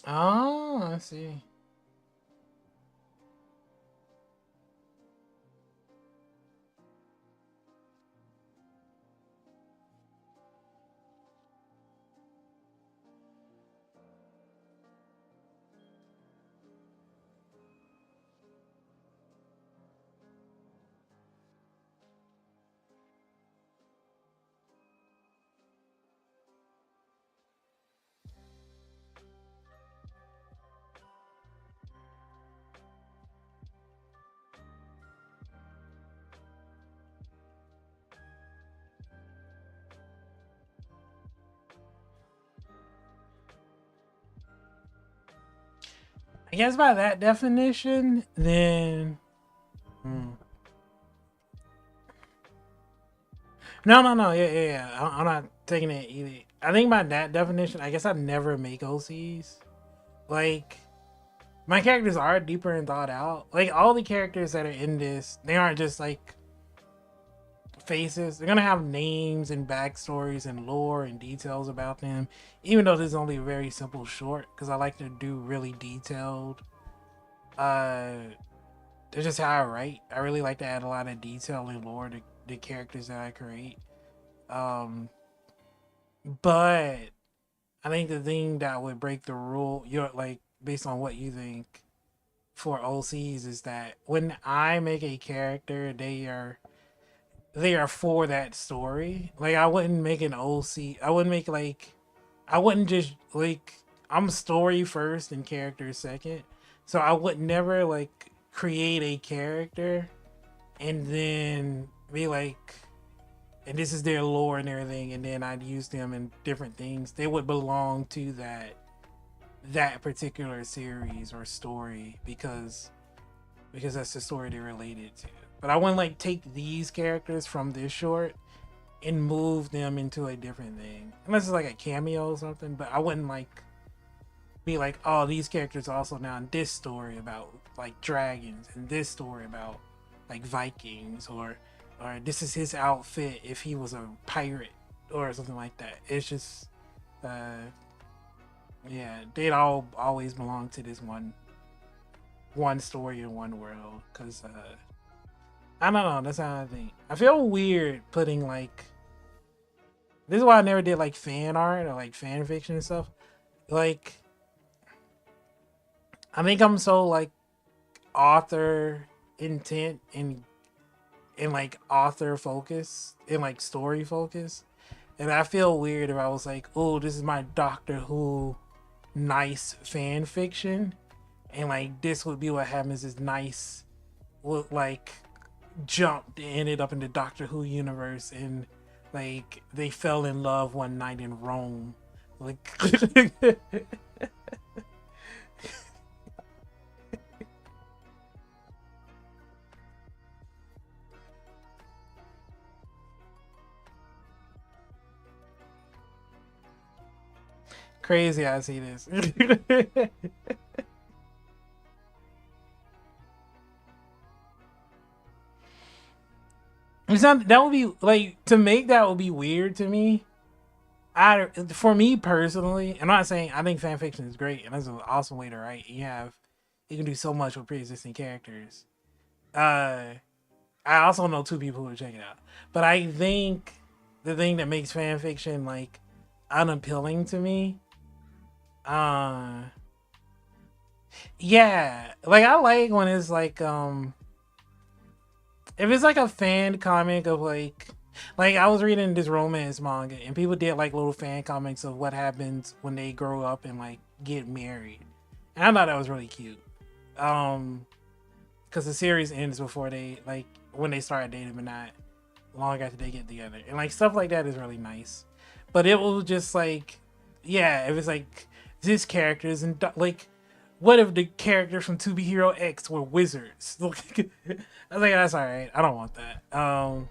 Oh, I see. I guess by that definition, then. No. Yeah. I'm not taking it either. I think by that definition, I guess I'd never make OCs. Like, my characters are deeper and thought out. Like, all the characters that are in this, they aren't just like faces. They're gonna have names and backstories and lore and details about them. Even though this is only a very simple short, because I like to do really detailed. It's just how I write. I really like to add a lot of detail and lore to the characters that I create. But I think the thing that would break the rule, you're like based on what you think for OCs, is that when I make a character, they are for that story. Like I wouldn't make an OC. I wouldn't make like I wouldn't just like I'm story first and character second. So I would never like create a character and then be like, and this is their lore and everything, and then I'd use them in different things. They would belong to that particular series or story because that's the story they're related to. But I wouldn't like take these characters from this short and move them into a different thing. Unless it's like a cameo or something, but I wouldn't like be like, oh, these characters are also now in this story about like dragons and this story about like Vikings or this is his outfit if he was a pirate or something like that. It's just yeah, they'd all always belong to this one story in one world because I don't know, that's how I think. I feel weird putting like this is why I never did like fan art or like fan fiction and stuff. Like I think I'm so like author intent and like author focus and like story focus. And I feel weird if I was like, oh, this is my Doctor Who nice fan fiction. And like this would be what happens is nice would like jumped and ended up in the Doctor Who universe and like they fell in love one night in Rome. Like crazy I see this. It's not that would be like to make that would be weird to me. For me personally, I'm not saying I think fan fiction is great and that's an awesome way to write. You can do so much with pre-existing characters. I also know two people who would check it out, but I think the thing that makes fan fiction like unappealing to me, yeah, like I like when it's like if it's like a fan comic of like I was reading this romance manga and people did like little fan comics of what happens when they grow up and like get married. And I thought that was really cute. Because the series ends before they like when they start dating, but not long after they get together. And like stuff like that is really nice. But it will just like, yeah, if it's like this characters and like what if the characters from 2B Hero X were wizards? I was like, that's all right. I don't want that. I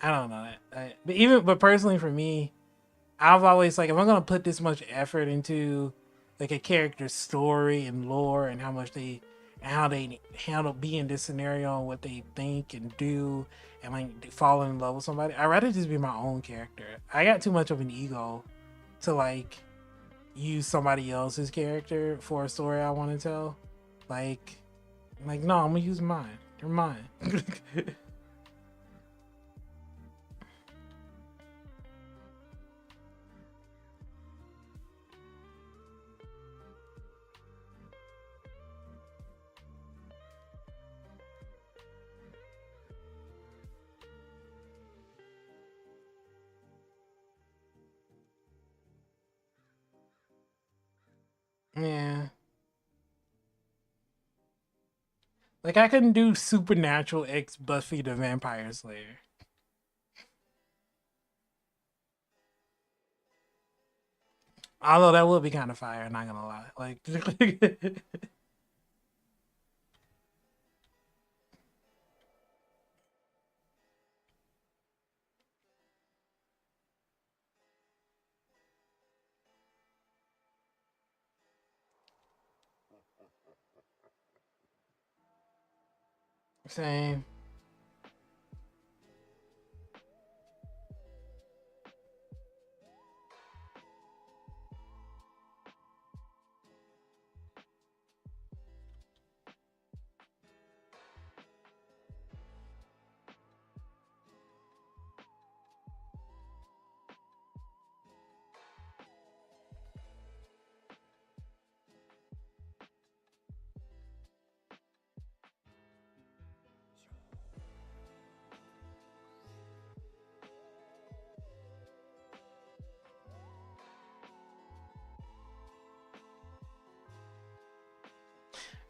don't know that. But personally for me, I've always like if I'm gonna put this much effort into like a character's story and lore and how they handle being this scenario and what they think and do and like fall in love with somebody, I'd rather just be my own character. I got too much of an ego to like use somebody else's character for a story I want to tell. Like no, I'm gonna use mine. They're mine. Yeah. Like I couldn't do Supernatural X Buffy the Vampire Slayer. Although that would be kind of fire, not gonna lie. Like same.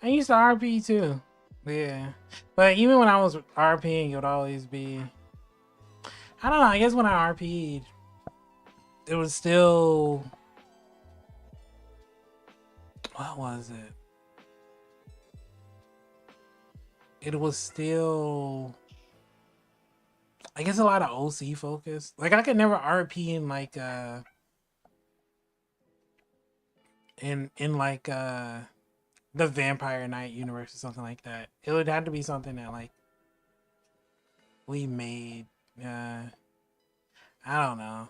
I used to RP too. Yeah. But even when I was RPing, it would always be, I don't know, I guess when I RP'd, it was still, what was it? It was still, I guess, a lot of OC focus. Like I could never RP in like in like the Vampire Knight universe or something like that. It would have to be something that like we made. I don't know.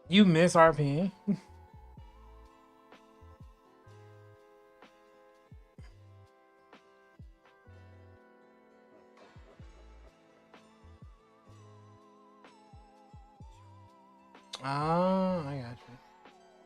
You miss RP? Oh, I got you.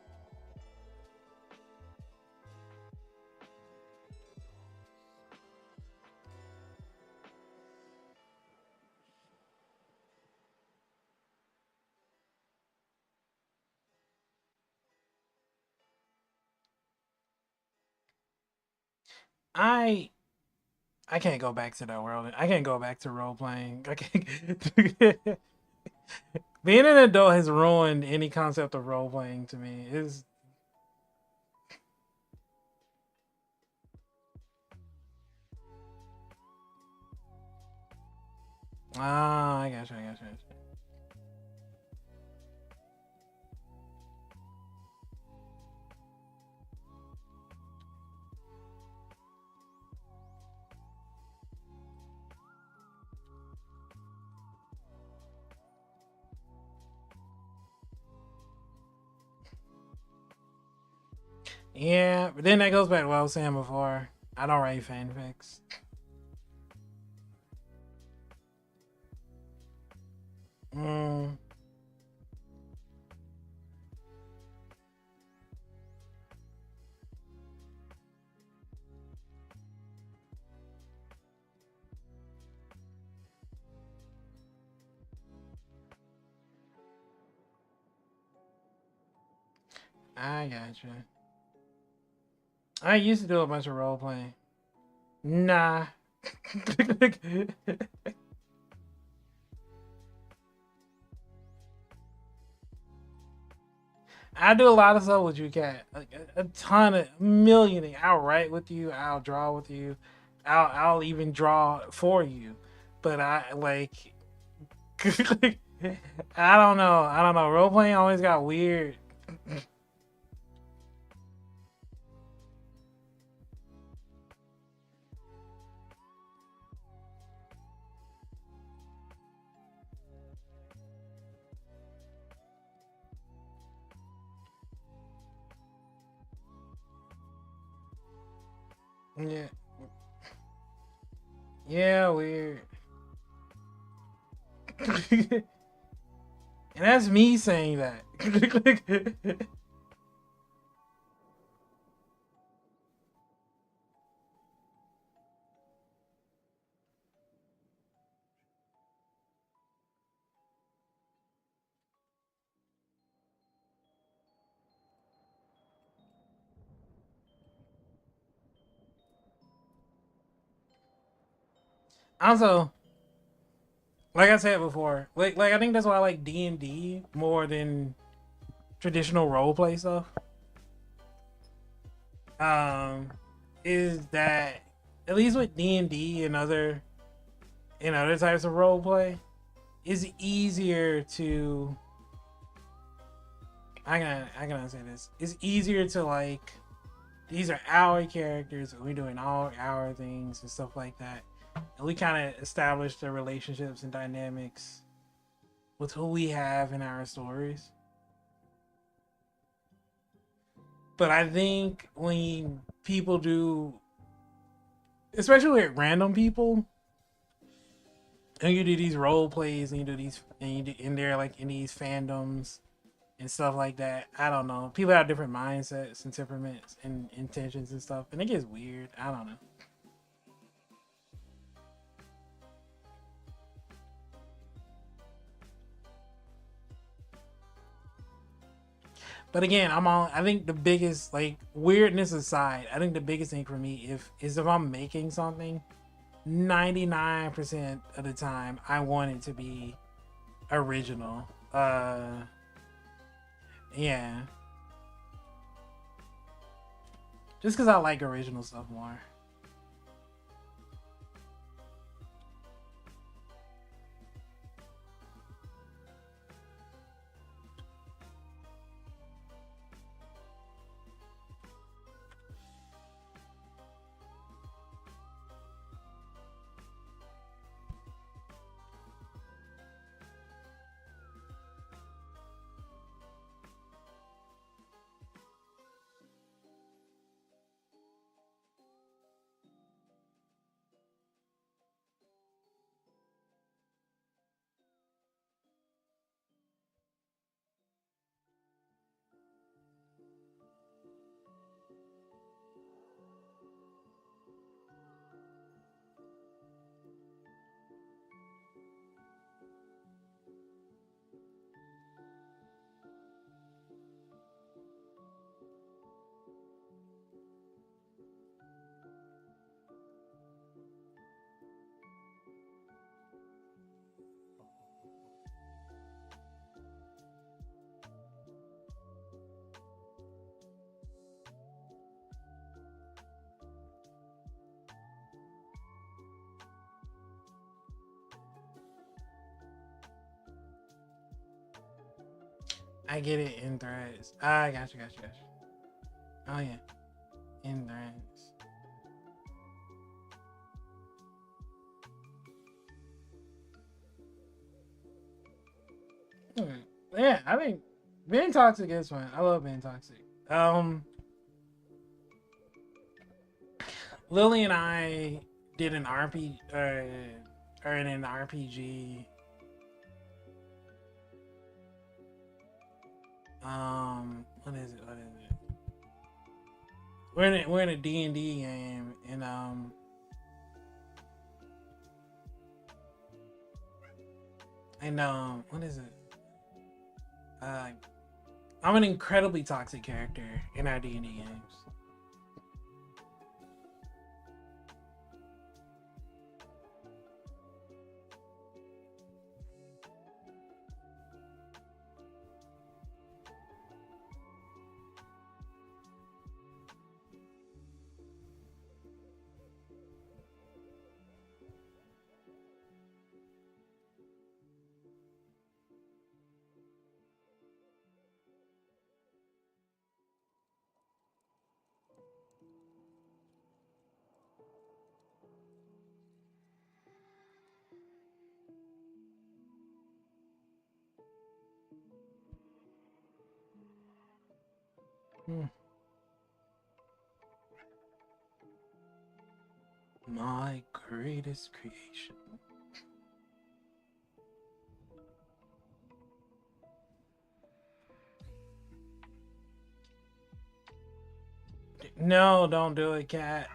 I can't go back to that world. I can't go back to role playing. I can't. Being an adult has ruined any concept of role playing to me. Is ah, I got you. I got you. Yeah, but then that goes back to what I was saying before. I don't write fanfics. Mm. I got you. I used to do a bunch of role playing. Nah. I do a lot of stuff with you, Cat. Like a ton of million. I'll write with you. I'll draw with you. I'll even draw for you. But I like I don't know. Role playing always got weird Yeah. Yeah, weird. And that's me saying that. Also, like I said before, like I think that's why I like D&D more than traditional role play stuff. Um, is that at least with D&D and other types of role play, it's easier to I gotta say this. It's easier to like these are our characters and we're doing all our things and stuff like that. And we kind of establish the relationships and dynamics with who we have in our stories. But I think when people do, especially with random people, and you do these role plays and you do these and they're like in these fandoms and stuff like that. I don't know. People have different mindsets and temperaments and intentions and stuff, and it gets weird. I don't know. But again, I think the biggest like weirdness aside, I think the biggest thing for me if I'm making something, 99% of the time I want it to be original. Yeah. Just because I like original stuff more. I get it in threads. I gotcha. Oh yeah, in threads. Yeah, I think being toxic is fun. I love being toxic. Lily and I did an RP or in an RPG. What is it? We're in a D&D game, and what is it? Uh, I'm an incredibly toxic character in our D&D games. Hmm. My greatest creation. No, don't do it, cat.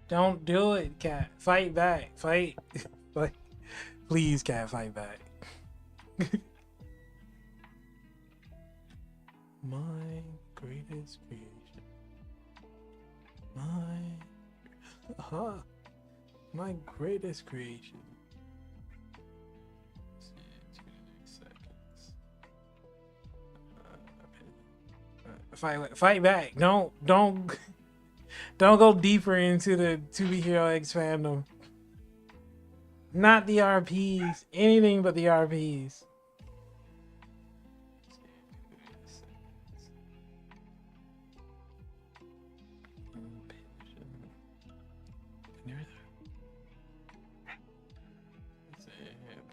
Don't do it, cat. Fight back. Fight. Fight. Please, cat, fight back. My greatest creation. My greatest creation. 2 seconds. Fight back. Don't go deeper into the To Be Hero X fandom. Not the RPs. Anything but the RPs.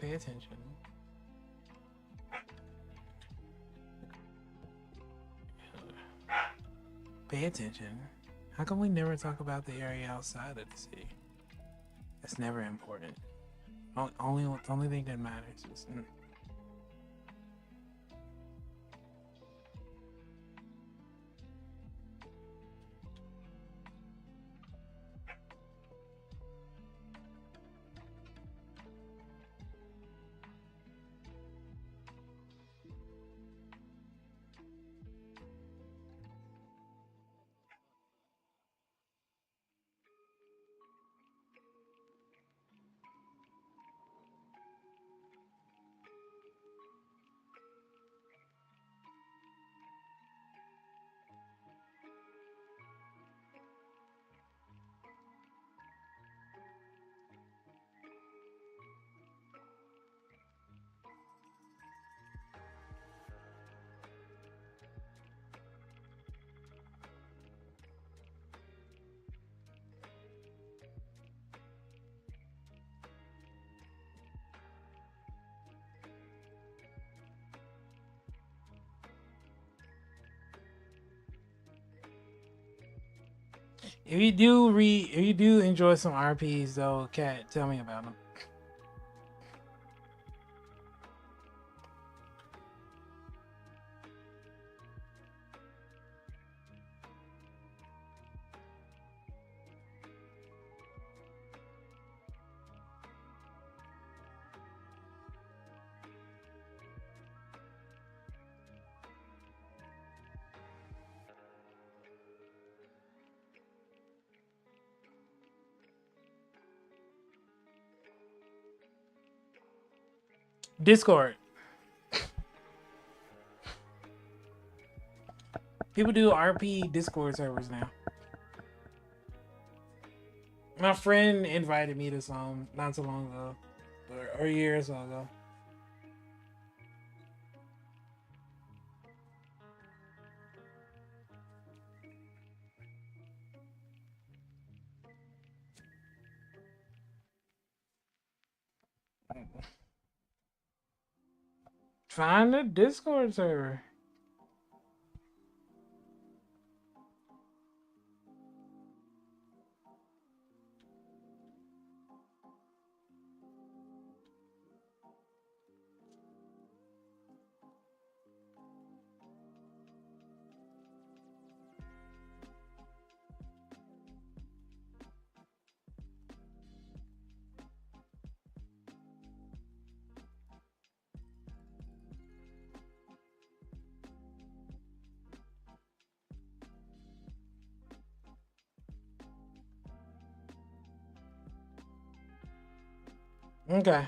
Pay attention. Pay attention. How come we never talk about the area outside of the city? That's never important. Only thing that matters is. If you do enjoy some RPs though, Cat, tell me about them. Discord. People do RP Discord servers now. My friend invited me to some not so long ago, or a year or so ago. Find a Discord server. Okay.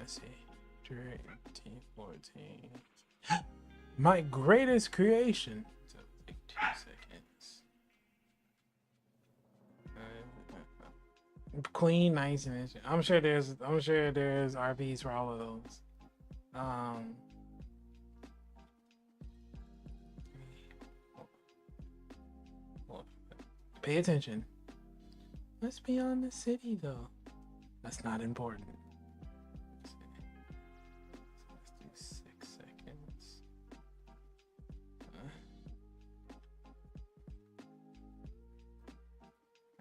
Let's see. 13, 14. My greatest creation. So like 2 seconds. Clean, nice, and I'm sure there's RPs for all of those. Pay attention. Let's be on the city though. That's not important. Let's do 6 seconds.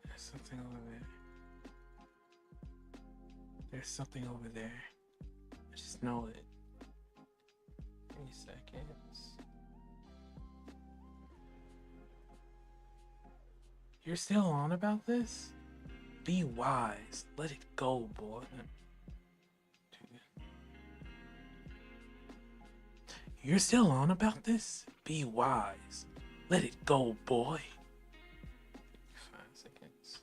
There's something over there. There's something over there. I just know it. 3 seconds. You're still on about this? Be wise. Let it go, boy. You're still on about this? Be wise. Let it go, boy. 5 seconds.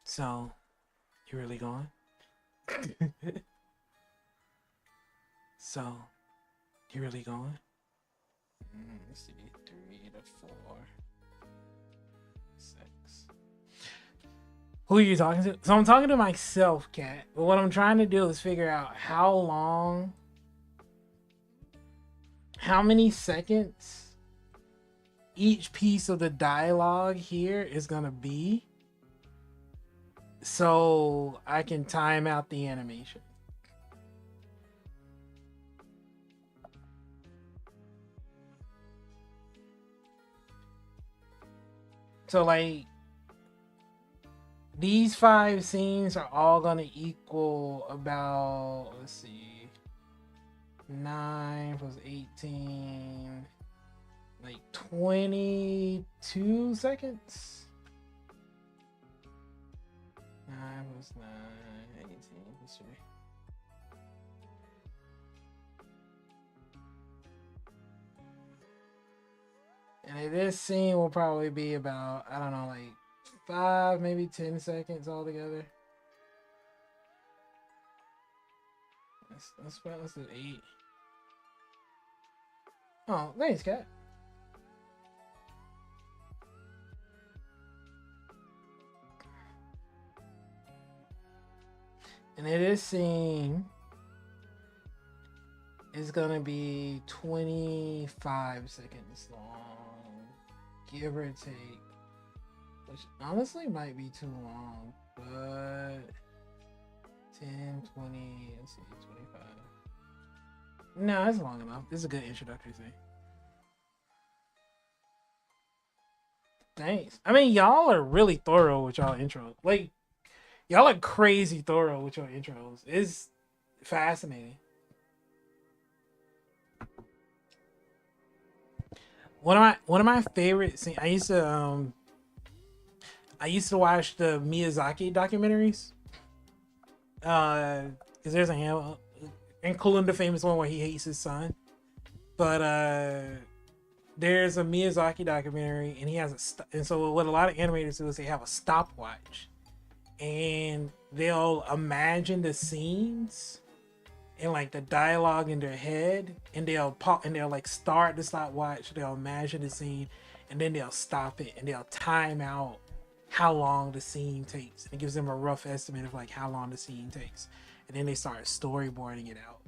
So, you really going? So, you really going? Let's see, 3 to 4, 6. Who are you talking to? So I'm talking to myself, Cat. But what I'm trying to do is figure out how many seconds each piece of the dialogue here is gonna be, so I can time out the animation. So like these 5 scenes are all gonna equal about, let's see, 9 plus 18, like 22 seconds. 9 plus 9, 18 plus 3. And this scene will probably be about, I don't know, like 5, maybe 10 seconds altogether. Let's do 8. Oh, thanks, Cat. And this scene is gonna be 25 seconds long, give or take. Which honestly might be too long, but 10, 20, let's see, 25. No, that's long enough. This is a good introductory thing. Thanks. I mean, y'all are really thorough with y'all intros. Like, y'all are crazy thorough with your intros. It's fascinating. One of my favorite scenes. I used to watch the Miyazaki documentaries. Because there's a handful, including the famous one where he hates his son. But there's a Miyazaki documentary, and he has and so what a lot of animators do is they have a stopwatch, and they'll imagine the scenes and like the dialogue in their head, and they'll like start the stopwatch, they'll imagine the scene, and then they'll stop it and they'll time out how long the scene takes. And it gives them a rough estimate of like how long the scene takes, and then they start storyboarding it out.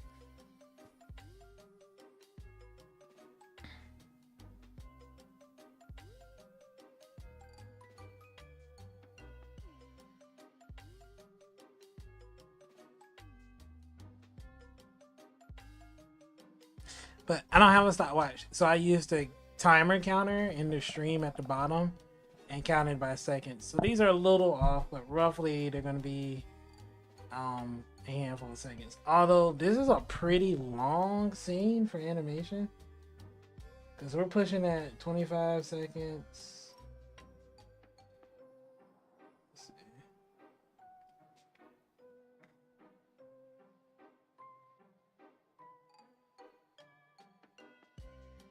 But I don't have a stopwatch, so I used a timer counter in the stream at the bottom and counted by seconds. So these are a little off, but roughly they're going to be a handful of seconds. Although this is a pretty long scene for animation, because we're pushing at 25 seconds.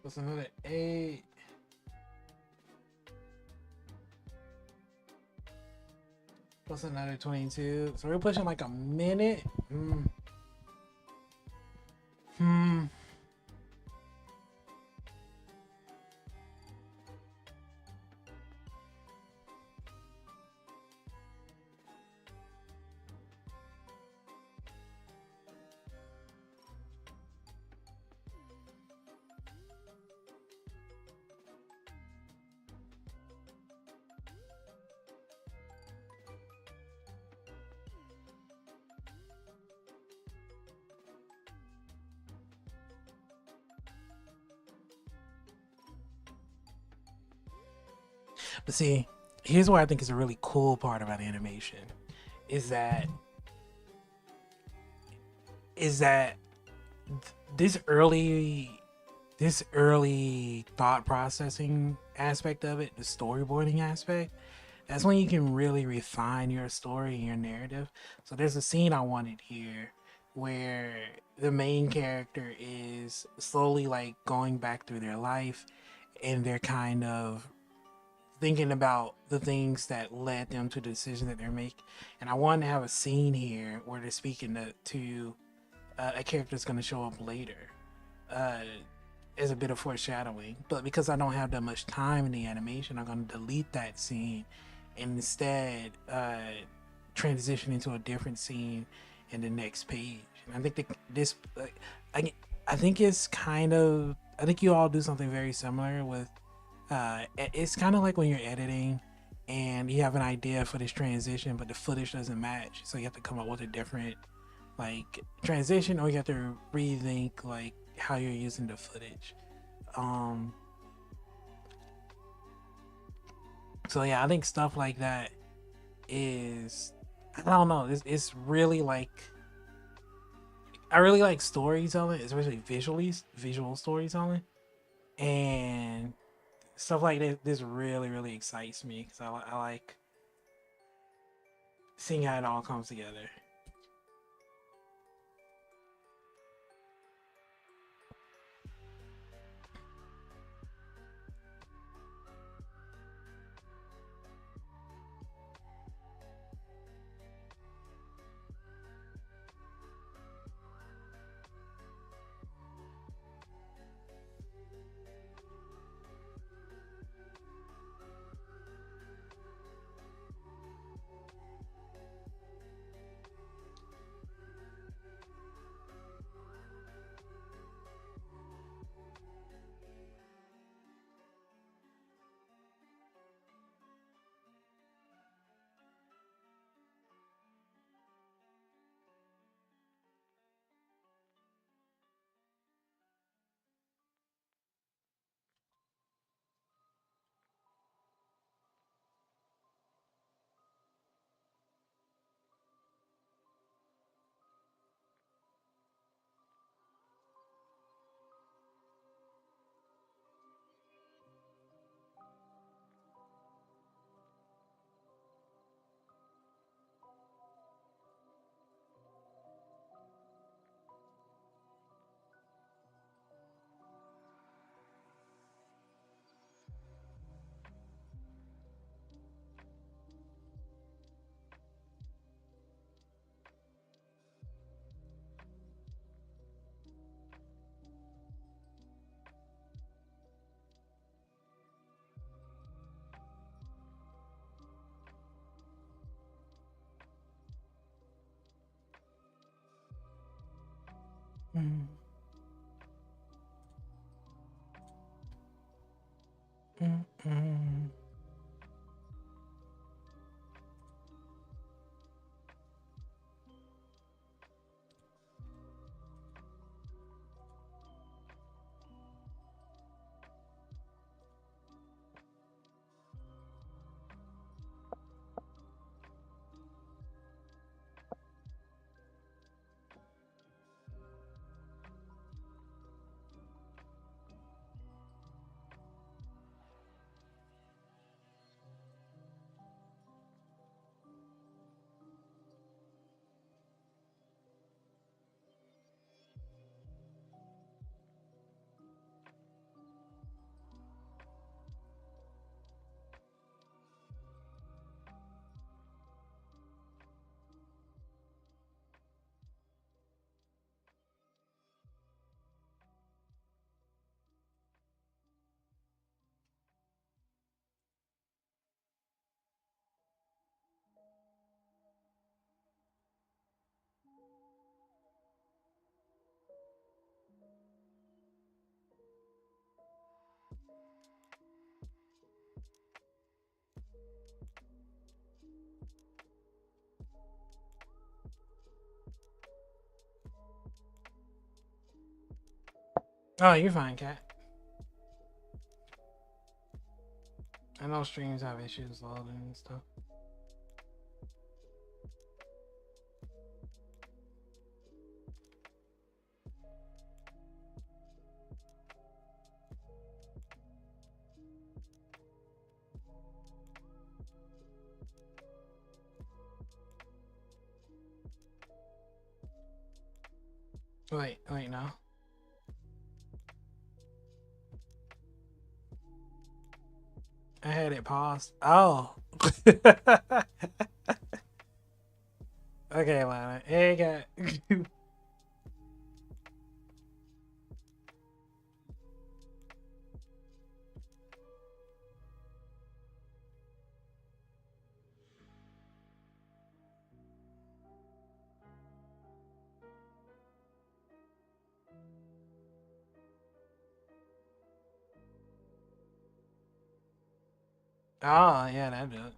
Plus another 8. Plus another 22. So we're pushing like a minute. Hmm. But see, here's what I think is a really cool part about animation is that is that this early thought processing aspect of it, the storyboarding aspect, that's when you can really refine your story and your narrative. So there's a scene I wanted here where the main character is slowly like going back through their life and they're kind of thinking about the things that led them to the decision that they're making. And I wanted to have a scene here where they're speaking to a character that's going to show up later uh, as a bit of foreshadowing. But because I don't have that much time in the animation, I'm going to delete that scene and instead transition into a different scene in the next page. And I think that this, I think it's kind of, I think you all do something very similar with it's kind of like when you're editing and you have an idea for this transition but the footage doesn't match, so you have to come up with a different like transition, or you have to rethink like how you're using the footage. So yeah, I think stuff like that is, I don't know, it's really like, I really like storytelling, especially visual storytelling, and stuff like this really excites me because I like seeing how it all comes together. Mm. Mm-mm. Oh, you're fine, cat. I know streams have issues loading and stuff. Wait, no. I had it paused. Oh. Okay, Lana. Hey, cat. Oh, yeah, that'd do it.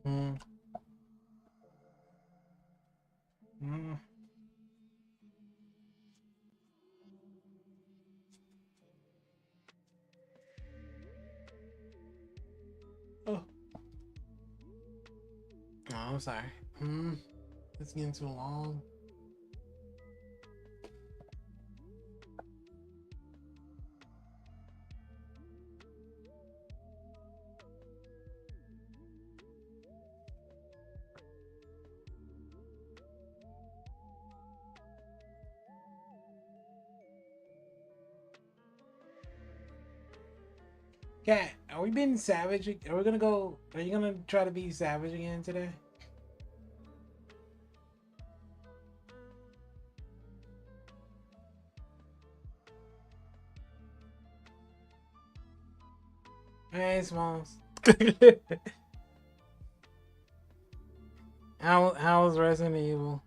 Mm. Mm. Oh. Oh, I'm sorry. It's getting too long. Cat, are we being savage? Are we gonna go? Are you gonna try to be savage again today? Hey, Smalls. How's Resident Evil?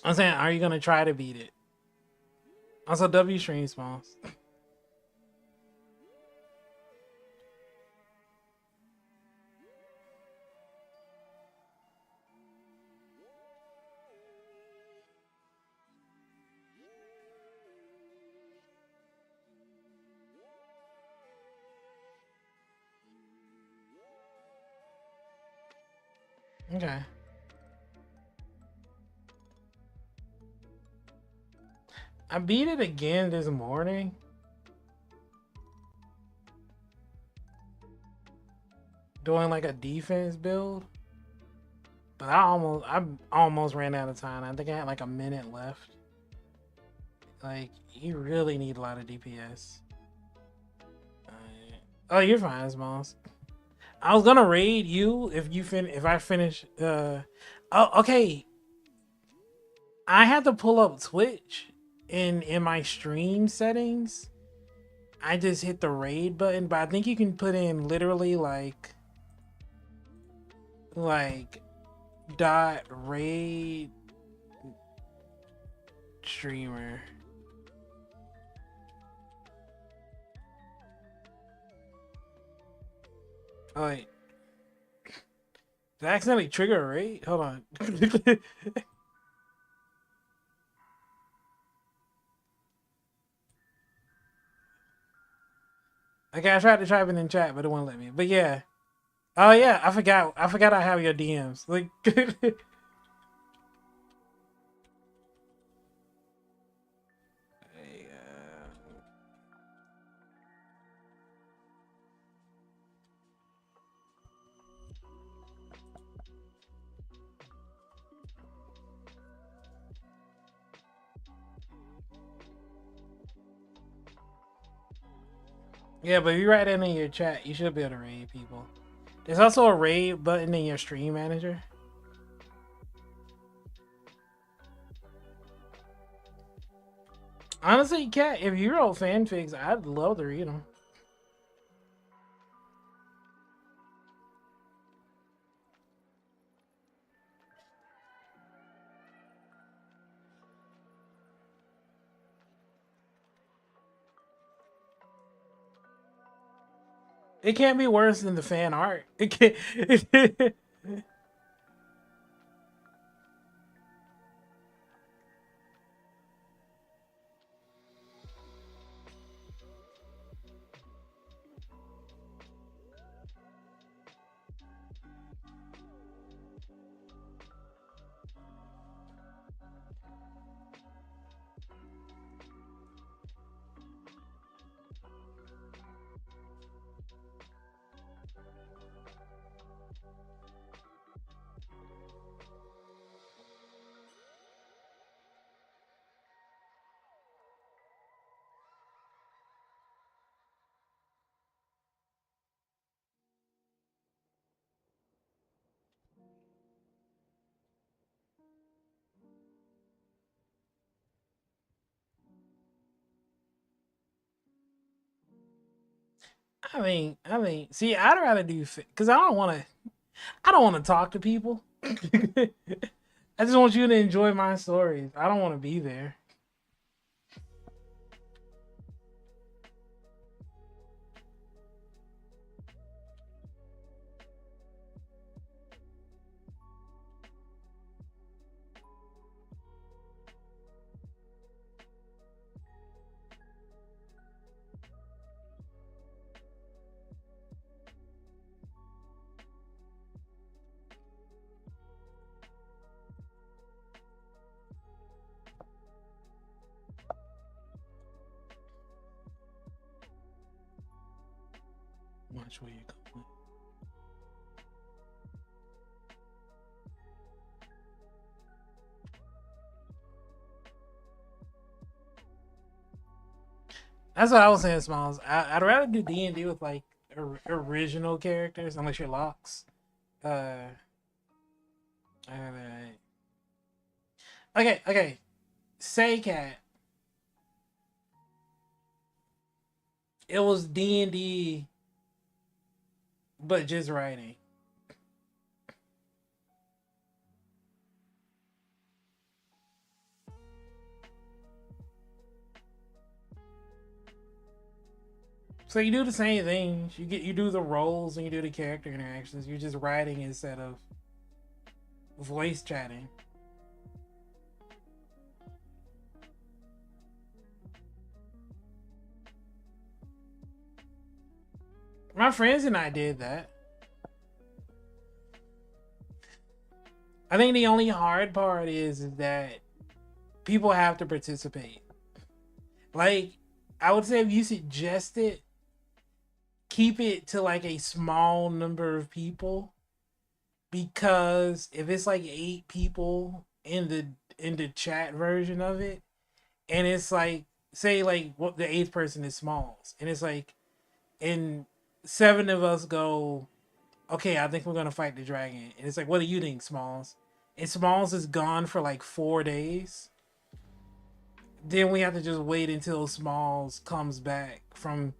I'm saying, are you gonna try to beat it? Also, W stream Smalls. Okay. I beat it again this morning. Doing like a defense build. But I almost ran out of time. I think I had like a minute left. Like, you really need a lot of DPS. Oh, you're fine, Smalls. I was gonna raid you if I finish oh, okay. I had to pull up Twitch in my stream settings. I just hit the raid button, but I think you can put in literally like dot raid streamer. Oh wait. Did I accidentally trigger a raid? Hold on. Okay, I tried to type it in chat, but it won't let me. But yeah. Oh yeah, I forgot. I forgot I have your DMs. Like Yeah, but if you write it in your chat, you should be able to raid people. There's also a raid button in your stream manager. Honestly, Cat, if you wrote fanfics, I'd love to read them. It can't be worse than the fan art. It can't. See, I'd rather do because I don't want to. I don't want to talk to people. I just want you to enjoy my stories. I don't want to be there. Watch where you go. That's what I was saying, Smiles. I'd rather do D&D with like original characters, unless you're locks. Uh, okay. Say cat. It was D&D, but just writing. So you do the same things. You do the roles and you do the character interactions. You're just writing instead of voice chatting. My friends and I did that. I think the only hard part is that people have to participate. Like, I would say if you suggest it, keep it to like a small number of people, because if it's like 8 people in the chat version of it, and it's like, say like what the 8th person is Smalls, and it's like, and 7 of us go, okay, I think we're gonna fight the dragon, and it's like, what do you think, Smalls? And Smalls is gone for like 4 days. Then we have to just wait until Smalls comes back from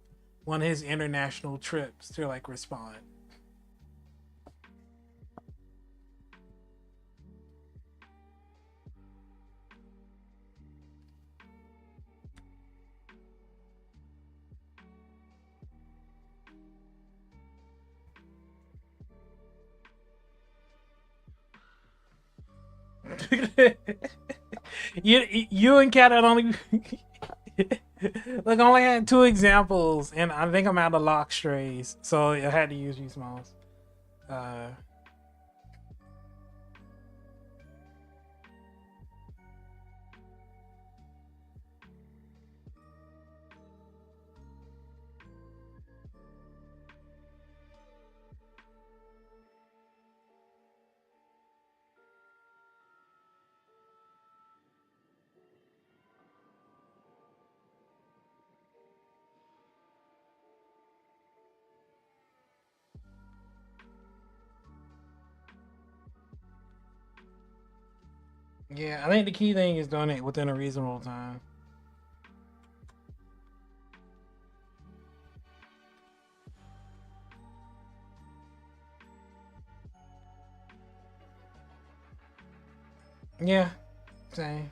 one of his international trips to like respond. you and Kat had only look, I only had 2 examples, and I think I'm out of lock strays, so I had to use you, Smalls. Yeah, I think the key thing is doing it within a reasonable time. Yeah, same.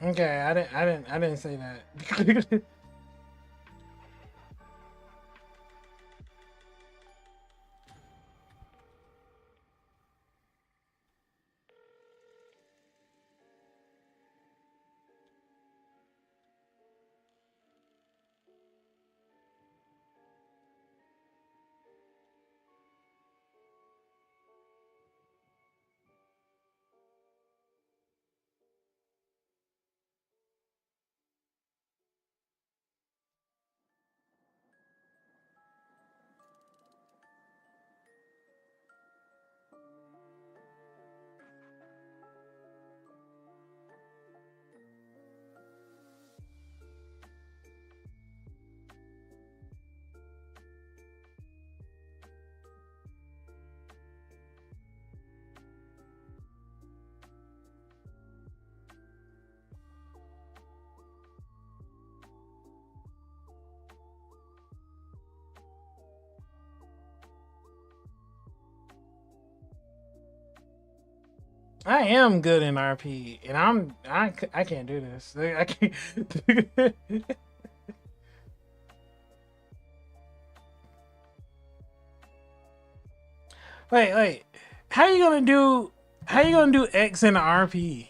Okay, I didn't say that. I am good in RP, and I can't do this. I can't. Wait. How you gonna do? How you gonna do X in RP?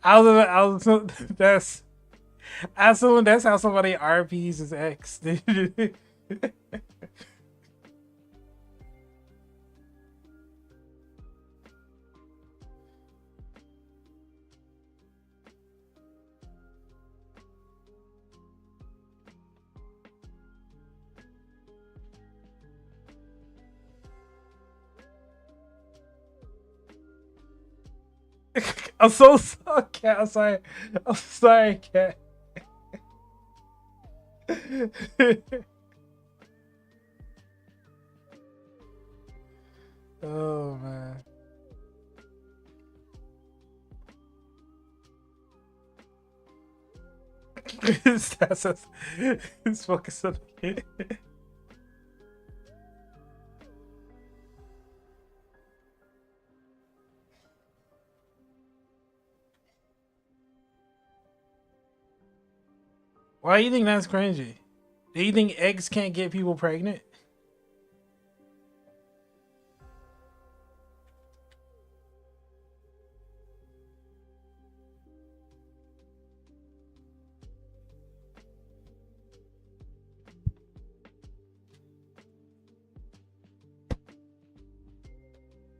I was that's that's how somebody RPs is X. I'm so sorry, Cat. I'm sorry. I'm sorry, Cat. Oh man. It's focused on it. Why do you think that's cringy? Do you think eggs can't get people pregnant?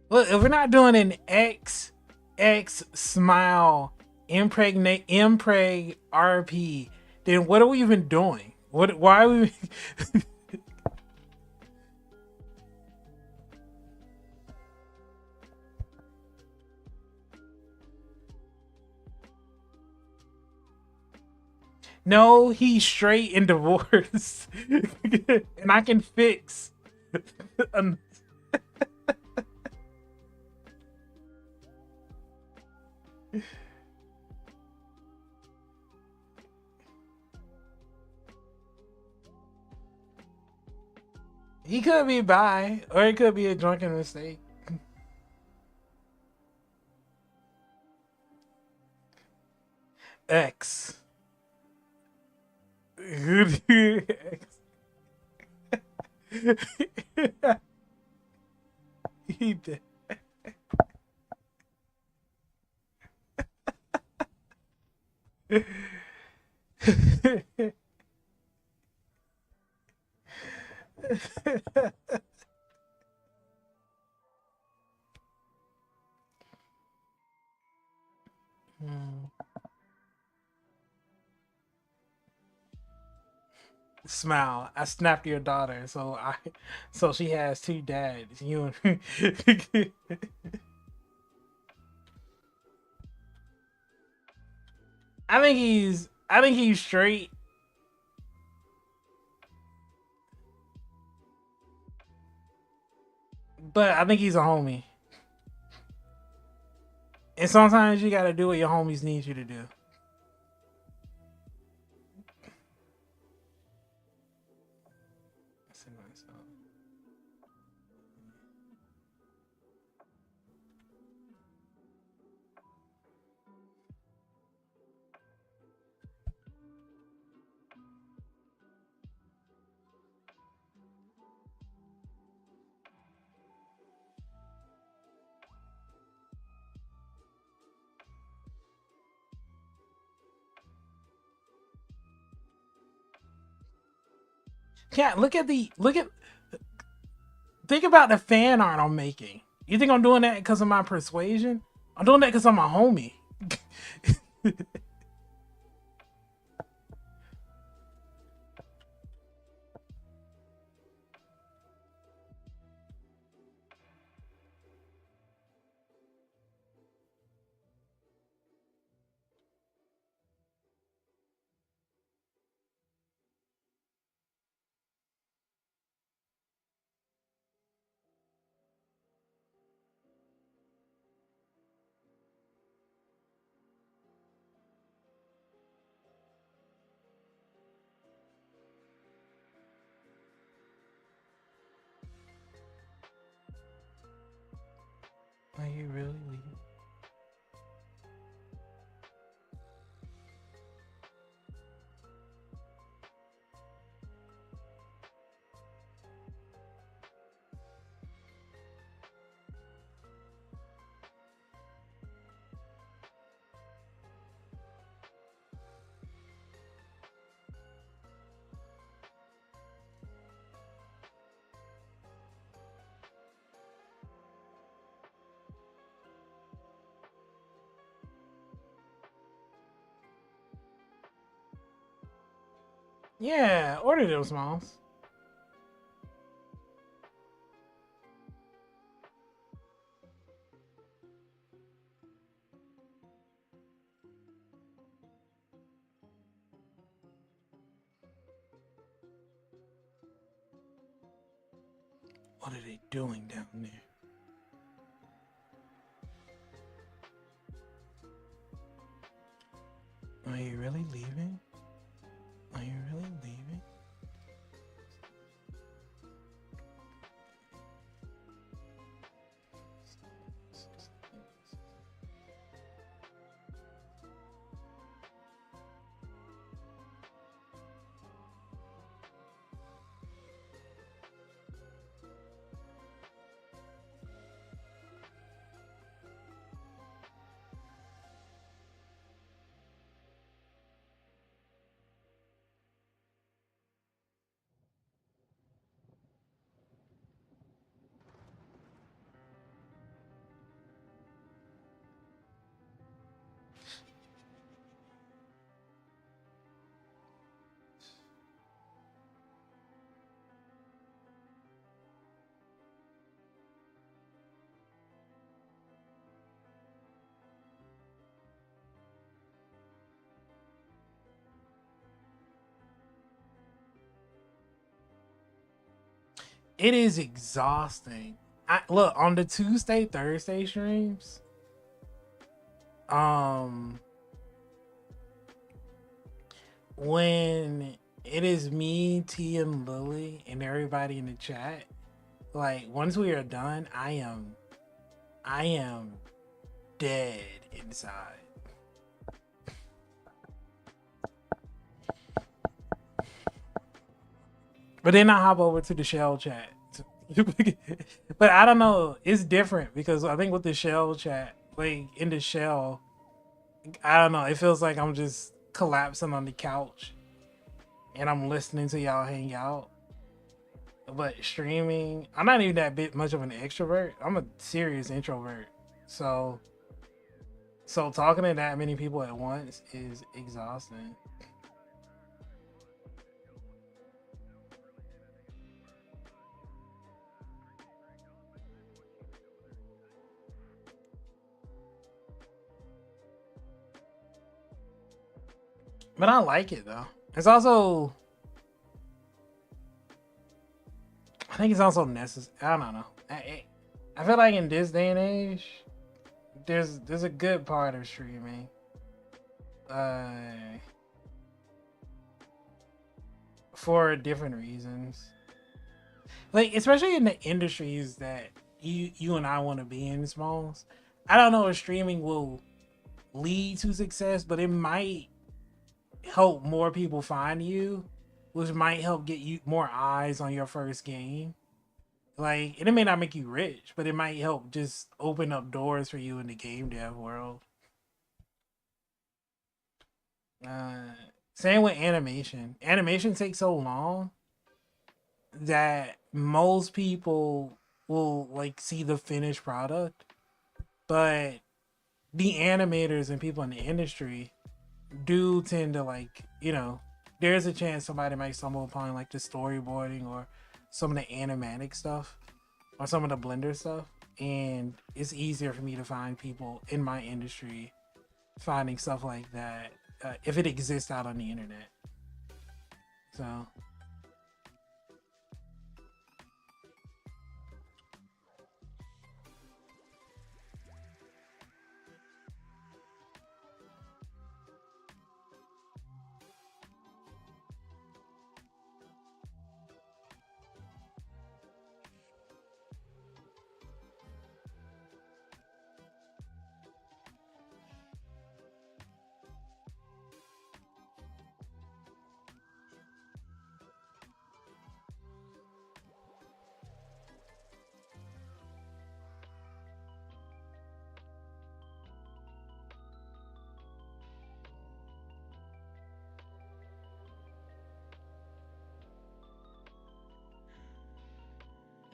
Look, if we're not doing an X smile impreg RP, then what are we even doing? Why are we No, he's straight and divorced, and I can fix. an- He could be bi, or it could be a drunken mistake. X. X. He did. Hmm. Smile. I snapped your daughter, so she has two dads. You and I think he's straight. But I think he's a homie. And sometimes you gotta do what your homies need you to do. Yeah, think about the fan art I'm making. You think I'm doing that because of my persuasion? I'm doing that because I'm a homie. Are you really leaving? Yeah, order them smalls. What are they doing down there? Are you really leaving? Are you really leaving? It is exhausting. I look on the Tuesday, Thursday streams. When it is me, T, and Lily, and everybody in the chat, like once we are done, I am dead inside. But then I hop over to the shell chat. But I don't know, it's different because I think with the shell chat, like in the shell, I don't know, it feels like I'm just collapsing on the couch and I'm listening to y'all hang out. But streaming, I'm not even that bit much of an extrovert. I'm a serious introvert. So talking to that many people at once is exhausting. But I like it though. It's also, I think it's also necessary. I don't know. I feel like in this day and age, there's a good part of streaming. For different reasons. Like especially in the industries that you and I want to be in, Smalls. I don't know if streaming will lead to success, but it might help more people find you, which might help get you more eyes on your first game. Like, and it may not make you rich, but it might help just open up doors for you in the game dev world. Same with animation. Animation takes so long that most people will like see the finished product, but the animators and people in the industry do tend to like, there's a chance somebody might stumble upon like the storyboarding or some of the animatic stuff or some of the Blender stuff, and it's easier for me to find people in my industry finding stuff like that if it exists out on the internet. So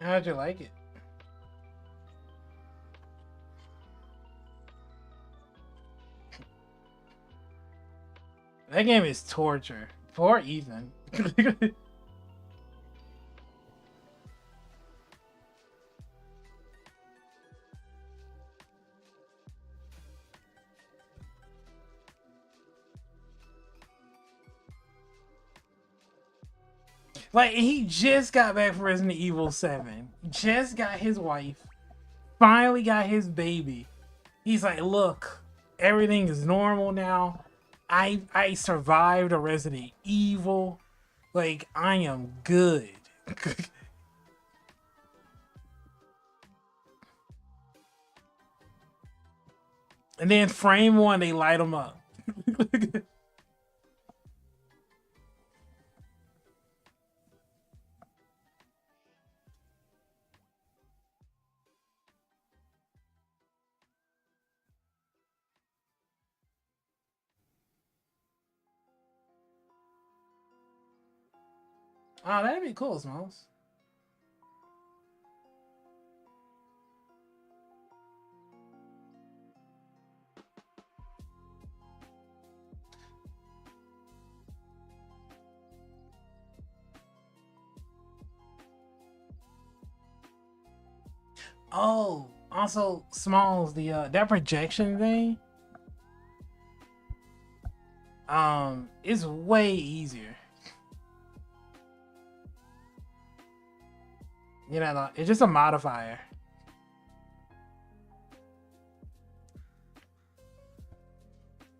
how'd you like it? That game is torture. Poor Ethan. Like, he just got back from Resident Evil 7. Just got his wife. Finally got his baby. He's like, look, everything is normal now. I survived a Resident Evil. Like, I am good. And then frame one, they light him up. Oh, that'd be cool, Smalls. Oh, also, Smalls, the that projection thing is way easier. You know, it's just a modifier.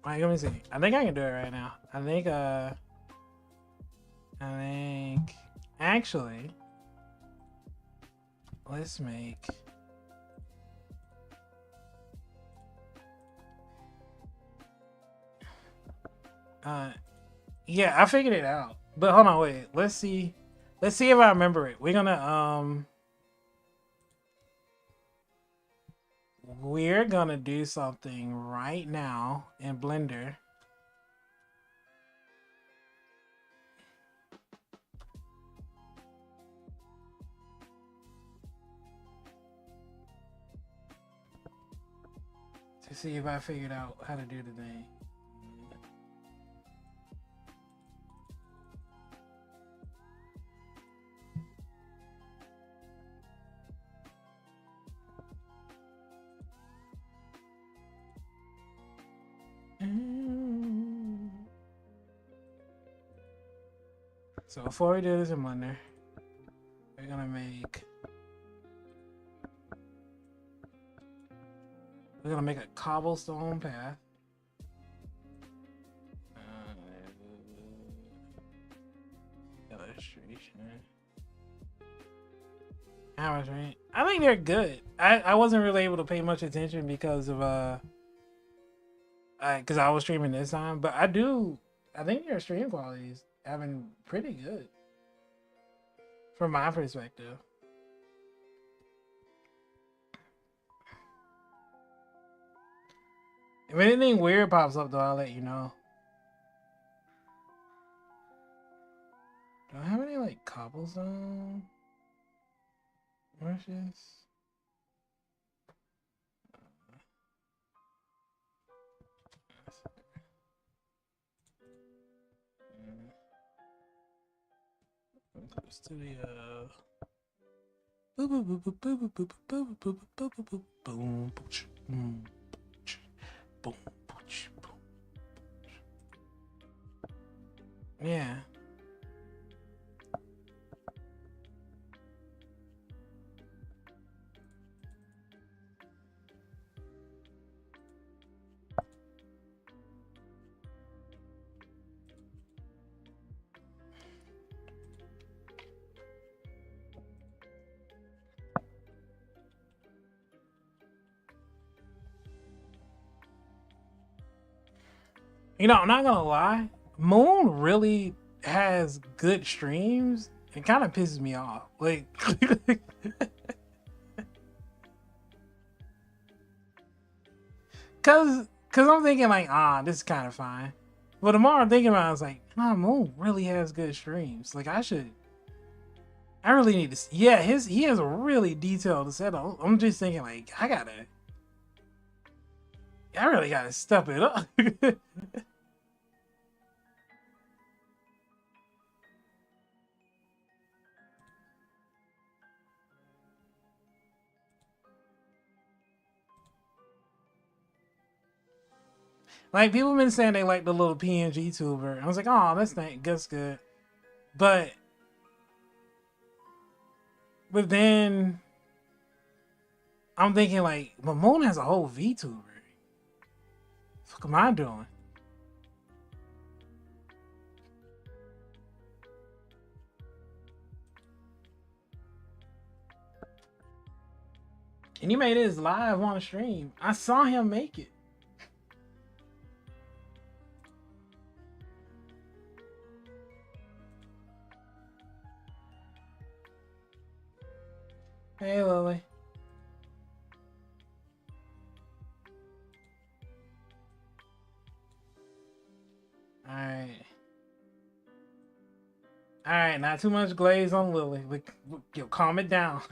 Alright, let me see. I think I can do it right now. I think actually let's make yeah, I figured it out. But hold on, wait. Let's see if I remember it. We're gonna do something right now in Blender. To see if I figured out how to do the thing. So before we do this in Blender, we're gonna make a cobblestone path. Illustration. Hours, right? I think they're good. I wasn't really able to pay much attention because of because I was streaming this time, but I think your stream quality is having pretty good from my perspective. If anything weird pops up though, I'll let you know. Do I have any like cobblestone brushes? Studio. Yeah. You know, I'm not gonna lie. Moon really has good streams. It kind of pisses me off. Like, cause I'm thinking like, this is kind of fine. But the more I'm thinking about it, I was like, Moon really has good streams. Like, I really need to. Yeah, he has a really detailed setup. I'm just thinking like, I really gotta step it up. Like, people been saying they like the little PNG tuber. I was like, that's good. But then I'm thinking like, Moon has a whole VTuber. What the fuck am I doing? And he made his live on stream. I saw him make it. Hey, Lily. All right, not too much glaze on Lily. Yo, calm it down.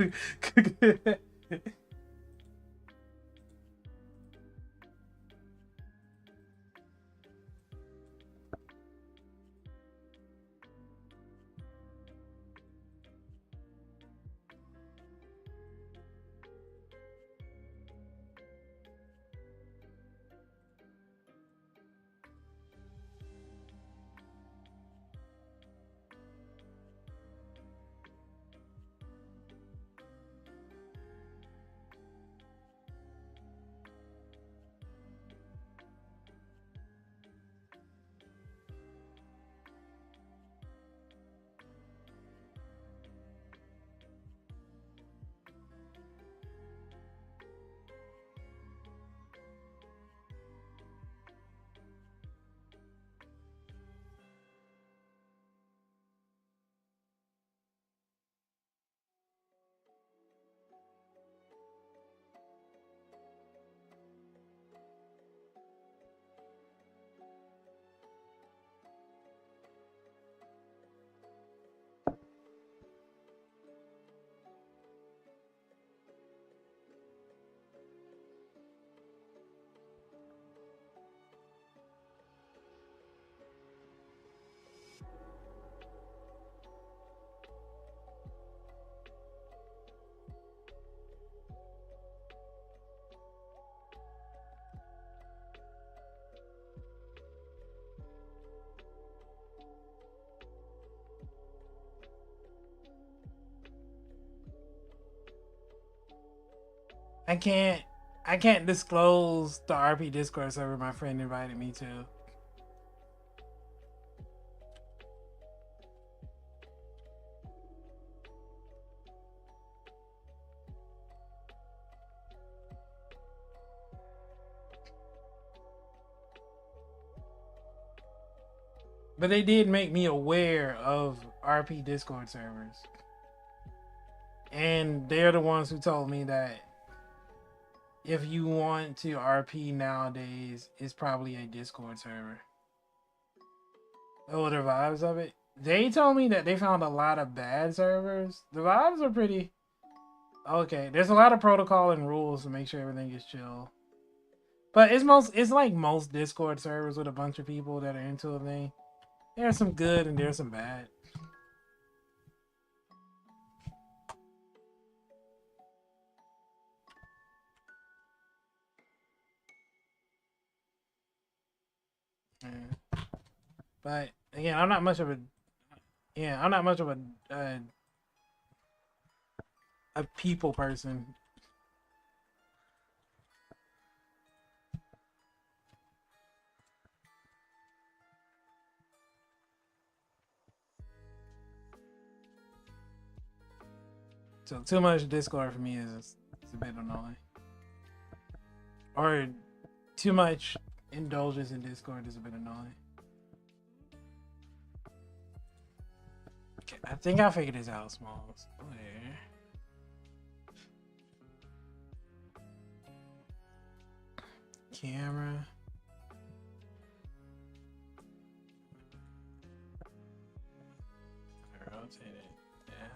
I can't disclose the RP Discord server my friend invited me to. But they did make me aware of RP Discord servers. And they're the ones who told me that if you want to RP nowadays, it's probably a Discord server. Oh, the vibes of it. They told me that they found a lot of bad servers. The vibes are pretty okay. There's a lot of protocol and rules to make sure everything is chill. But it's like most Discord servers with a bunch of people that are into a thing. There's some good and there's some bad. Yeah. But again, I'm not much of a a people person. So too much Discord for me is a bit annoying. Or too much indulgence in Discord is a bit annoying. Okay, I think I figured this out, Smalls. Where? Camera. Rotate it down.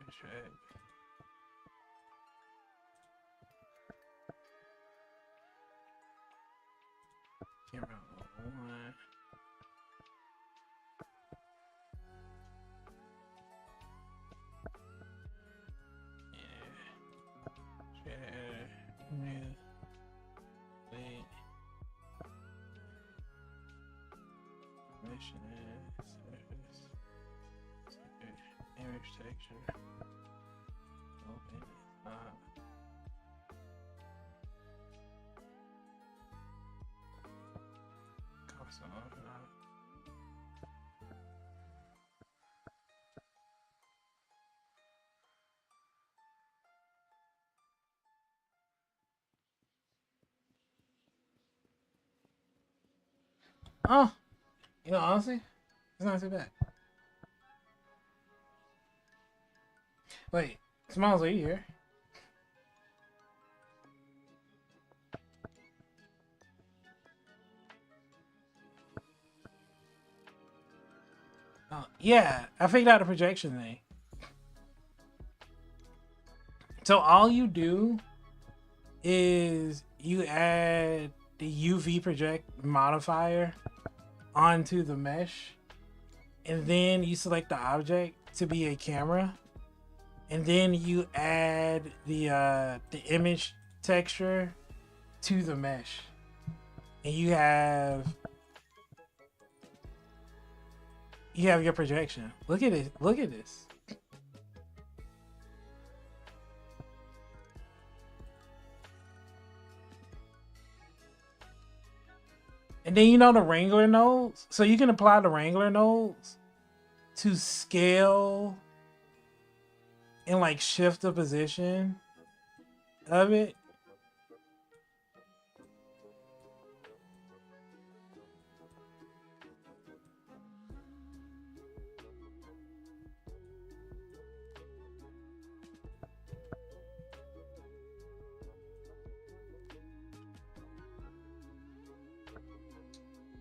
Check. Camera one. Yeah. Share. New. Wait. Mission service. Image texture. Open. Console open up. Oh, you know, honestly, it's not too bad. Wait, Smiles, are you here? Oh, yeah, I figured out a projection thing. So all you do is you add the UV project modifier onto the mesh, and then you select the object to be a camera, and then you add the image texture to the mesh, and you have your projection. Look at it. Look at this. And then you know the Wrangler nodes? So you can apply the Wrangler nodes to scale and like shift the position of it.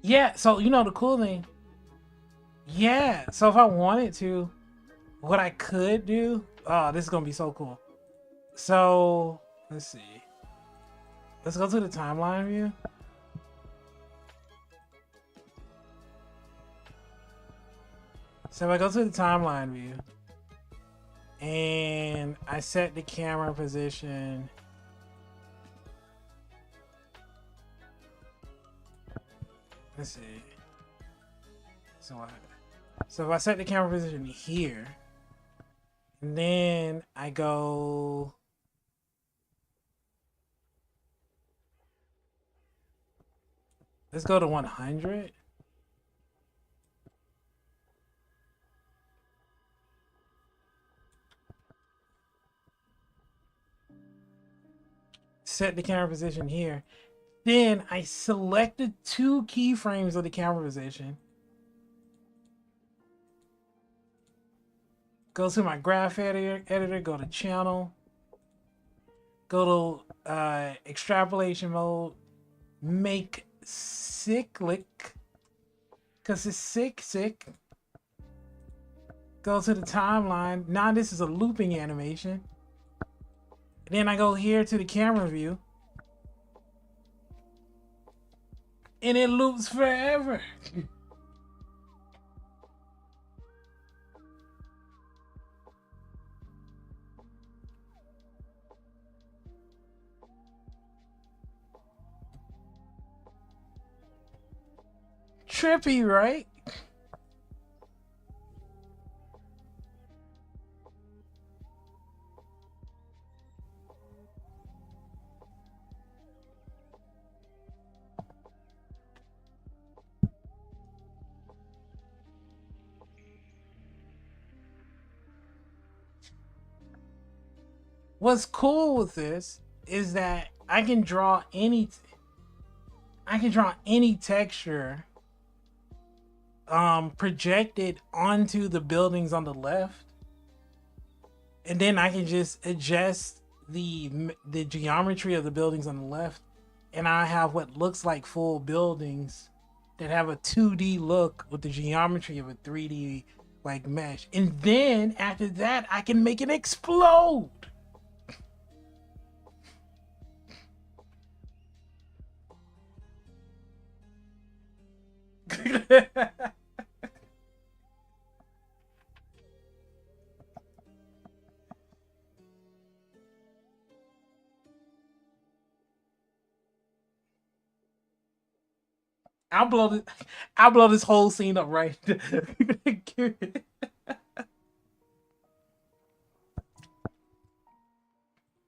Yeah, so you know the cool thing. Yeah, so if I wanted to, what I could do, oh, this is gonna be so cool. So Let's see. Let's go to the timeline view. So if I go to the timeline view and I set the camera position, let's see. So if I set the camera position here, and then I go, let's go to 100. Set the camera position here. Then I select the 2 keyframes of the camera position. Go to my graph editor, go to channel, go to extrapolation mode, make cyclic, because it's sick. Go to the timeline. Now this is a looping animation. Then I go here to the camera view. And it loops forever. Trippy, right? What's cool with this is that I can draw any texture projected onto the buildings on the left, and then I can just adjust the geometry of the buildings on the left, and I have what looks like full buildings that have a 2D look with the geometry of a 3D like mesh. And then after that I can make it explode. I'll blow this whole scene up right.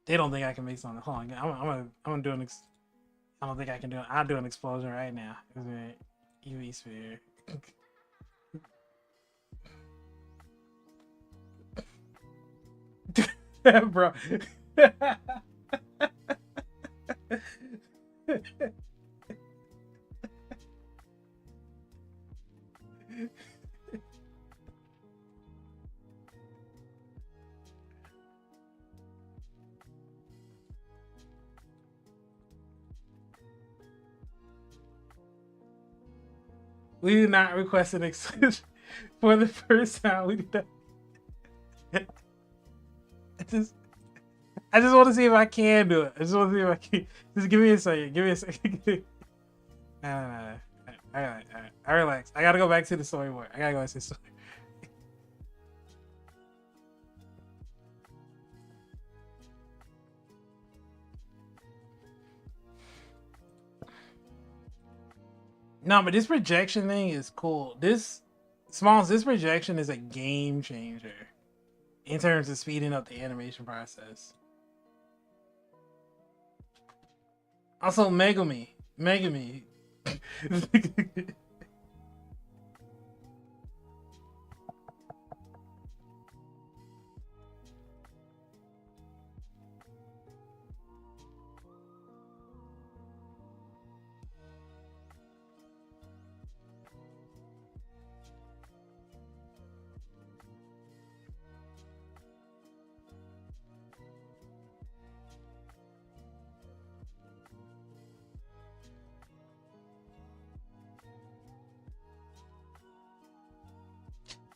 They don't think I can make something. Hold on, I'm gonna do an. I don't think I can do it. I'll do an explosion right now. UV sphere. Bro. We did not request an extension for the first time. We did not. I just want to see if I can do it. I just want to see if I can. Just give me a second. Give me a second. All right. I relax. I gotta go back to the storyboard. I gotta go back to the story. No, but this projection thing is cool. This projection is a game changer in terms of speeding up the animation process. Also, Megami.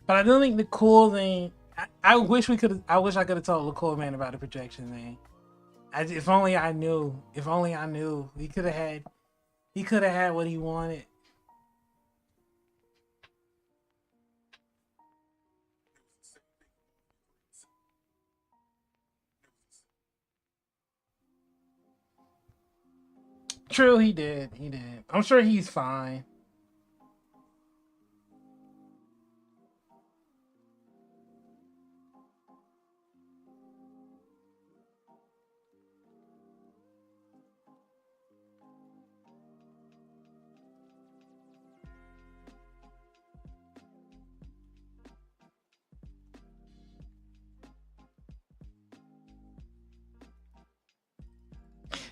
But I don't think the cool thing. I wish I could have told the cool man about the projection thing. If only I knew. If only I knew. He could have had. He could have had what he wanted. True, he did. He did. I'm sure he's fine.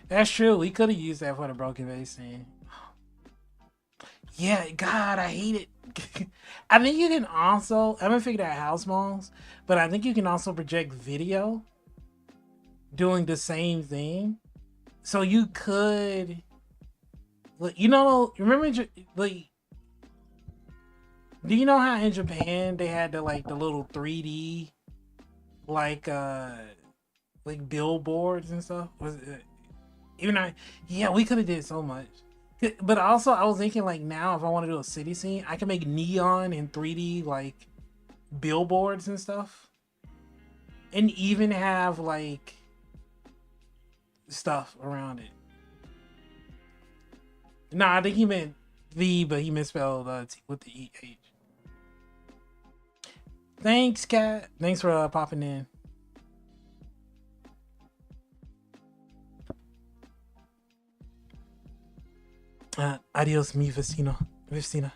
That's true. We could have used that for the broken vase scene. Yeah, God, I hate it. I think you can also, I haven't figured out house malls, but I think you can also project video doing the same thing. So you could, like, remember, like, do you know how in Japan they had the like the little 3D like billboards and stuff? Was it, even I, yeah, we could have did so much. But also, I was thinking like now, if I want to do a city scene, I can make neon and 3D like billboards and stuff, and even have like stuff around it. No, I think he meant V, but he misspelled T with the EH. Thanks, Kat. Thanks for popping in. Adios, mi vecino. Vecina.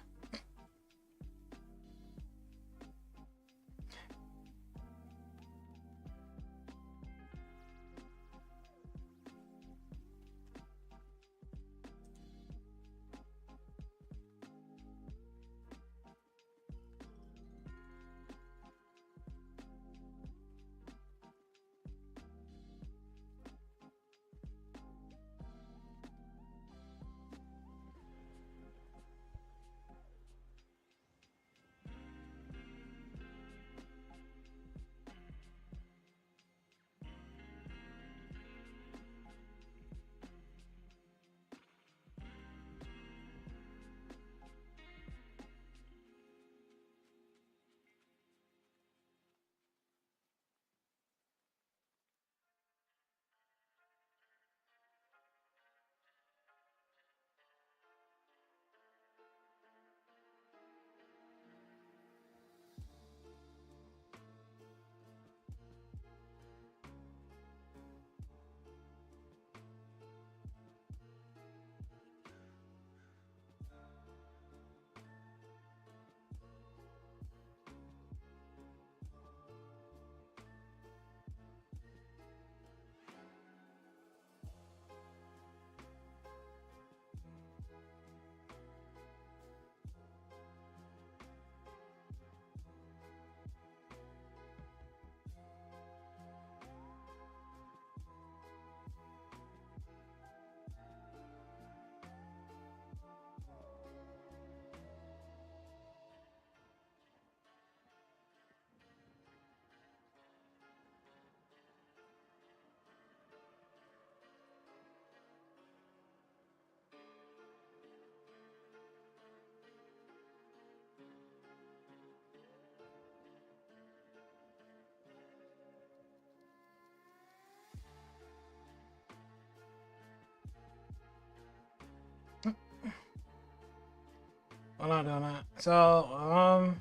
I'm not doing that. So,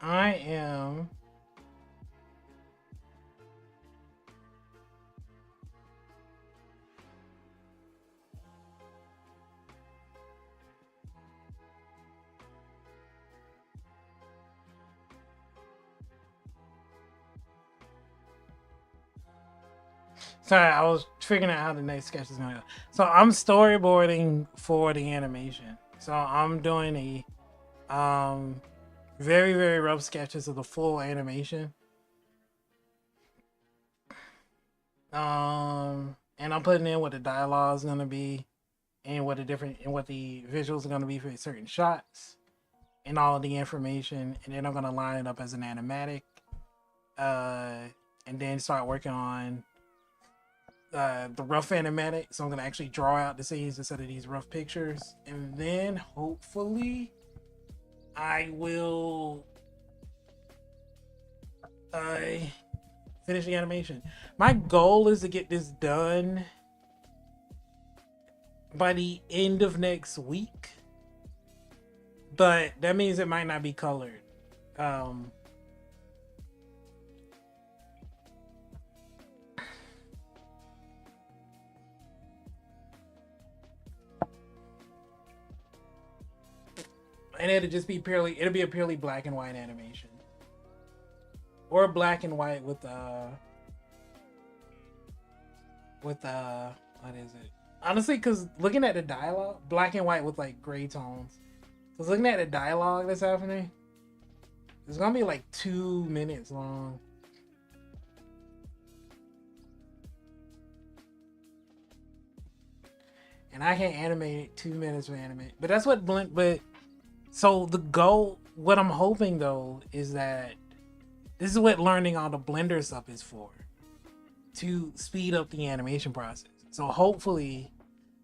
I am. Sorry, I was figuring out how the next sketch is gonna go. So I'm storyboarding for the animation. So I'm doing very, very rough sketches of the full animation. And I'm putting in what the dialogue is gonna be, and what the visuals are gonna be for certain shots, and all of the information, and then I'm gonna line it up as an animatic, and then start working on the rough animatic. So I'm gonna actually draw out the scenes instead of these rough pictures, and then hopefully I will finish the animation. My goal is to get this done by the end of next week, but that means it might not be colored. And it'll just be it'll be a purely black and white animation, or black and white with what is it? Honestly, because looking at the dialogue, black and white with like gray tones. Because looking at the dialogue that's happening, it's gonna be like 2 minutes long. And I can't animate it 2 minutes of animate. But that's what but so the goal, what I'm hoping though, is that this is what learning all the Blender stuff is for. To speed up the animation process. So hopefully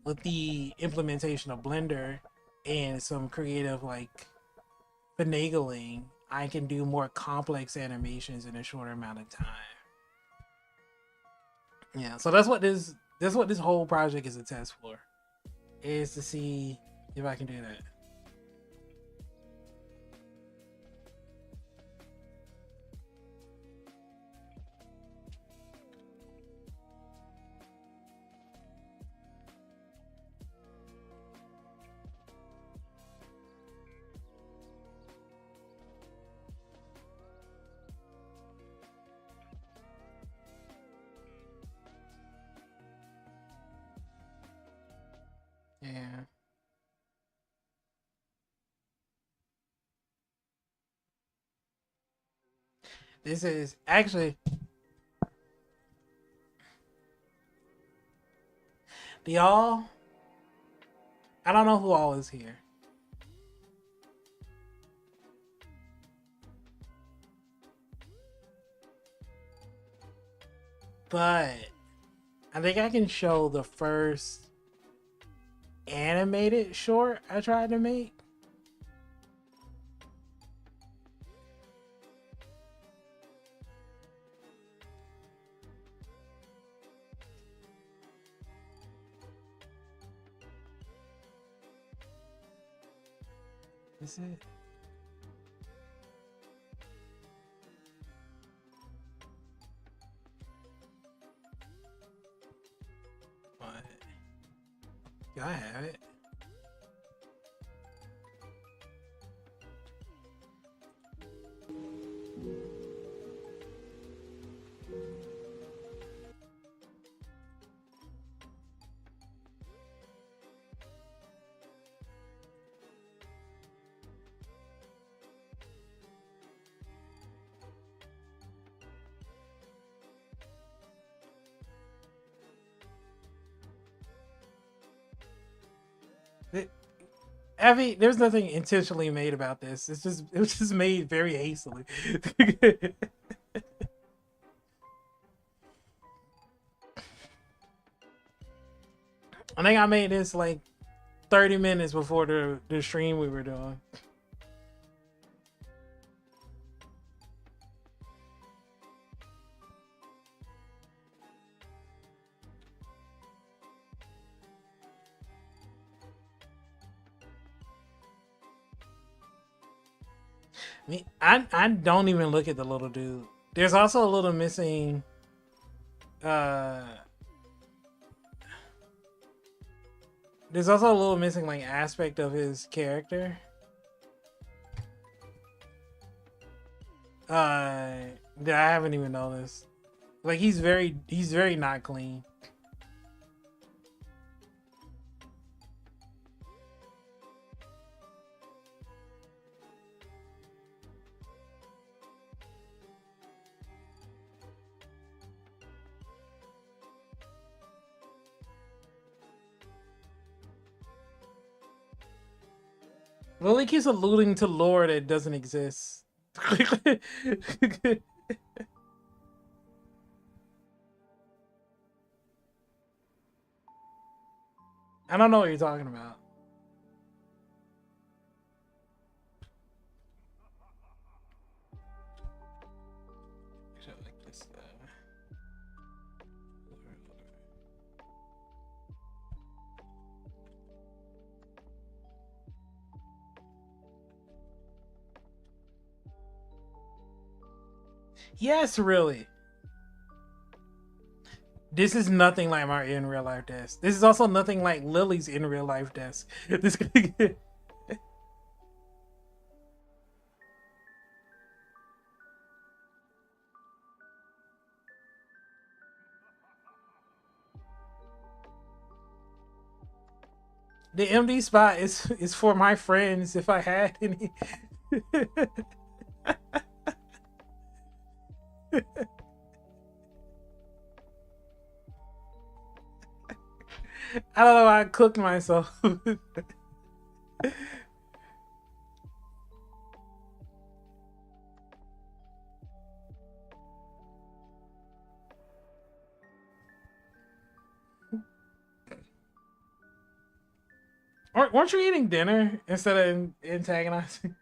with the implementation of Blender and some creative like finagling, I can do more complex animations in a shorter amount of time. Yeah, so that's what this whole project is a test for. Is to see if I can do that. Yeah. This is actually y'all. I don't know who all is here. But I think I can show the first animated short I tried to make. Is it? What? Yeah, I have it. Evie, there's nothing intentionally made about this. It was just made very hastily. I think I made this like 30 minutes before the stream we were doing. I mean, I don't even look at the little dude. There's also a little missing there's also a little missing like aspect of his character. That I haven't even noticed. Like he's very not clean. Lily keeps alluding to lore that doesn't exist. I don't know what you're talking about. Yes, really. This is nothing like my in real life desk. This is also nothing like Lily's in real life desk. This the MD spot is for my friends if I had any. I don't know why I cooked myself. Weren't you eating dinner instead of antagonizing?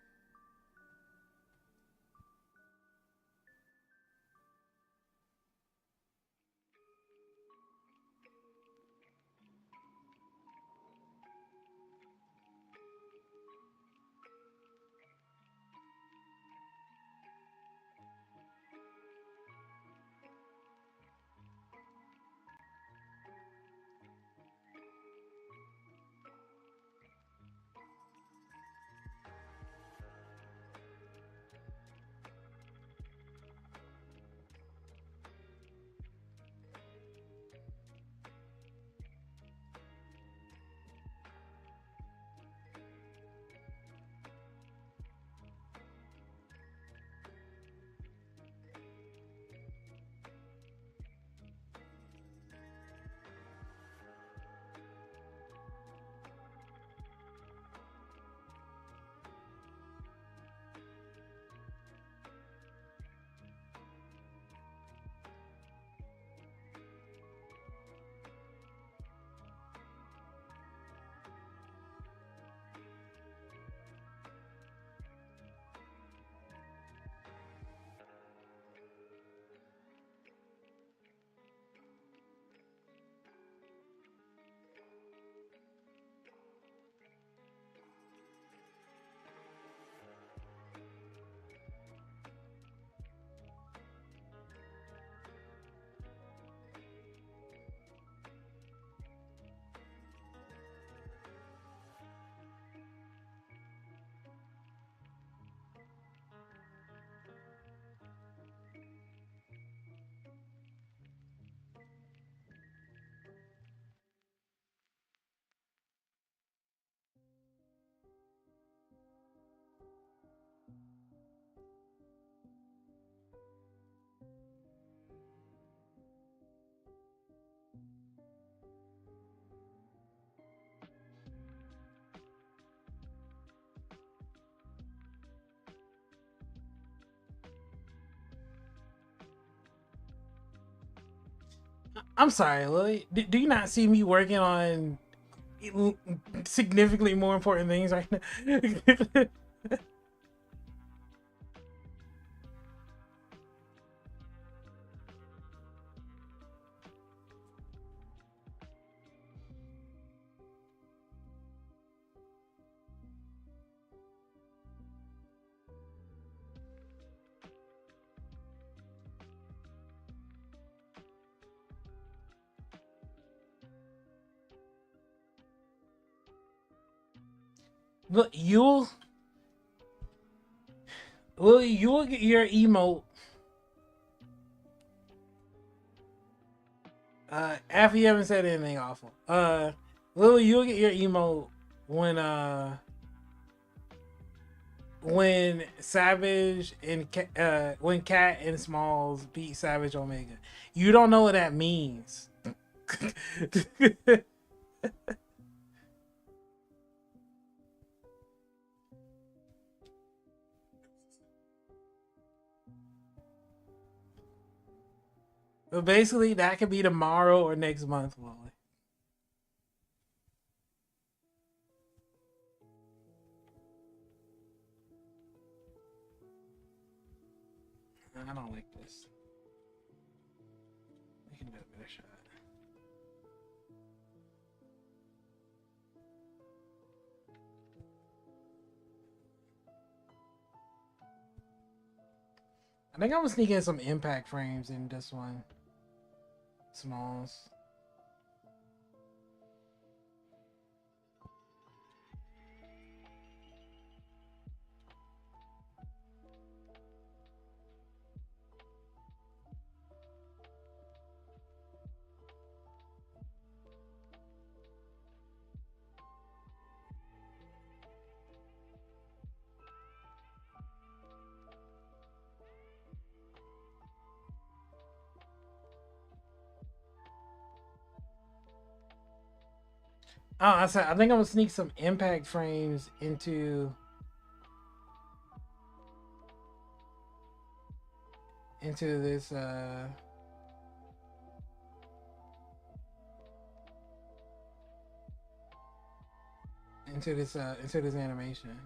I'm sorry, Lily. Do you not see me working on significantly more important things right now? Look, you'll get your emote after you haven't said anything awful. Lily, you'll get your emote when Savage and when Cat and Smalls beat Savage Omega. You don't know what that means. But basically, that could be tomorrow or next month, Lily. I don't like this. We can do a better shot. I think I'm gonna sneak in some impact frames in this one. Smalls. Oh, I said I think I'm gonna sneak some impact frames into this into this animation.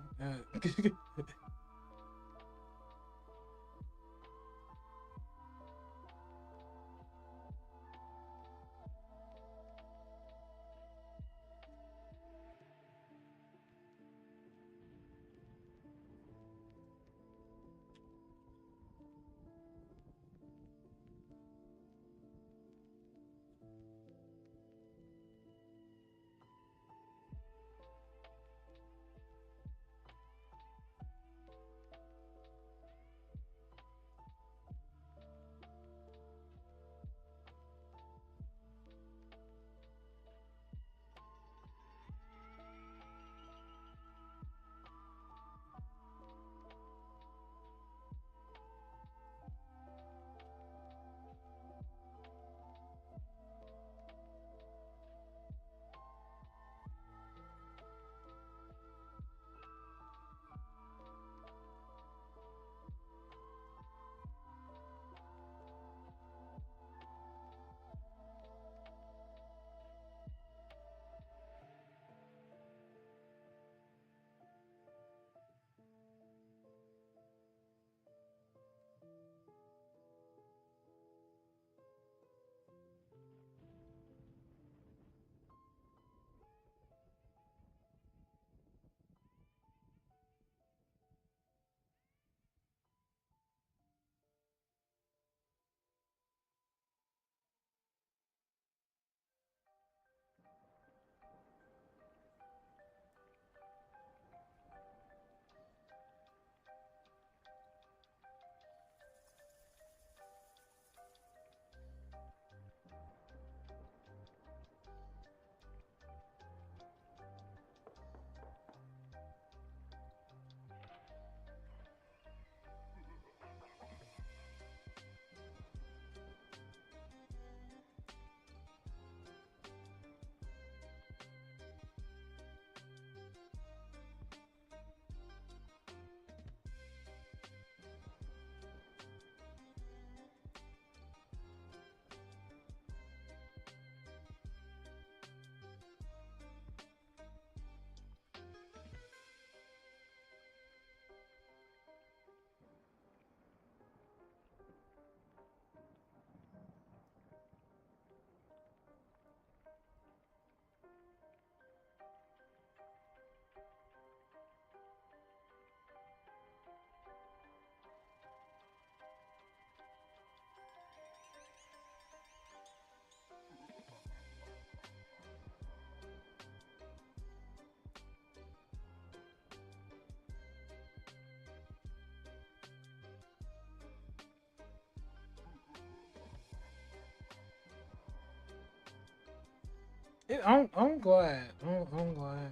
I'm glad. I'm glad.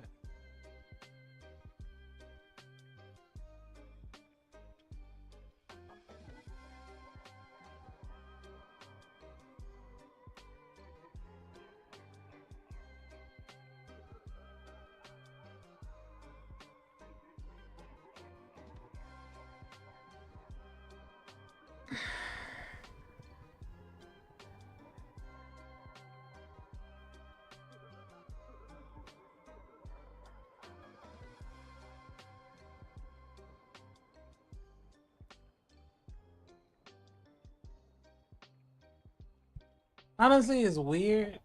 Honestly, it's weird.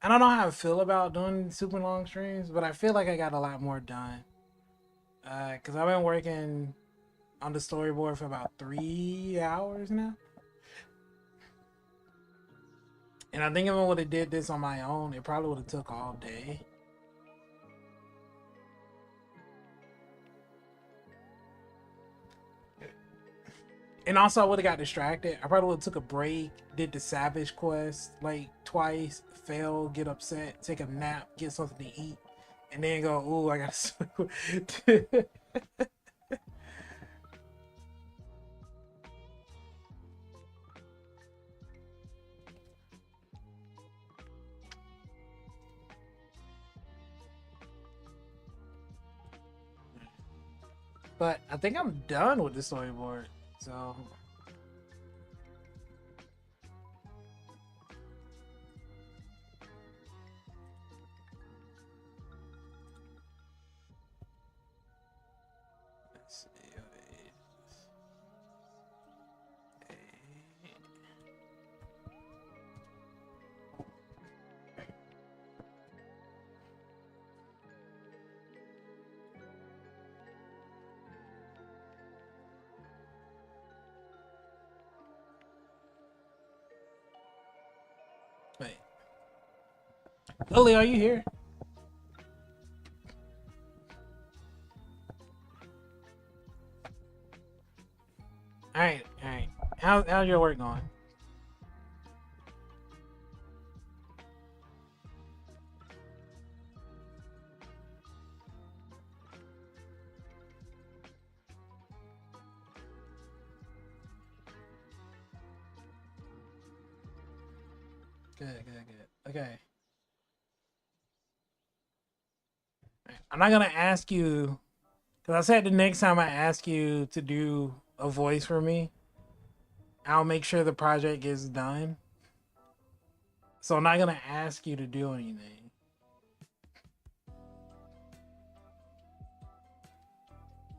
I don't know how I feel about doing super long streams, but I feel like I got a lot more done. Cause I've been working on the storyboard for about 3 hours now. And I think if I would have did this on my own, it probably would have took all day. And also I would have got distracted. I probably would have took a break, did the Savage quest like twice, fail, get upset, take a nap, get something to eat, and then go, ooh, I gotta But I think I'm done with the storyboard. So let's see. Wait. Lily, are you here? Alright, alright. How's your work going? Good, good, good. Okay. I'm not gonna ask you, because I said the next time I ask you to do a voice for me, I'll make sure the project gets done. So I'm not gonna ask you to do anything.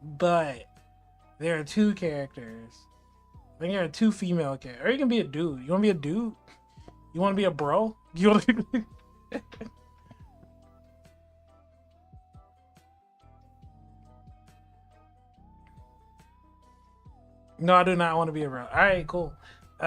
But there are two characters. I think there are two female characters. Or you can be a dude. You wanna be a dude? You wanna be a bro? You wanna be... No, I do not want to be a bro. Alright, cool. So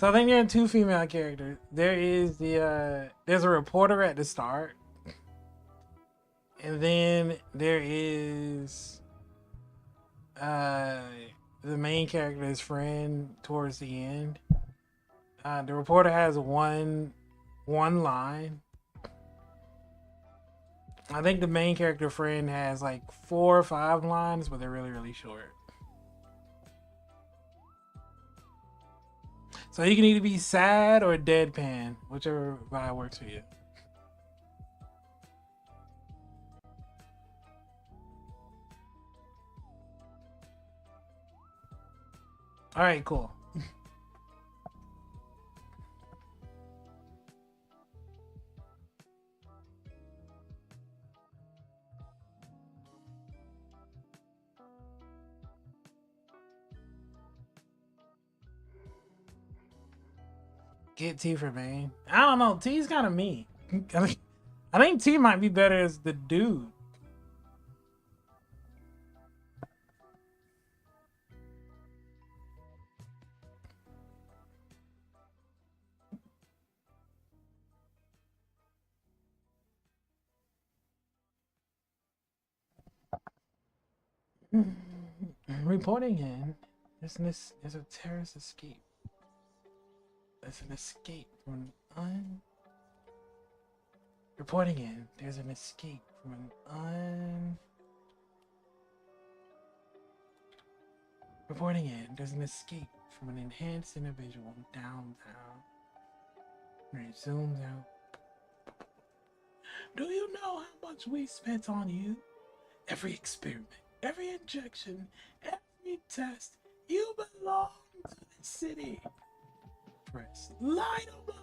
I think there are two female characters. There is there's a reporter at the start. And then there is the main character's friend towards the end. The reporter has one line. I think the main character friend has like 4 or 5 lines, but they're really, really short. So you can either be sad or deadpan, whichever vibe works for you. All right, cool. Get T for Bane. I don't know. T's kind of me. I think T might be better as the dude. Reporting in. There's a terrorist escape. There's an escape from an Reporting in. There's an escape from an Reporting in. There's an escape from an enhanced individual downtown. And it zooms out. Do you know how much we spent on you? Every experiment, every injection, every test. You belong to the city. press. Light 'em up.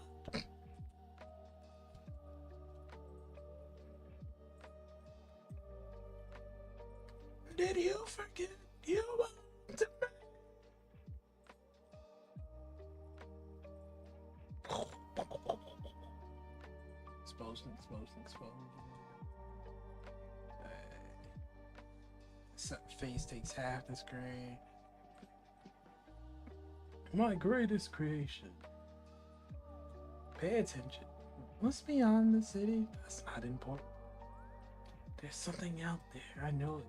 Did you forget you want to be? Explosion. Face takes half the screen. My greatest creation. Pay attention. What's beyond the city? That's not important. There's something out there. I know it.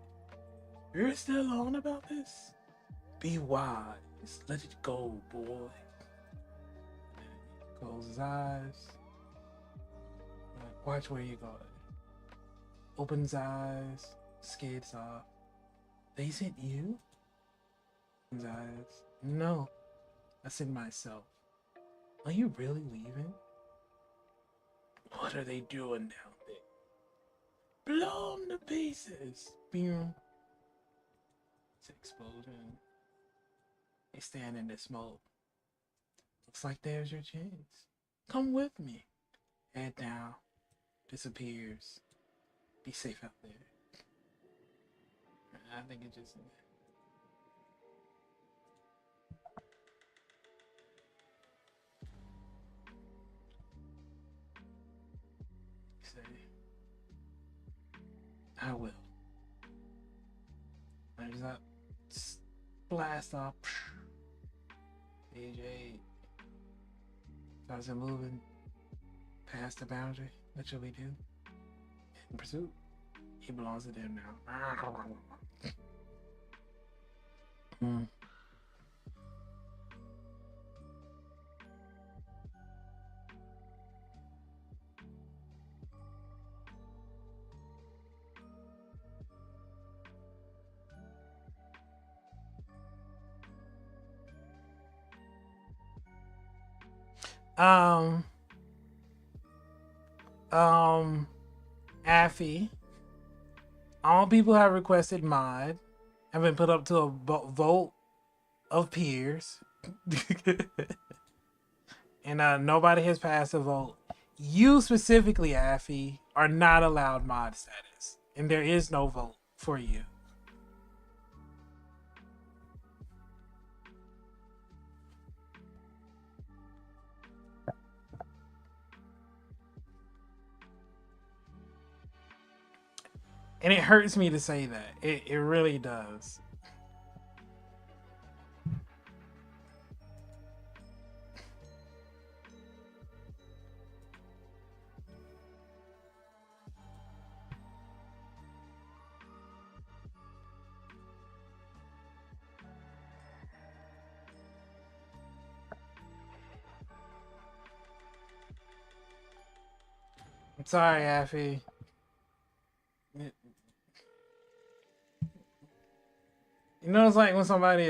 You're still on about this? Be wise. Let it go, boy. Close his eyes. Watch where you're going. Opens eyes. Skates off. They sent you? Opens eyes. No. I sent myself. Are you really leaving? What are they doing down there? Blow them to pieces. Boom. It's exploding. They stand in the smoke. Looks like there's your chance. Come with me. Head down. Disappears. Be safe out there. I think it just... Say, I will. There's that blast off. Page 8. Starts it moving past the boundary. What shall we do? In pursuit. He belongs to them now. Hmm. Affy. All people have requested mod have been put up to a vote of peers. And nobody has passed a vote. You specifically, Affy, are not allowed mod status. And there is no vote for you. And it hurts me to say that. It really does. I'm sorry, Affy. You know, it's like when somebody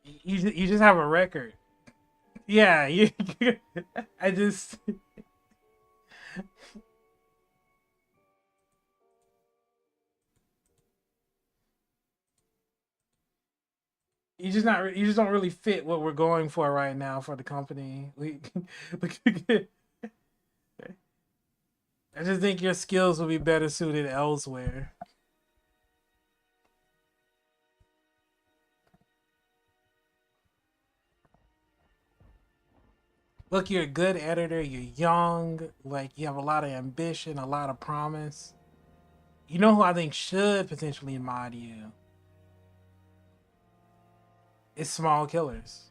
you just have a record. Yeah, you I just you just don't really fit what we're going for right now for the company. I just think your skills will be better suited elsewhere. Look, you're a good editor, you're young, like you have a lot of ambition, a lot of promise. You know who I think should potentially mod you? It's Small Killers.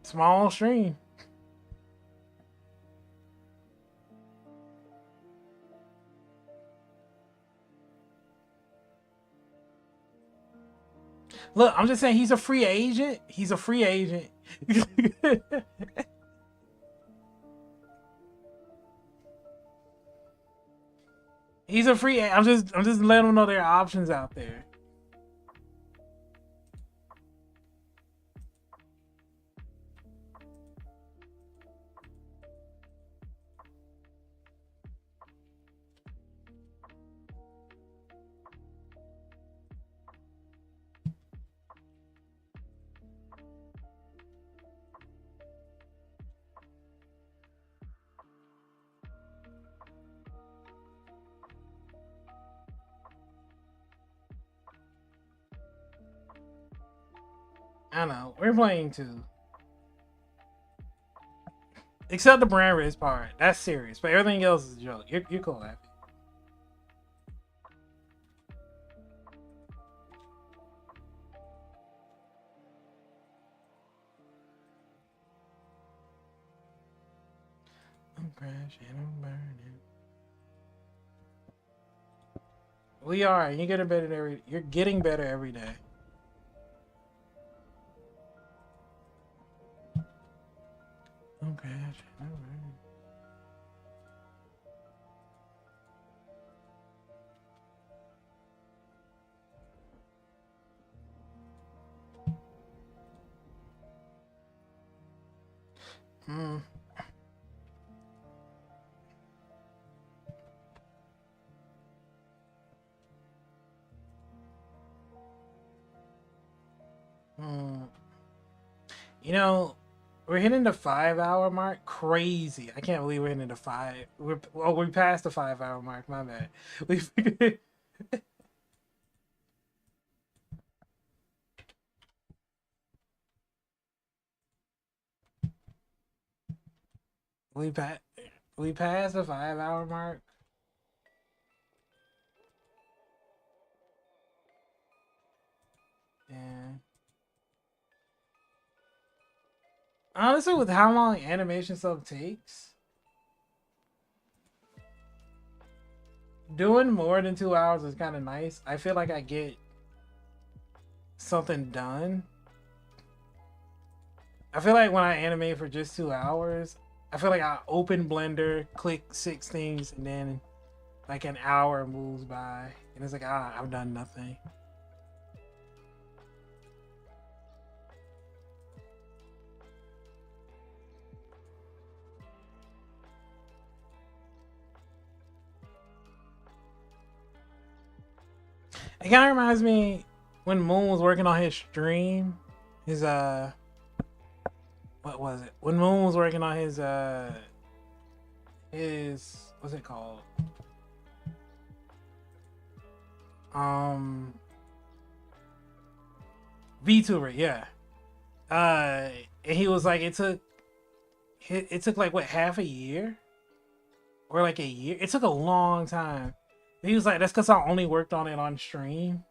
Small stream. Look, I'm just saying he's a free agent. He's a free agent. He's a free. I'm just letting them know there are options out there. I know. We're playing too. Except the brand risk part. That's serious. But everything else is a joke. You're cool, Happy. I'm crashing, I'm burning. We are. You're getting better every day. I'm crashing, I'm burning. Hmm. Hmm. You know, we're hitting the 5 hour mark. Crazy. I can't believe we're hitting the five. We passed the 5 hour mark. My bad. We we pa- we passed the 5 hour mark. And honestly, with how long animation stuff takes, doing more than 2 hours is kind of nice. I feel like I get something done. I feel like when I animate for just 2 hours, I feel like I open Blender, click 6 things, and then like an hour moves by, and it's like, I've done nothing. It kind of reminds me when Moon was working on his stream, his what was it? When Moon was working on his what's it called? VTuber, yeah. And he was like, it took like what, half a year, or like a year. It took a long time. He was like, that's because I only worked on it on stream.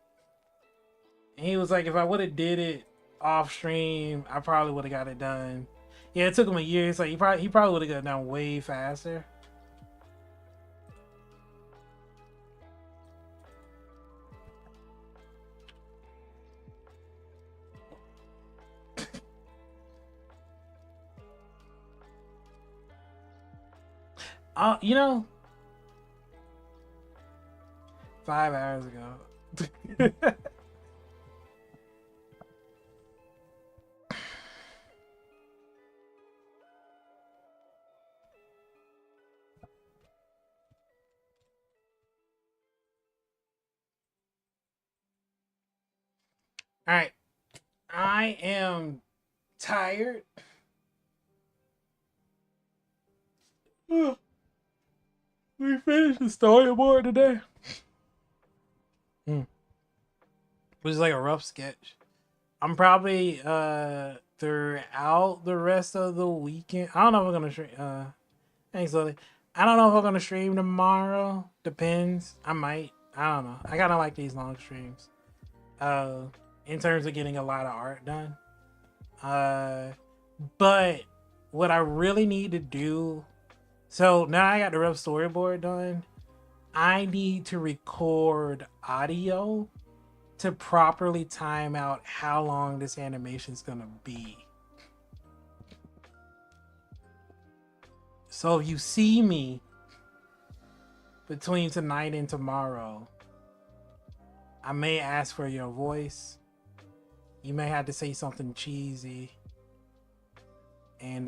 And he was like, if I would have did it off stream, I probably would have got it done. Yeah, it took him a year. It's like he probably would have got it done way faster. You know, 5 hours ago. All right, I am tired. We finished the storyboard today. Which is like a rough sketch. I'm probably throughout the rest of the weekend. I don't know if I'm gonna stream. Thanks, Lily. I don't know if I'm gonna stream tomorrow. Depends. I might. I don't know. I kind of like these long streams. In terms of getting a lot of art done. But what I really need to do. So now I got the rough storyboard done. I need to record audio to properly time out how long this animation is gonna be. So if you see me between tonight and tomorrow, I may ask for your voice. You may have to say something cheesy. And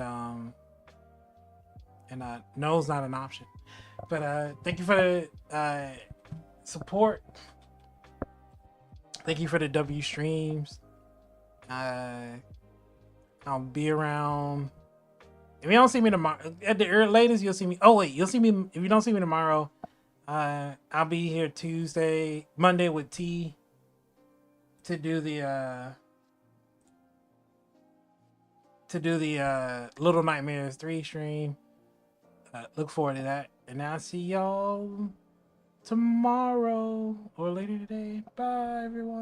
no's not an option. But thank you for the support. Thank you for the W streams. I'll be around. If you don't see me tomorrow, at the latest, you'll see me. Oh wait, you'll see me if you don't see me tomorrow. I'll be here Monday with T to do the to do the Little Nightmares 3 stream. Look forward to that. And I'll see y'all tomorrow or later today. Bye, everyone.